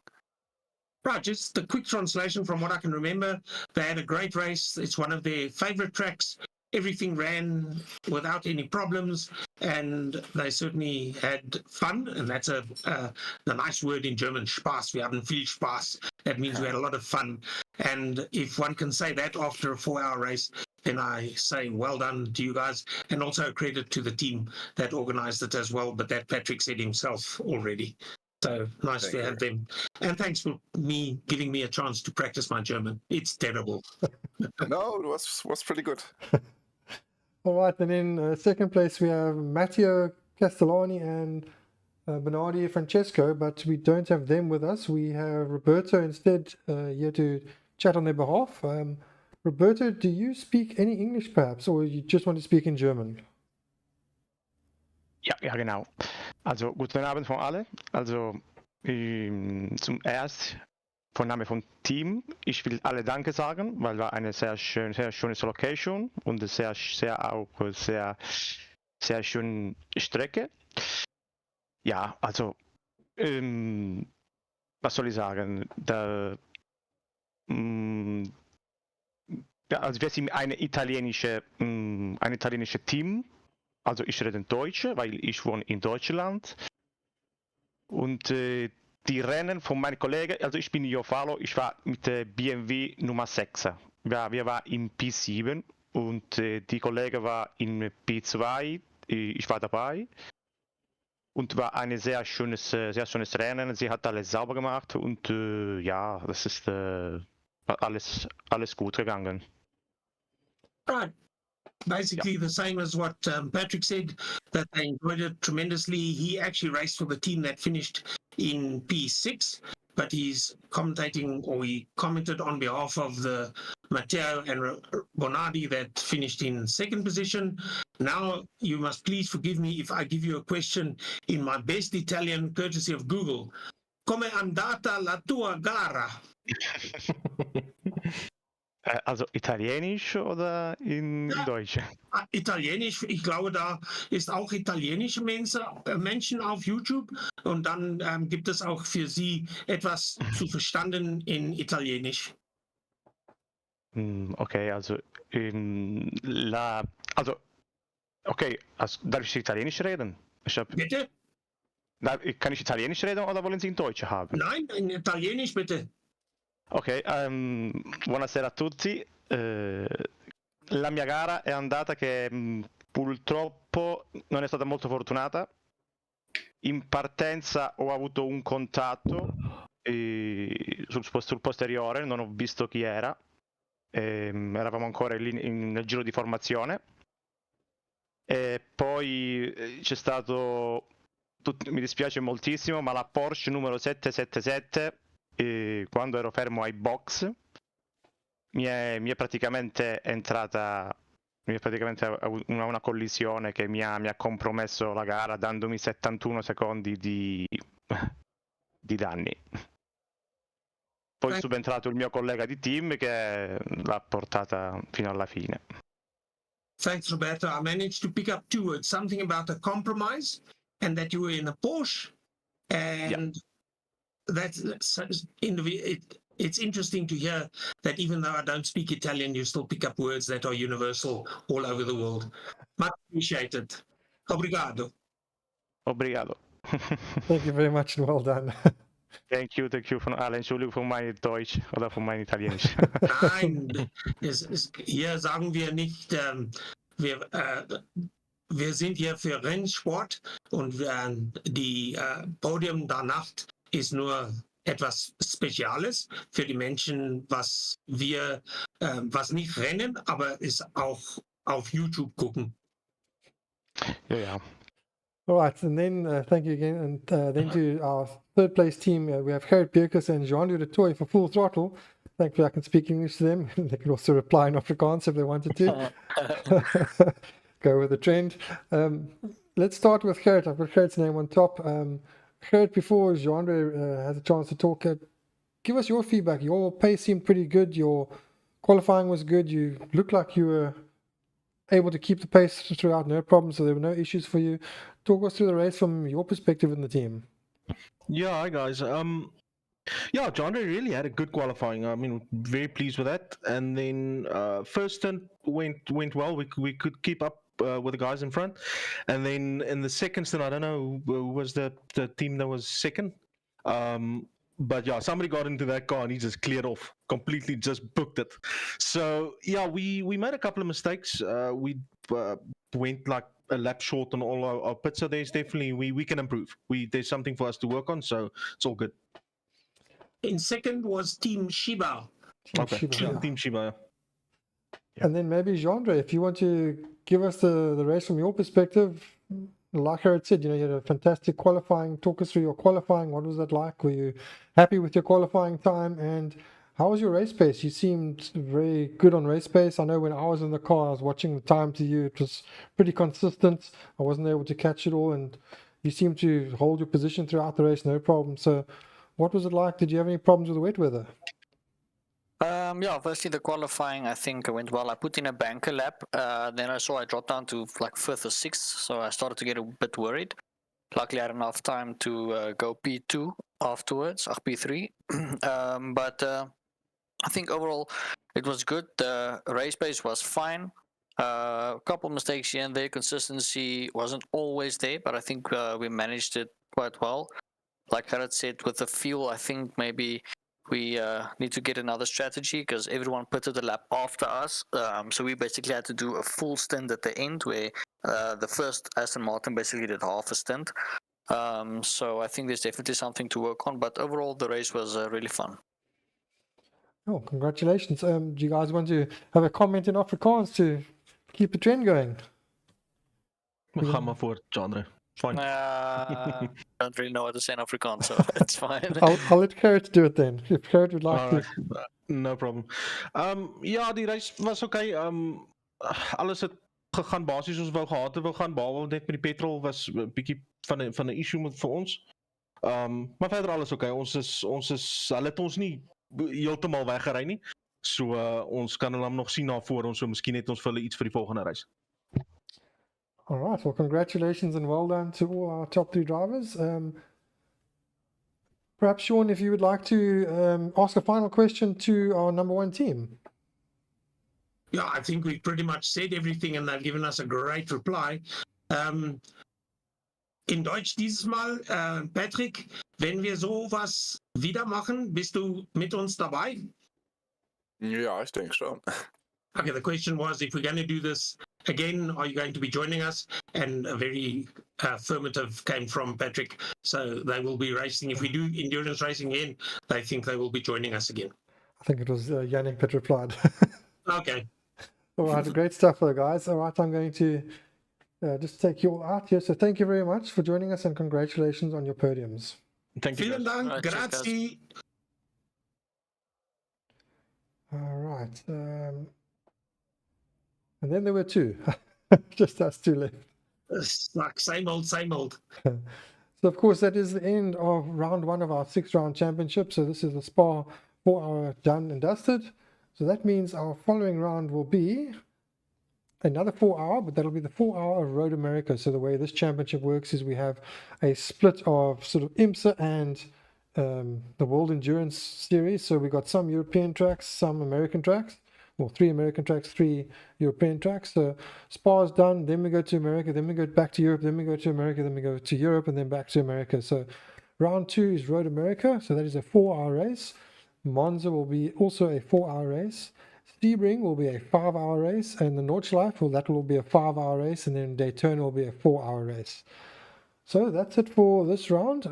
Right, just a quick translation from what I can remember. They had a great race. It's one of their favorite tracks. Everything ran without any problems, and they certainly had fun. And that's a nice word in German, Spaß. Wir hatten viel Spaß. That means we had a lot of fun. And if one can say that after a 4-hour race, then I say well done to you guys, and also credit to the team that organized it as well. But that Patrick said himself already. So nice to have them. And thanks for giving me a chance to practice my German. It's terrible. No, it was pretty good. All right, and in second place we have Matteo Castellani and Bernardi Francesco, but we don't have them with us. We have Roberto instead here to chat on their behalf. Roberto, do you speak any English perhaps, or you just want to speak in German? Ja, genau. Also, guten Abend von alle. Also, zum erst von Name vom Team. Ich will alle Danke sagen, weil war eine sehr schöne Location und eine sehr schöne Strecke. Ja, also, was soll ich sagen? Also wir sind ein italienisches Team. Also ich rede Deutsch, weil ich wohne in Deutschland. Und die Rennen von meinen Kollegen, also ich bin Jofalo, ich war mit der BMW Nummer 6. Wir waren im P7 und die Kollege war in P2, ich war dabei. Und war ein sehr schönes Rennen. Sie hat alles sauber gemacht und ja, das ist alles gut gegangen. Right. Basically the same as what Patrick said, that they enjoyed it tremendously. He actually raced for the team that finished in P6, but he's commentating, or he commented on behalf of the Matteo and Bonardi that finished in second position. Now, you must please forgive me if I give you a question in my best Italian, courtesy of Google. Come andata la tua gara? Also Italienisch oder in Deutsch? Italienisch, ich glaube, da ist auch italienische Menschen auf YouTube und dann gibt es auch für Sie etwas zu verstanden in Italienisch. Okay, also also okay, also, darf ich Italienisch reden? Bitte? Kann ich Italienisch reden oder wollen Sie in Deutsch haben? Nein, in Italienisch bitte. Ok, buonasera a tutti. La mia gara è andata che purtroppo non è stata molto fortunata. In partenza ho avuto un contatto sul posteriore, non ho visto chi era. Eravamo ancora lì nel giro di formazione. E poi c'è stato, mi dispiace moltissimo, ma la Porsche numero 777, quando ero fermo ai box, mi è praticamente entrata, una collisione che mi ha compromesso la gara dandomi 71 secondi di danni. Poi è subentrato il mio collega di team che l'ha portata fino alla fine. Thanks, Roberto. I managed to pick up two words, something about a compromise and that you were in a Porsche. And it's interesting to hear that even though I don't speak Italian, you still pick up words that are universal all over the world. Much appreciated. Obrigado. Obrigado. Thank you very much and well done. Thank you Entschuldigung für mein Deutsch oder für mein Italienisch. Nein, hier sagen wir nicht, wir sind hier für Rennsport und die Podium der Nacht ist nur etwas Spezielles für die Menschen, was nicht rennen, aber es auch auf YouTube gucken. Ja. All right, and then thank you again. And then to our third place team, we have Gerrit Birkus and Jean de Toy for Full Throttle. Thankfully, I can speak English to them. They can also reply in Afrikaans if they wanted to. Go with the trend. Let's start with Gerrit. I've got Gerrit's name on top. Gerrit, before Jean has a chance to talk, give us your feedback. Your pace seemed pretty good. Your qualifying was good. You looked like you were able to keep the pace throughout, no problems, so there were no issues for you. Talk us through the race from your perspective in the team. Yeah, hi guys. Yeah, John really had a good qualifying. I mean, very pleased with that. And then first stint went well. We could keep up with the guys in front. And then in the second stint, I don't know who was the team that was second. But yeah, somebody got into that car and he just cleared off, completely just booked it. So yeah, we made a couple of mistakes. We went like a lap short on all our pits, so there's definitely we can improve. There's something for us to work on, so it's all good. In second was Team Shiba. Team Shiba. Yeah. And then maybe Jean-Andre, if you want to give us the race from your perspective. Like Gerrit said, you had a fantastic qualifying. Talk us through your qualifying. What was that like? Were you happy with your qualifying time? And how was your race pace? You seemed very good on race pace. I know when I was in the car, I was watching the time to you. It was pretty consistent. I wasn't able to catch it all. And you seemed to hold your position throughout the race, no problem. So what was it like? Did you have any problems with the wet weather? Yeah, firstly the qualifying I think went well. I put in a banker lap, then I saw I dropped down to like 5th or 6th, so I started to get a bit worried. Luckily I had enough time to go P2 afterwards, P3. But I think overall it was good. The race pace was fine. A couple mistakes here and there. Consistency wasn't always there, but I think we managed it quite well. Like Gerrit said, with the fuel, I think maybe we need to get another strategy because everyone pitted a lap after us. So we basically had to do a full stint at the end where the first Aston Martin basically did half a stint. So I think there's definitely something to work on. But overall, the race was really fun. Oh, congratulations. Do you guys want to have a comment in Afrikaans to keep the trend going? Ga maar voor, Jean-Andre. Fine. I don't really know what to say in Afrikaans, so it's fine. I'll let Gerrit do it then, if Gerrit would like to. No problem. Ja, die race was okay. Alles het gegaan basies ons wou gehad het wou gaan, behalwe net met die petrol was 'n bietjie van 'n issue vir ons. Maar verder alles okay. Ons is hulle het ons nie heeltemal weggery nie. So ons kan hulle nog sien na voor ons, so miskien het ons vir hulle iets vir die volgende reis. All right. Well, congratulations and well done to all our top 3 drivers. Perhaps, Sean, if you would like to ask a final question to our number 1 team. Yeah, I think we've pretty much said everything and they've given us a great reply. In Deutsch dieses Mal, Patrick, wenn wir sowas wieder machen, bist du mit uns dabei? Ja, ich denke schon. Okay, the question was, if we're going to do this again, are you going to be joining us? And a very affirmative came from Patrick. So they will be racing. If we do endurance racing again, they think they will be joining us again. I think it was Yannick that replied. Okay. All right, great stuff, guys. All right, I'm going to just take you all out here. So thank you very much for joining us and congratulations on your podiums. Thank you. Vielen Dank. Right, cheers, guys. Grazie. All right. And then there were 2. Just us 2 left. It's like same old, same old. So, of course, that is the end of round 1 of our 6-round championship. So this is the Spa 4-hour done and dusted. So that means our following round will be another 4-hour, but that'll be the 4-hour of Road America. So the way this championship works is we have a split of sort of IMSA and the World Endurance Series. So we got some European tracks, some American tracks. Well, 3 American tracks, 3 European tracks. So Spa is done, then we go to America, then we go back to Europe, then we go to America, then we go to Europe, and then back to America. So round 2 is Road America. So that is a 4-hour race. Monza will be also a 4-hour race. Sebring will be a 5-hour race, and the Nordschleife, well, that will be a 5-hour race, and then Daytona will be a 4-hour race. So that's it for this round.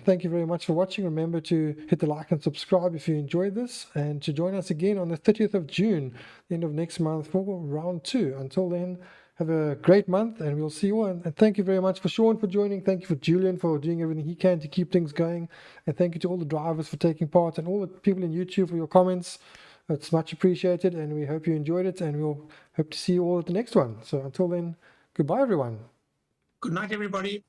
Thank you very much for watching. Remember to hit the like and subscribe if you enjoyed this, and to join us again on the 30th of June, the end of next month, for round 2. Until then, have a great month, and we'll see you all. And thank you very much for Sean for joining. Thank you for Julian for doing everything he can to keep things going. And thank you to all the drivers for taking part, and all the people in YouTube for your comments. It's much appreciated, and we hope you enjoyed it, and we'll hope to see you all at the next one. So until then, goodbye, everyone. Good night, everybody.